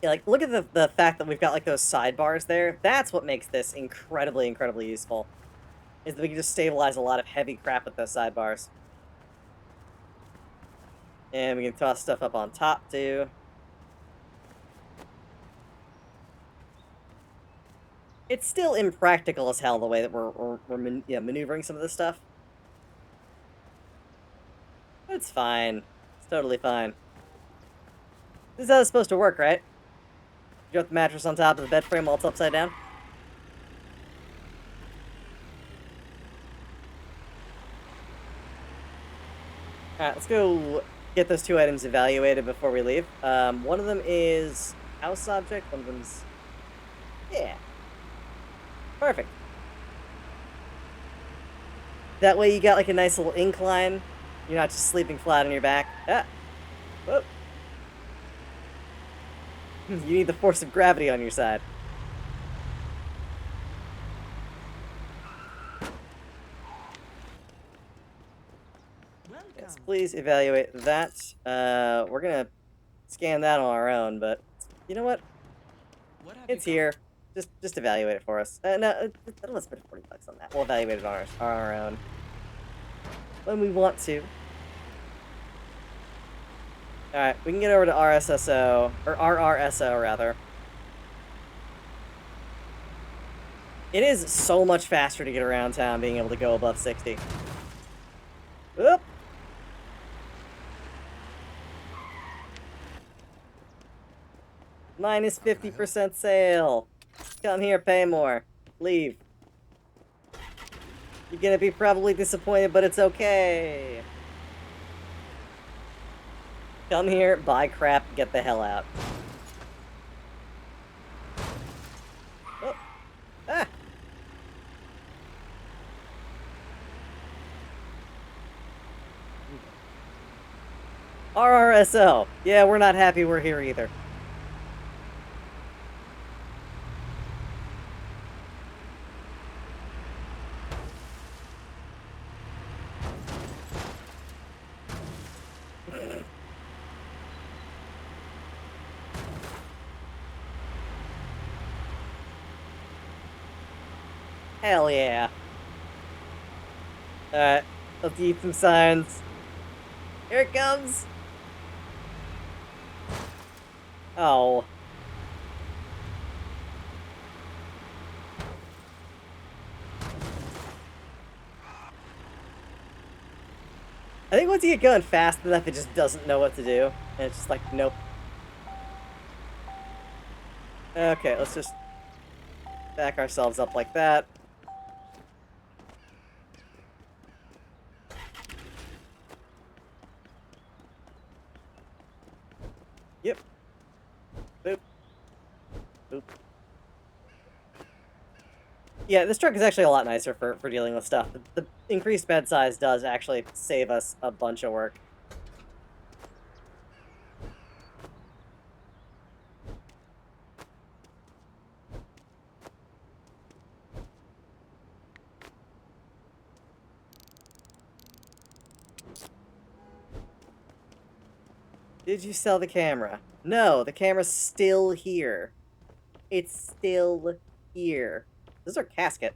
Yeah, like, look at the fact that we've got, like, those sidebars there. That's what makes this incredibly, incredibly useful. Is that we can just stabilize a lot of heavy crap with those sidebars. And we can toss stuff up on top, too. It's still impractical as hell, the way that we're maneuvering some of this stuff. It's fine. It's totally fine. This is how it's supposed to work, right? You got the mattress on top of the bed frame while it's upside down? Alright, let's go get those 2 items evaluated before we leave. One of them is house object, one of them's... Yeah. Perfect. That way you got like a nice little incline. You're not just sleeping flat on your back. Ah. Whoop. You need the force of gravity on your side. Yes, please evaluate that. We're gonna scan that on our own, but you know what? It's here. Just evaluate it for us. No, let's spend $40 on that. We'll evaluate it on our own when we want to. All right, we can get over to RSSO or RRSO rather. It is so much faster to get around town being able to go above 60. Oop. Minus 50% sale. Come here, pay more. Leave. You're gonna be probably disappointed, but it's okay. Come here, buy crap, get the hell out. Oh. Ah! RRSO. Yeah, we're not happy we're here either. Hell yeah. Alright, let's eat some signs. Here it comes! Oh. I think once you get going fast enough, it just doesn't know what to do. And it's just like, nope. Okay, let's just back ourselves up like that. Yep. Boop. Boop. Yeah, this truck is actually a lot nicer for dealing with stuff. The increased bed size does actually save us a bunch of work. Did you sell the camera? No, the camera's still here. It's still here. This is our casket.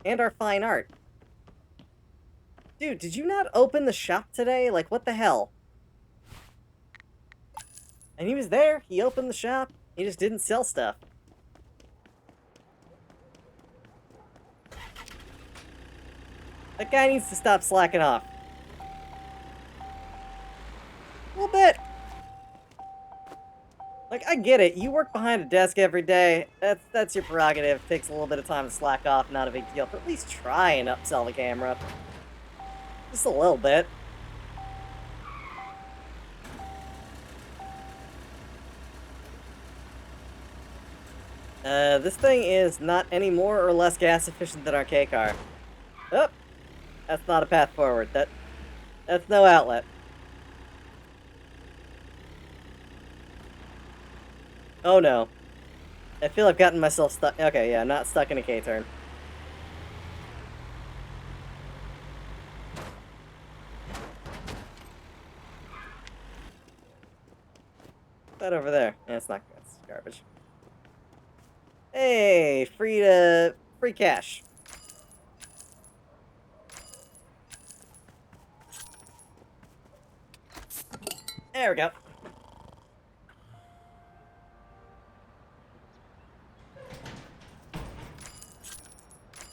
And our fine art. Dude, did you not open the shop today? Like, what the hell? And he was there. He opened the shop. He just didn't sell stuff. That guy needs to stop slacking off. A little bit. Like, I get it. You work behind a desk every day. That's your prerogative. Takes a little bit of time to slack off. Not a big deal. But at least try and upsell the camera. Just a little bit. This thing is not any more or less gas efficient than our K car. Oh, that's not a path forward. That's no outlet. Oh no. I feel I've gotten myself stuck. Okay, yeah, not stuck in a K-turn. That over there. Yeah, it's not. That's garbage. Hey, free cash. There we go.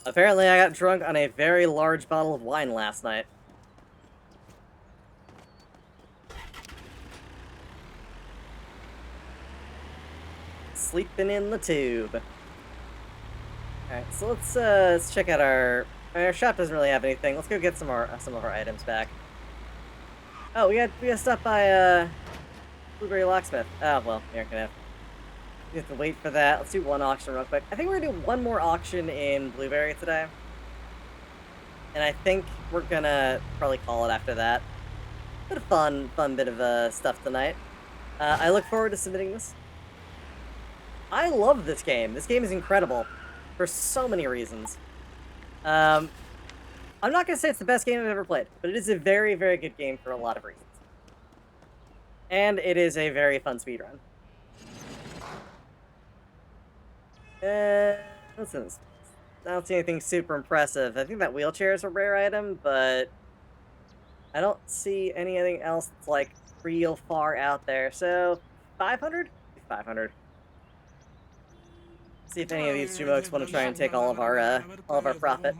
Apparently, I got drunk on a very large bottle of wine last night. Sleeping in the tube. Alright, so let's check out our shop doesn't really have anything. Let's go get some of our items back. Oh, we got stuff by Blueberry Locksmith. Oh well, you're gonna have to wait for that. Let's do one auction real quick. I think we're gonna do one more auction in Blueberry today. And I think we're gonna probably call it after that. Bit of fun bit of stuff tonight. I look forward to submitting this. I love this game. This game is incredible for so many reasons. I'm not gonna say it's the best game I've ever played, but it is a very, very good game for a lot of reasons. And it is a very fun speedrun. What's this? I don't see anything super impressive. I think that wheelchair is a rare item, but I don't see anything else that's like real far out there. So 500? 500. See if any of these Jumokes want to try and take all of our profit.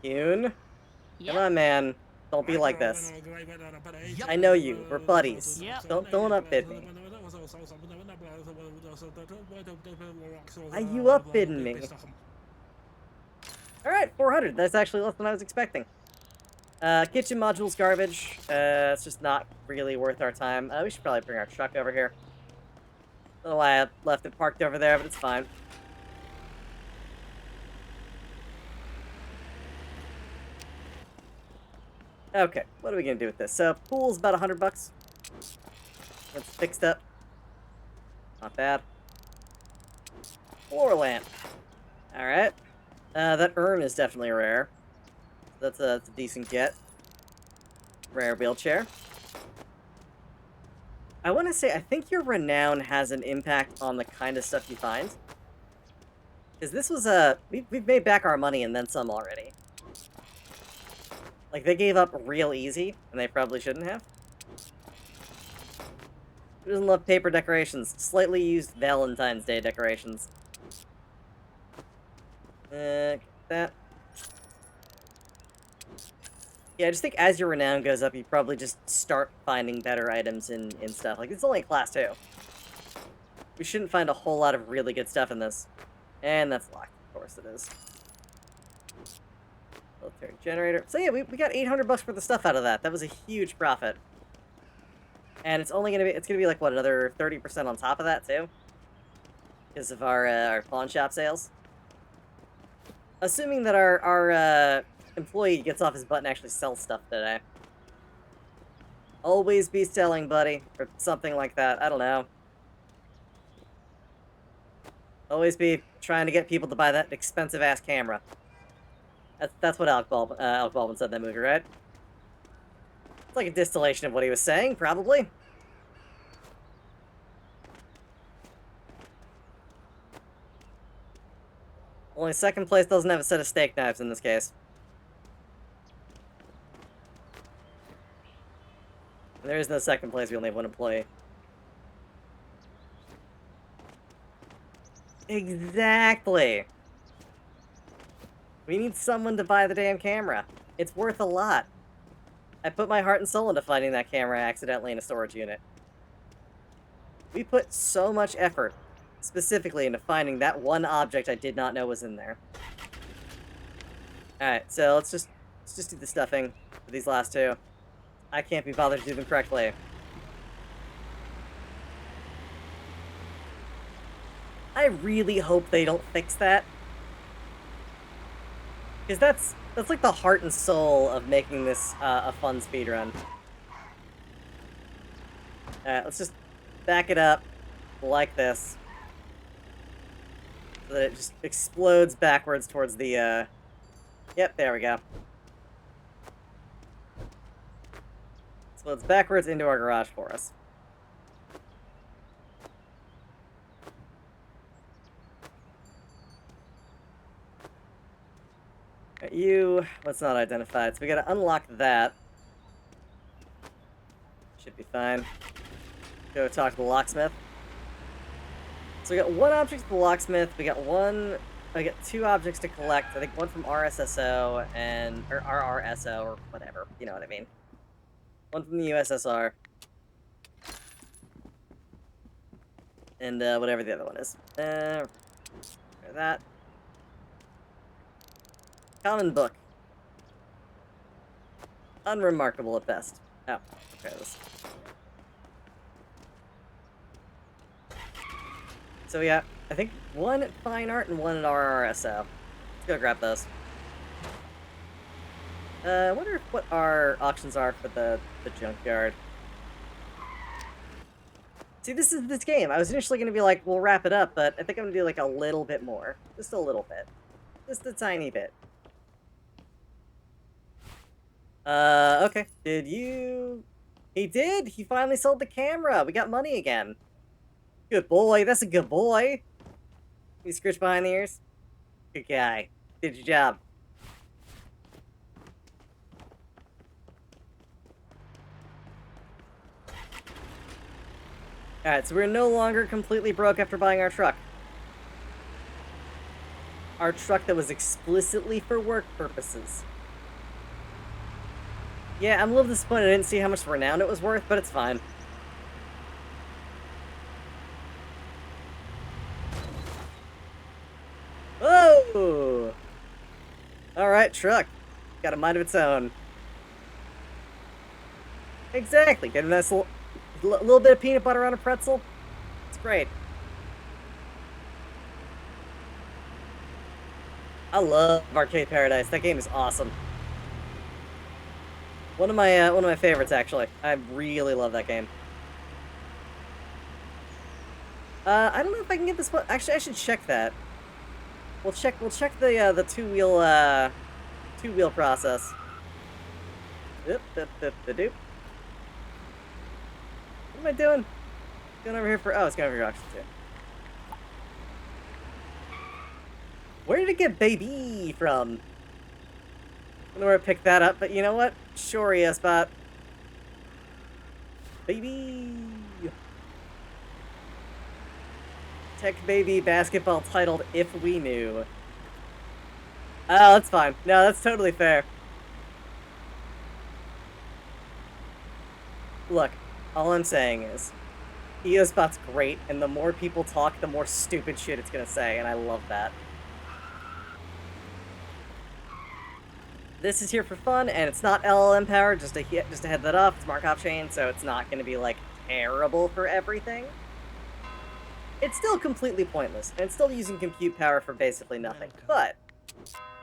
Yoon? Come on, man. Don't be like this. I know you. We're buddies. Don't upbid me. Are you upbidding me? Alright, 400. That's actually less than I was expecting. Kitchen module's garbage. It's just not really worth our time. We should probably bring our truck over here. Don't know why I left it parked over there, but it's fine. Okay, what are we gonna do with this? So, pool's about $100. It's fixed up. Not bad. Floor lamp. Alright. That urn is definitely rare. That's a decent get. Rare wheelchair. I want to say, I think your renown has an impact on the kind of stuff you find. Because this was we've made back our money and then some already. Like, they gave up real easy, and they probably shouldn't have. Who doesn't love paper decorations? Slightly used Valentine's Day decorations. That. Yeah, I just think as your renown goes up, you probably just start finding better items in stuff. Like, it's only class 2. We shouldn't find a whole lot of really good stuff in this. And that's locked. Of course it is. Military generator. So yeah, we got $800 worth of stuff out of that. That was a huge profit. And it's only gonna be like, what, another 30% on top of that, too? Because of our pawn shop sales. Assuming that our employee gets off his butt and actually sells stuff today. Always be selling, buddy. Or something like that. I don't know. Always be trying to get people to buy that expensive-ass camera. That's what Alec Baldwin said in that movie, right? It's like a distillation of what he was saying, probably. Only second place doesn't have a set of steak knives in this case. There is no second place, we only have one employee. Exactly! We need someone to buy the damn camera. It's worth a lot. I put my heart and soul into finding that camera accidentally in a storage unit. We put so much effort, specifically into finding that one object I did not know was in there. Alright, so let's just do the stuffing for these last two. I can't be bothered to do them correctly. I really hope they don't fix that. Because that's like the heart and soul of making this a fun speedrun. Alright, let's just back it up like this. So that it just explodes backwards towards the, Yep, there we go. Explodes backwards into our garage for us. You, let's not identify it. So we gotta unlock that. Should be fine. Go talk to the locksmith. So we got one object to the locksmith. We got two objects to collect. I think one from RSSO or RRSO or whatever. You know what I mean. One from the USSR. And whatever the other one is. That. Common book. Unremarkable at best. Oh, try this. So we got, I think, one at Fine Art and one at RRSO. Let's go grab those. I wonder what our auctions are for the junkyard. See, this is this game. I was initially going to be like, we'll wrap it up, but I think I'm going to do like a little bit more. Just a little bit. Just a tiny bit. Okay. Did you... He did! He finally sold the camera! We got money again. Good boy. That's a good boy. You scritch behind the ears? Good guy. Did your job. Alright, so we're no longer completely broke after buying our truck. Our truck that was explicitly for work purposes. Yeah, I'm a little disappointed I didn't see how much renown it was worth, but it's fine. Whoa! Alright, truck. Got a mind of its own. Exactly. Get a nice little bit of peanut butter on a pretzel. It's great. I love Arcade Paradise. That game is awesome. One of my favorites, actually. I really love that game. I don't know if I can get this one. Actually, I should check that. We'll check the two-wheel process. Doop, doop, doop, doop. What am I doing? Going over here for... Oh, it's going over here auction too. Where did it get baby from? I don't know where I picked that up, but you know what? Sure, yeah, spot. Baby! Tech Baby basketball titled If We Knew. Oh, that's fine. No, that's totally fair. Look, all I'm saying is, EOSpot's great, and the more people talk, the more stupid shit it's gonna say, and I love that. This is here for fun, and it's not LLM powered, just to head that off. It's Markov chain, so it's not gonna be, like, terrible for everything. It's still completely pointless, and it's still using compute power for basically nothing, but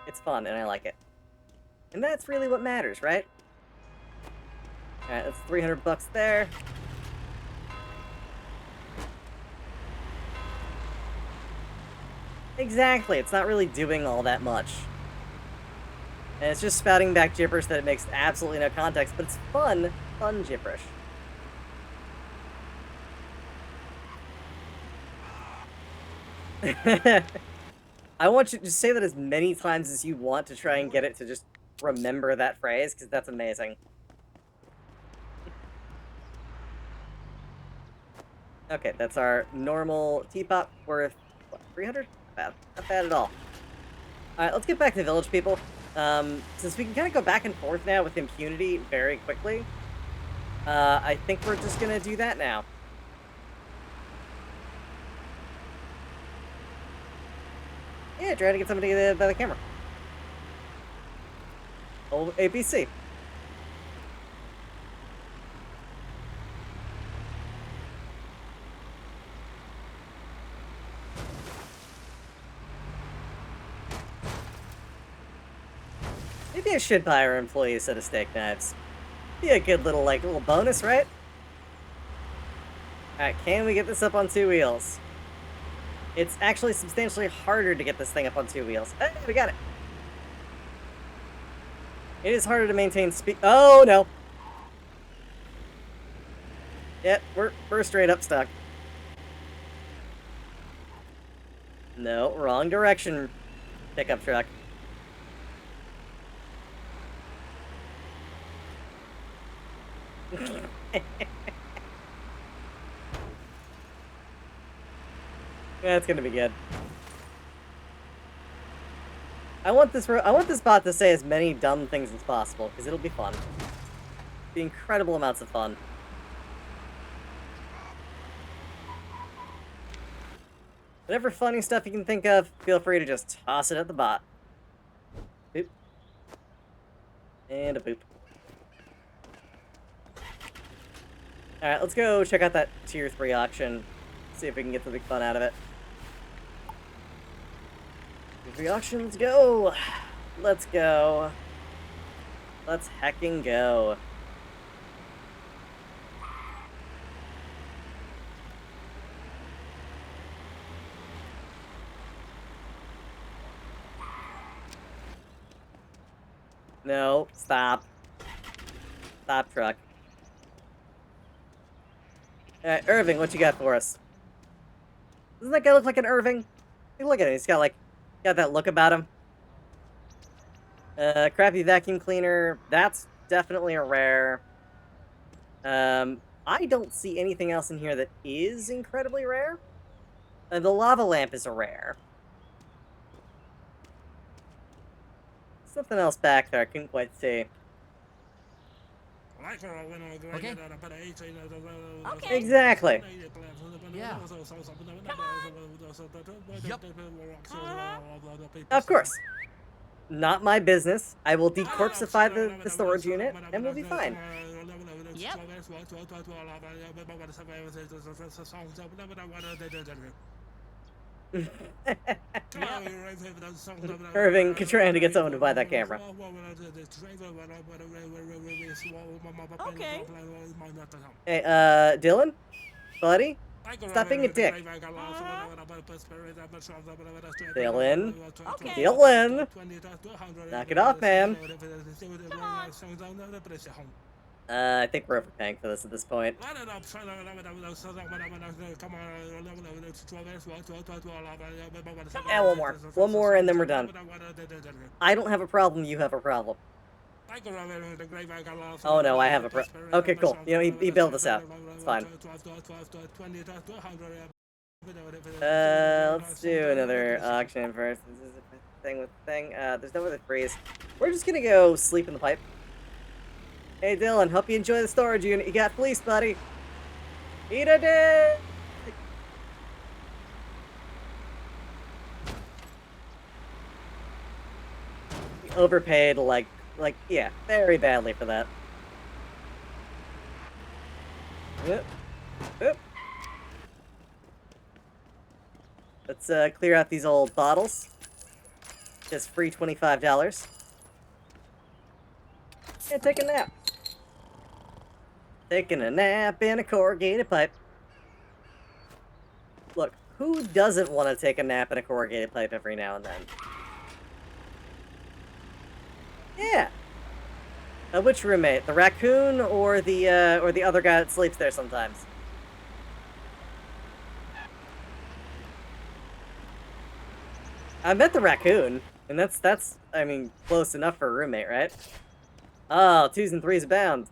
it's fun, and I like it. And that's really what matters, right? Alright, that's 300 bucks there. Exactly, it's not really doing all that much. And it's just spouting back gibberish that it makes absolutely no context, but it's fun gibberish. I want you to say that as many times as you want to try and get it to just remember that phrase, because that's amazing. Okay, that's our normal teapot worth, what, 300? Not bad. Not bad at all. Alright, let's get back to village people. Since we can kind of go back and forth now with impunity very quickly, I think we're just gonna do that now. Yeah, trying to get somebody by the camera. Old ABC. Maybe I should buy our employee a set of steak knives. Be a good little, little bonus, right? Alright, can we get this up on 2 wheels? It's actually substantially harder to get this thing up on 2 wheels. Hey, we got it! It is harder to maintain speed. Oh, no! Yep, we're straight up stuck. No, wrong direction, pickup truck. That's gonna be good. I want this bot to say as many dumb things as possible, because it'll be fun. Be incredible amounts of fun. Whatever funny stuff you can think of, feel free to just toss it at the bot. Boop. And a boop. Alright, let's go check out that tier 3 auction. See if we can get something fun out of it. Tier 3 auction, let's go! Let's go. Let's heckin' go. No, stop. Stop, truck. Alright, Irving, what you got for us? Doesn't that guy look like an Irving? Hey, look at him, he's got that look about him. Crappy vacuum cleaner, that's definitely a rare. I don't see anything else in here that is incredibly rare. The lava lamp is a rare. Something else back there, I couldn't quite see. Okay. Exactly. Yeah. Yep. Of course. Not my business. I will decorpsify the storage unit, and we'll be fine. Yep. Irving trying to get someone to buy that camera. Okay. Hey, Dylan? Buddy? Stop being a dick. Dylan? Okay. Dylan? Knock it off, man. Come on. I think we're overpaying for this at this point. Yeah, one more. One more and then we're done. I don't have a problem, you have a problem. Oh no, I have a okay, cool. You know, he bailed us out. It's fine. Let's do another auction first. This is a thing with thing. There's no other freeze. We're just gonna go sleep in the pipe. Hey Dylan, hope you enjoy the storage unit. You got fleeced, buddy. Eat a dick! Overpaid, yeah, very badly for that. Yep. Yep. Let's clear out these old bottles. Just free $25. Yeah, take a nap. Taking a nap in a corrugated pipe. Look, who doesn't want to take a nap in a corrugated pipe every now and then? Yeah. Which roommate? The raccoon or the other guy that sleeps there sometimes? I met the raccoon, and that's I mean close enough for a roommate, right? Oh, 2s and 3s abound.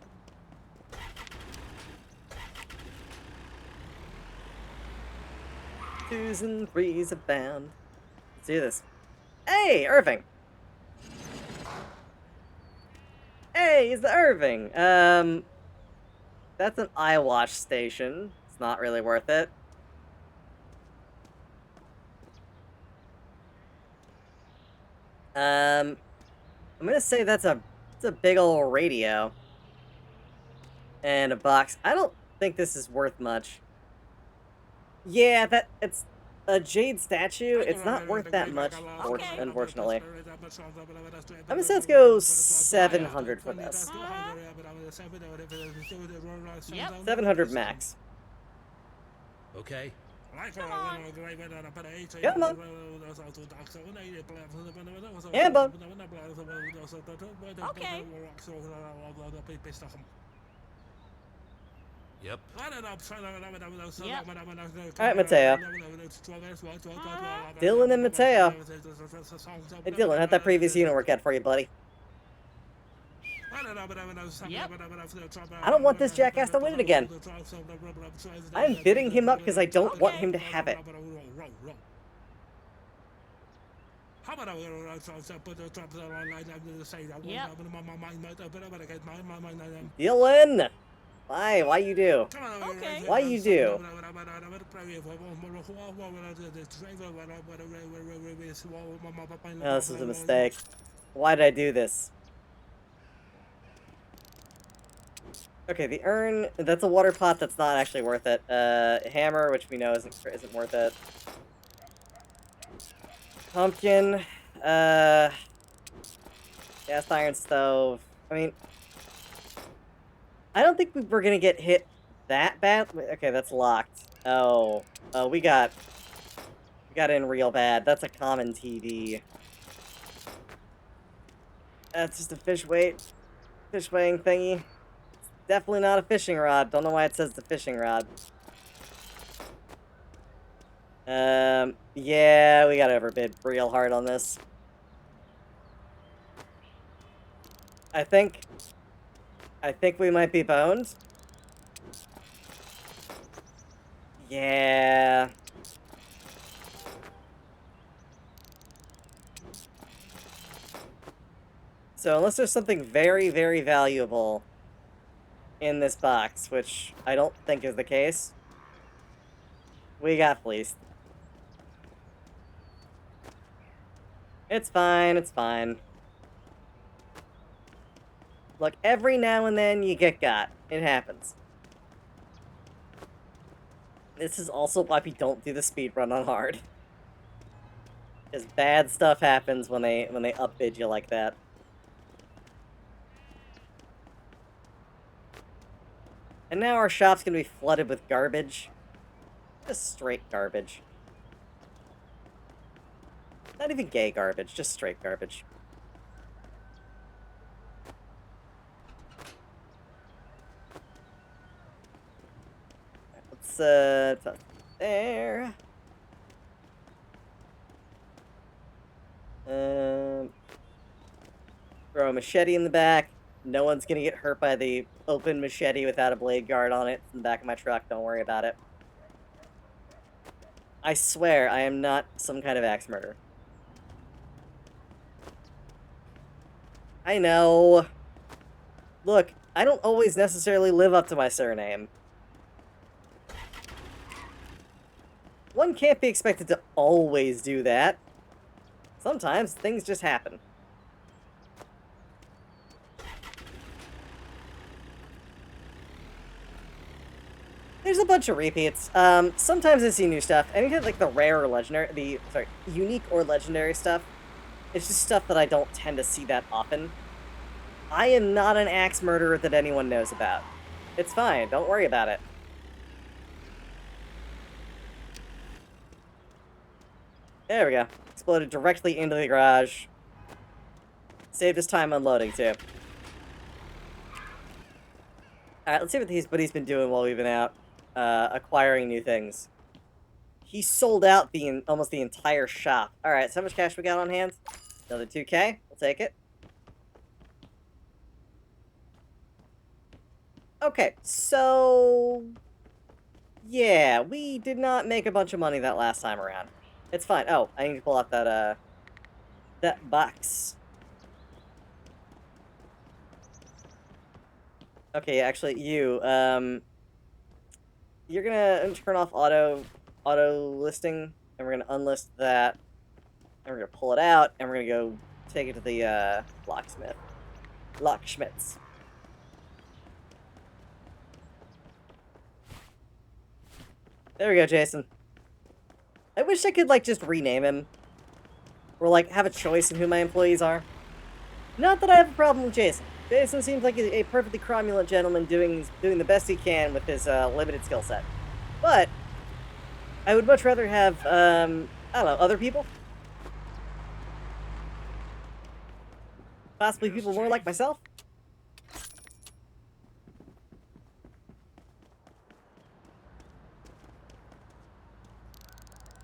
Twos and threes abound. Let's do this. Hey, Irving. Hey, he's the Irving. That's an eye wash station. It's not really worth it. I'm gonna say it's a big old radio and a box. I don't think this is worth much. Yeah, it's a jade statue. It's not worth that much, unfortunately. I'm gonna say let's go 700 for this. Yep. 700 max. Okay. Come on. Yeah, bud. Okay. Yep. Yep. Alright, Mateo. Dylan and Mateo. Hey, Dylan, how'd that previous unit work out for you, buddy? Yep. I don't want this jackass to win it again. I'm bidding him up because I don't want him to have it. Dylan! Why you do? Okay. Why you do? Oh, this was a mistake. Why did I do this? Okay, the urn, that's a water pot that's not actually worth it. Hammer, which we know isn't worth it. Pumpkin, cast iron stove. I mean, I don't think we're gonna get hit that bad. Okay, that's locked. Oh, we got in real bad. That's a common TV. That's just a fish weighing thingy. Definitely not a fishing rod. Don't know why it says the fishing rod. Yeah, we got overbid real hard on this. I think we might be boned. Yeah. So unless there's something very, very valuable in this box, which I don't think is the case, we got fleeced. It's fine, it's fine. Look, every now and then you get got. It happens. This is also why we don't do the speedrun on hard. Because bad stuff happens when they upbid you like that. And now our shop's gonna be flooded with garbage. Just straight garbage. Not even gay garbage, just straight garbage. Let's, there. Throw a machete in the back. No one's gonna get hurt by the open machete without a blade guard on it. It's in the back of my truck, don't worry about it. I swear, I am not some kind of axe murderer. I know. Look, I don't always necessarily live up to my surname. One can't be expected to always do that. Sometimes things just happen. There's a bunch of repeats. Sometimes I see new stuff. Anything like the rare or legendary, unique or legendary stuff. It's just stuff that I don't tend to see that often. I am not an axe murderer that anyone knows about. It's fine, don't worry about it. There we go. Exploded directly into the garage. Saved us time unloading, too. Alright, let's see what he's been doing while we've been out, acquiring new things. He sold out almost the entire shop. All right, so how much cash we got on hand? Another 2K. We'll take it. Okay, so yeah, we did not make a bunch of money that last time around. It's fine. Oh, I need to pull out that box. Okay, actually, you're gonna turn off auto listing, and we're gonna unlist that, and we're gonna pull it out, and we're gonna go take it to the locksmiths. There we go, Jason. I wish I could like just rename him, or like have a choice in who my employees are. Not that I have a problem with Jason. Jason seems like a perfectly cromulent gentleman doing the best he can with his limited skill set. But I would much rather have I don't know, other people. Possibly people more like myself.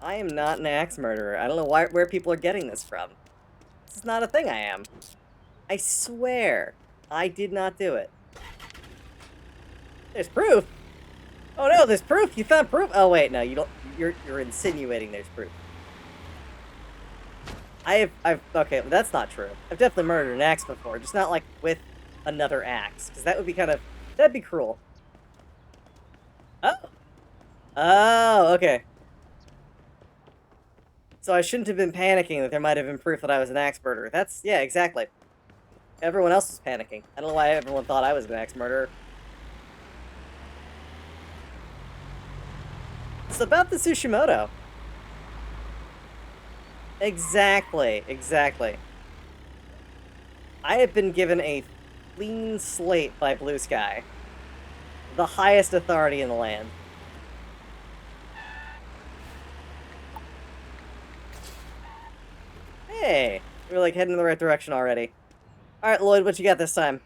I am not an axe murderer. I don't know where people are getting this from. This is not a thing I am. I swear, I did not do it. There's proof. Oh no, there's proof. You found proof. Oh wait, no, you don't. You're insinuating there's proof. Okay, that's not true. I've definitely murdered an axe before, just not like with another axe, because that would be that'd be cruel. Oh. Oh, okay. So I shouldn't have been panicking that there might have been proof that I was an axe murderer. Yeah, exactly. Everyone else was panicking. I don't know why everyone thought I was an axe murderer. It's about the Tsushimoto. Exactly. I have been given a clean slate by Blue Sky. The highest authority in the land. Hey, we're like heading in the right direction already. Alright, Lloyd, what you got this time?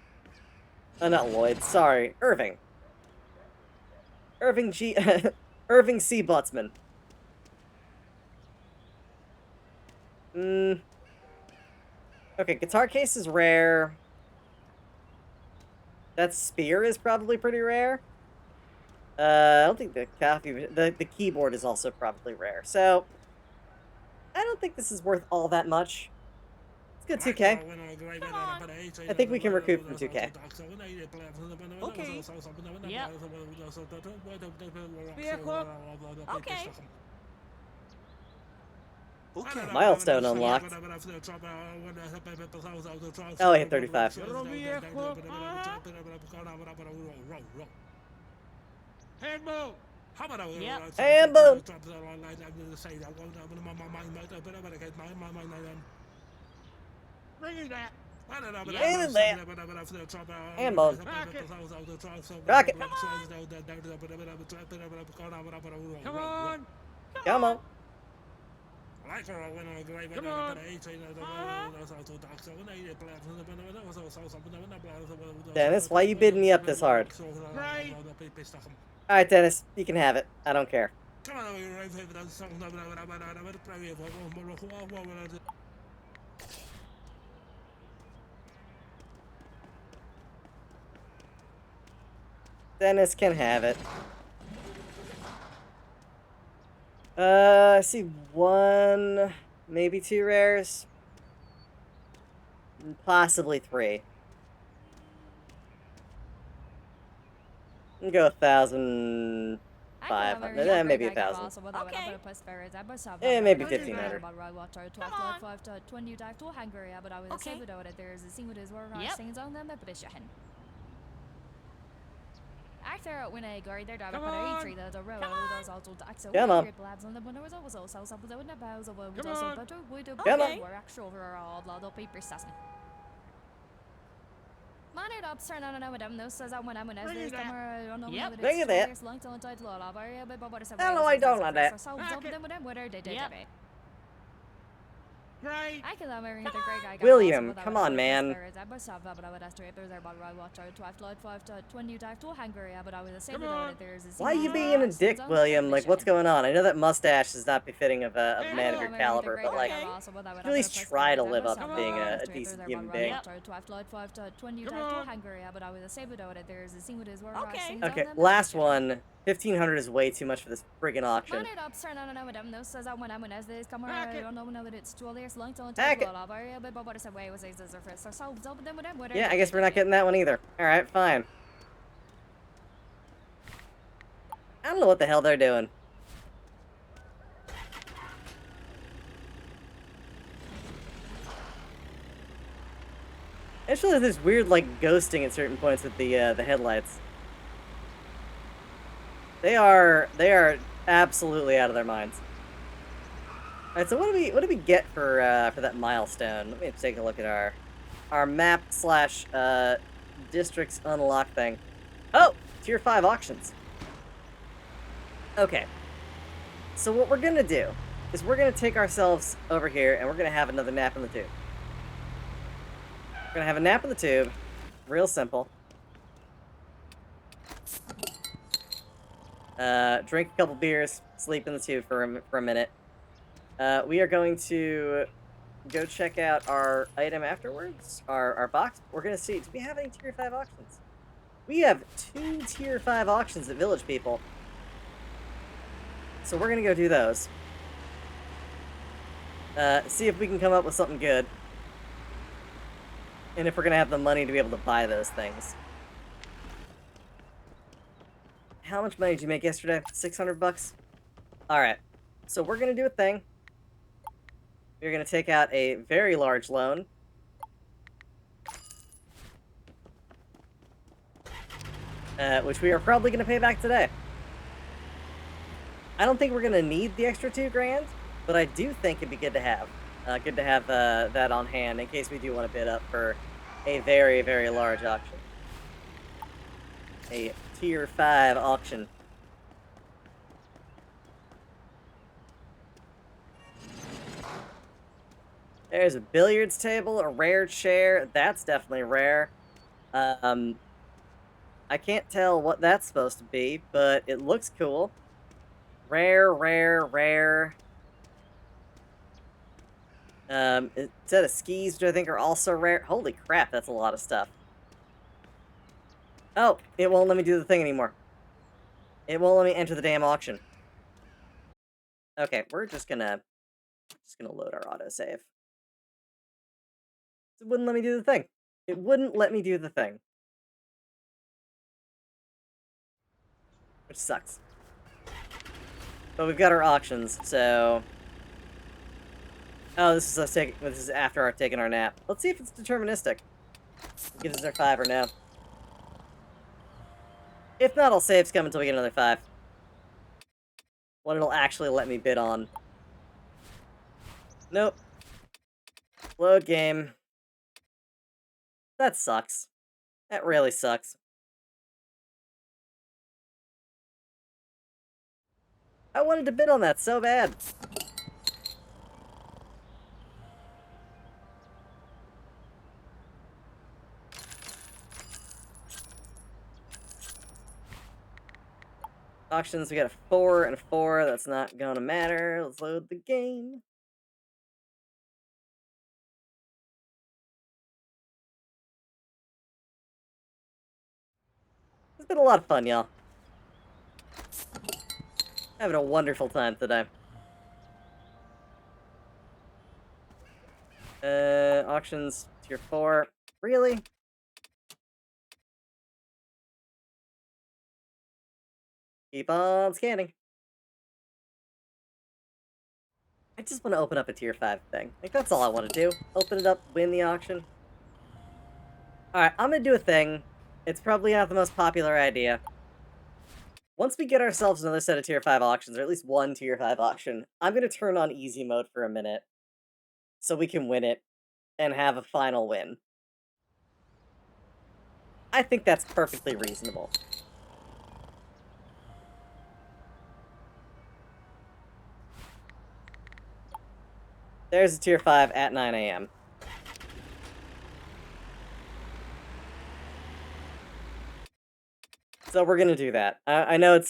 Oh, not Lloyd, sorry. Irving. Irving G... Irving C. Buttsman. Okay, guitar case is rare. That spear is probably pretty rare. I don't think the keyboard is also probably rare. So, I don't think this is worth all that much. Let's go 2K. I think we can recoup from 2K. Okay. Yep. Vehicle. Okay. Okay. Milestone unlocked. Oh, I hit 35. Handball. Yep. Handball. Bring that. Handball. Rocket. Come on. Come on. Dennis, why you bidding me up this hard? Right. Alright, Dennis, you can have it. I don't care. Dennis can have it. I see one, maybe two rares. Possibly three. I'll go 1,500. Maybe 1,000. Okay. Maybe 1,500. Actor when I go there, Come on. Come on. Mannered up, turn on and them, no says I when I'm an Bring it back. Yep. Bring it back. Hello, I don't like that. So Back it. them with them, whether they did Yep. it. Great. I can love marrying the great guy. William, come on, man. Why are you being a dick, William? Like, what's going on? I know that mustache is not befitting of a man of your caliber, but like, at least try to live up to being a decent human being. Okay, last one. 1,500 is way too much for this friggin' auction. Pack it. Yeah, I guess we're not getting that one either. Alright, fine. I don't know what the hell they're doing. Actually, there's weird, like, ghosting at certain points with the headlights. They are absolutely out of their minds. Alright, so what do we get for that milestone? Let me take a look at our map slash districts unlock thing. Oh! Tier 5 auctions. Okay. So what we're gonna do is we're gonna take ourselves over here and we're gonna have another nap in the tube. We're gonna have a nap in the tube. Real simple. Drink a couple beers, sleep in the tube for a minute. We are going to go check out our item afterwards, our box. We're gonna see, do we have any tier 5 auctions? We have 2 tier 5 auctions at Village People. So we're gonna go do those. See if we can come up with something good. And if we're gonna have the money to be able to buy those things. How much money did you make yesterday? 600 bucks? Alright. So we're gonna do a thing. We're gonna take out a very large loan. Which we are probably gonna pay back today. I don't think we're gonna need the extra 2 grand, but I do think it'd be good to have. Good to have that on hand in case we do want to bid up for a very, very large auction. A tier 5 auction. There's a billiards table, a rare chair. That's definitely rare. I can't tell what that's supposed to be, but it looks cool. Rare, rare, rare. A set of skis, which I think are also rare. Holy crap, that's a lot of stuff. Oh, it won't let me do the thing anymore. It won't let me enter the damn auction. Okay, we're just gonna load our autosave. It wouldn't let me do the thing. It wouldn't let me do the thing. Which sucks. But we've got our auctions, so... Oh, this is after our taking our nap. Let's see if it's deterministic. It gives us our 5 or no. If not, I'll save scum until we get another 5. What it'll actually let me bid on. Nope. Load game. That sucks. That really sucks. I wanted to bid on that so bad. Auctions, we got a 4 and a 4. That's not gonna matter. Let's load the game. It's been a lot of fun, y'all. Having a wonderful time today. Auctions, tier 4. Really? Keep on scanning. I just want to open up a tier 5 thing. Like, that's all I want to do. Open it up, win the auction. Alright, I'm gonna do a thing. It's probably not the most popular idea. Once we get ourselves another set of tier 5 auctions, or at least one tier 5 auction, I'm gonna turn on easy mode for a minute. So we can win it, and have a final win. I think that's perfectly reasonable. There's a tier 5 at 9 a.m. So we're gonna do that. I know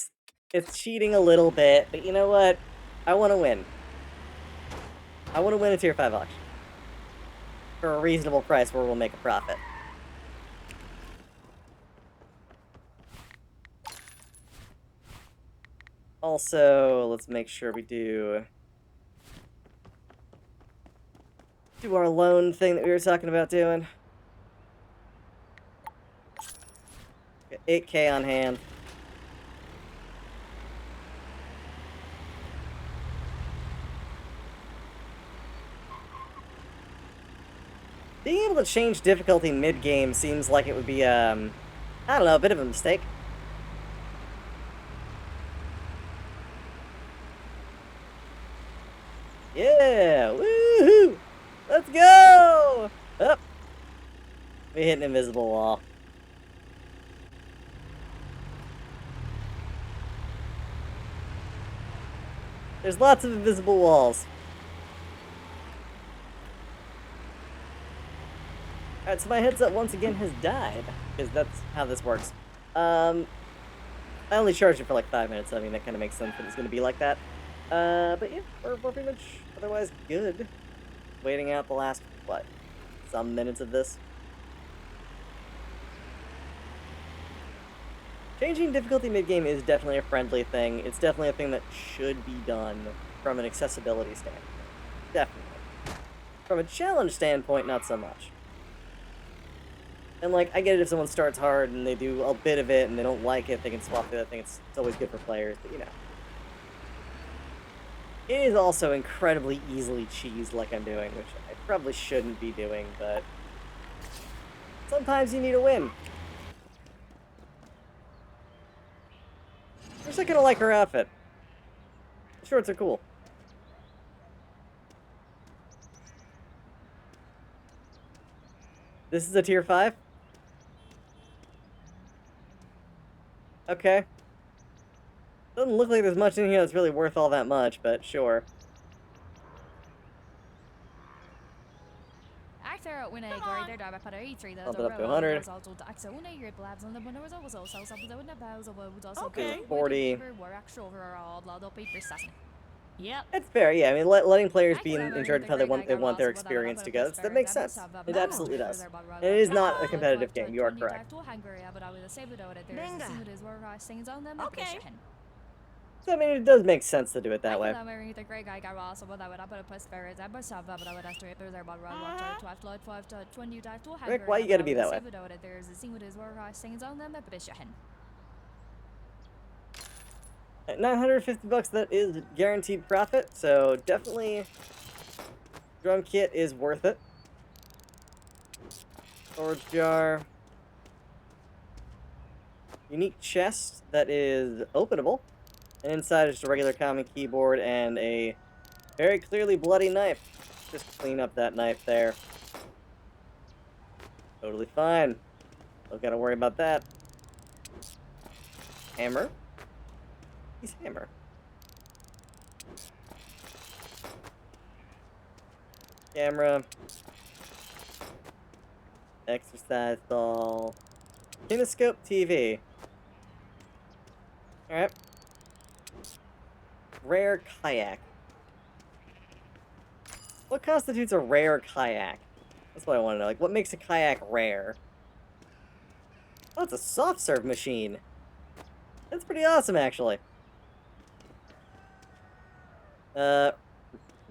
it's cheating a little bit, but you know what? I want to win. I want to win a tier 5 auction for a reasonable price where we'll make a profit. Also, let's make sure we do our loan thing that we were talking about doing. Got 8K on hand. Being able to change difficulty mid-game seems like it would be, I don't know, a bit of a mistake. Yeah! Woohoo! Let's go! Up! We hit an invisible wall. There's lots of invisible walls. Alright, so my headset once again has died, because that's how this works. I only charged it for like 5 minutes, so I mean, that kind of makes sense that it's going to be like that. But yeah, we're pretty much otherwise good. Waiting out the last, what, some minutes of this. Changing difficulty mid-game is definitely a friendly thing. It's definitely a thing that should be done from an accessibility standpoint. Definitely. From a challenge standpoint, not so much. And, like, I get it if someone starts hard and they do a bit of it and they don't like it, they can swap the other thing. It's always good for players, but, you know. It is also incredibly easily cheesed like I'm doing, which I probably shouldn't be doing, but sometimes you need a win. I'm just gonna like her outfit. The shorts are cool. This is a tier 5? Okay. Doesn't look like there's much in here that's really worth all that much, but sure. Bump it up to 100. Okay. 40. Yep. It's fair, yeah. I mean, letting players be in charge of how they want their experience to go. That makes sense. It absolutely does. And it is not a competitive game. You are correct. Okay. So, I mean, it does make sense to do it that way. Rick, why you gotta be that way? At $950, that is guaranteed profit, so definitely drum kit is worth it. Storage jar. Unique chest that is openable. And inside is just a regular common keyboard and a very clearly bloody knife. Just clean up that knife there. Totally fine. Don't gotta worry about that. Hammer. He's hammer. Camera. Exercise ball. Kinescope TV. Alright. Rare kayak. What constitutes a rare kayak? That's what I want to know. Like, what makes a kayak rare? Oh, it's a soft serve machine. That's pretty awesome, actually.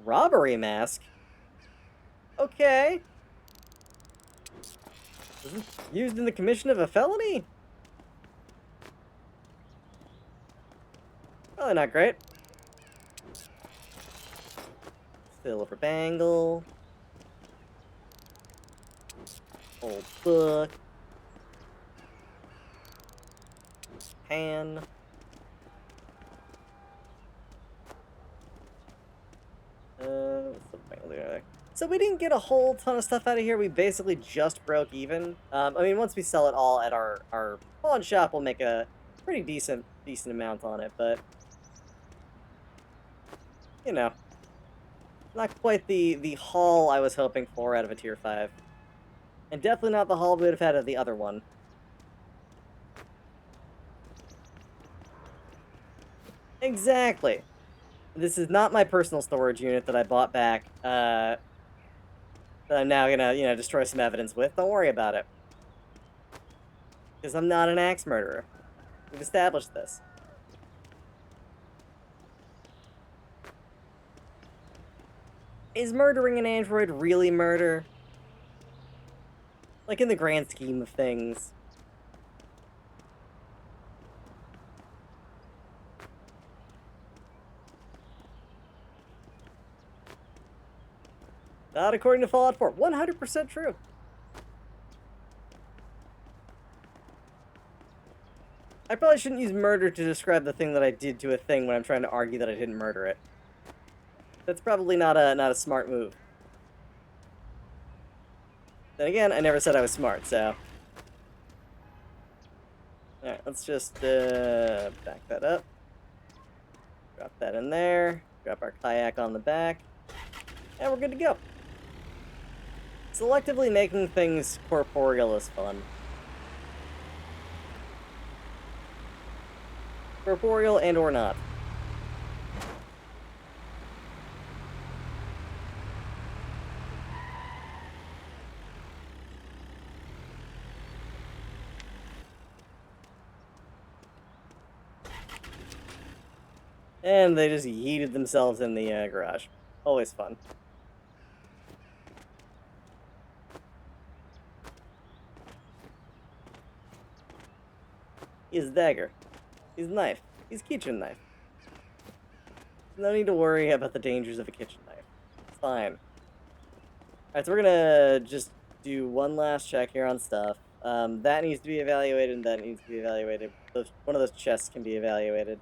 Robbery mask? Okay. Is this used in the commission of a felony? Probably not great. Silver bangle. Old book. Pan. So we didn't get a whole ton of stuff out of here. We basically just broke even. I mean, once we sell it all at our pawn shop, we'll make a pretty decent amount on it. But you know, Not quite the haul I was hoping for out of a tier 5. And definitely not the haul we would have had of the other one. Exactly. This is not my personal storage unit that I bought back, that I'm now gonna, destroy some evidence with. Don't worry about it. Because I'm not an axe murderer. We've established this. Is murdering an android really murder? Like, in the grand scheme of things. Not according to Fallout 4. 100% true. I probably shouldn't use murder to describe the thing that I did to a thing when I'm trying to argue that I didn't murder it. That's probably not a smart move. Then again, I never said I was smart, so... Alright, let's just, back that up. Drop that in there. Drop our kayak on the back. And we're good to go. Selectively making things corporeal is fun. Corporeal and or not. And they just yeeted themselves in the garage. Always fun. His dagger. His knife. His kitchen knife. No need to worry about the dangers of a kitchen knife. It's fine. Alright, so we're gonna just do one last check here on stuff. That needs to be evaluated, and that needs to be evaluated. One of those chests can be evaluated.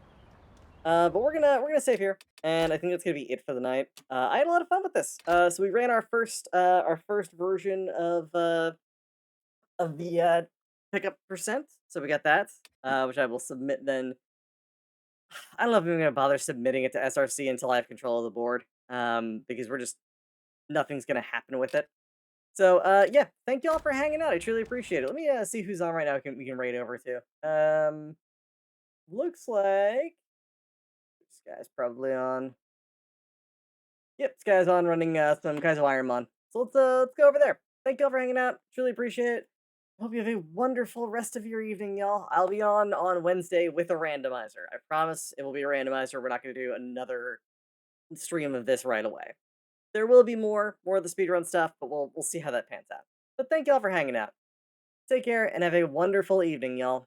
But we're gonna save here, and I think that's gonna be it for the night. I had a lot of fun with this. So we ran our first version of the pickup percent. So we got that, which I will submit then. I don't know if I'm gonna bother submitting it to SRC until I have control of the board. Because nothing's gonna happen with it. So yeah, thank y'all for hanging out. I truly appreciate it. Let me see who's on right now. We can raid over to. Looks like this guy's probably on. Yep, this guy's on running some Kaizo Ironmon. So let's go over there. Thank y'all for hanging out. Truly appreciate it. Hope you have a wonderful rest of your evening, y'all. I'll be on Wednesday with a randomizer. I promise it will be a randomizer. We're not going to do another stream of this right away. There will be more of the speedrun stuff, but we'll see how that pans out. But thank y'all for hanging out. Take care and have a wonderful evening, y'all.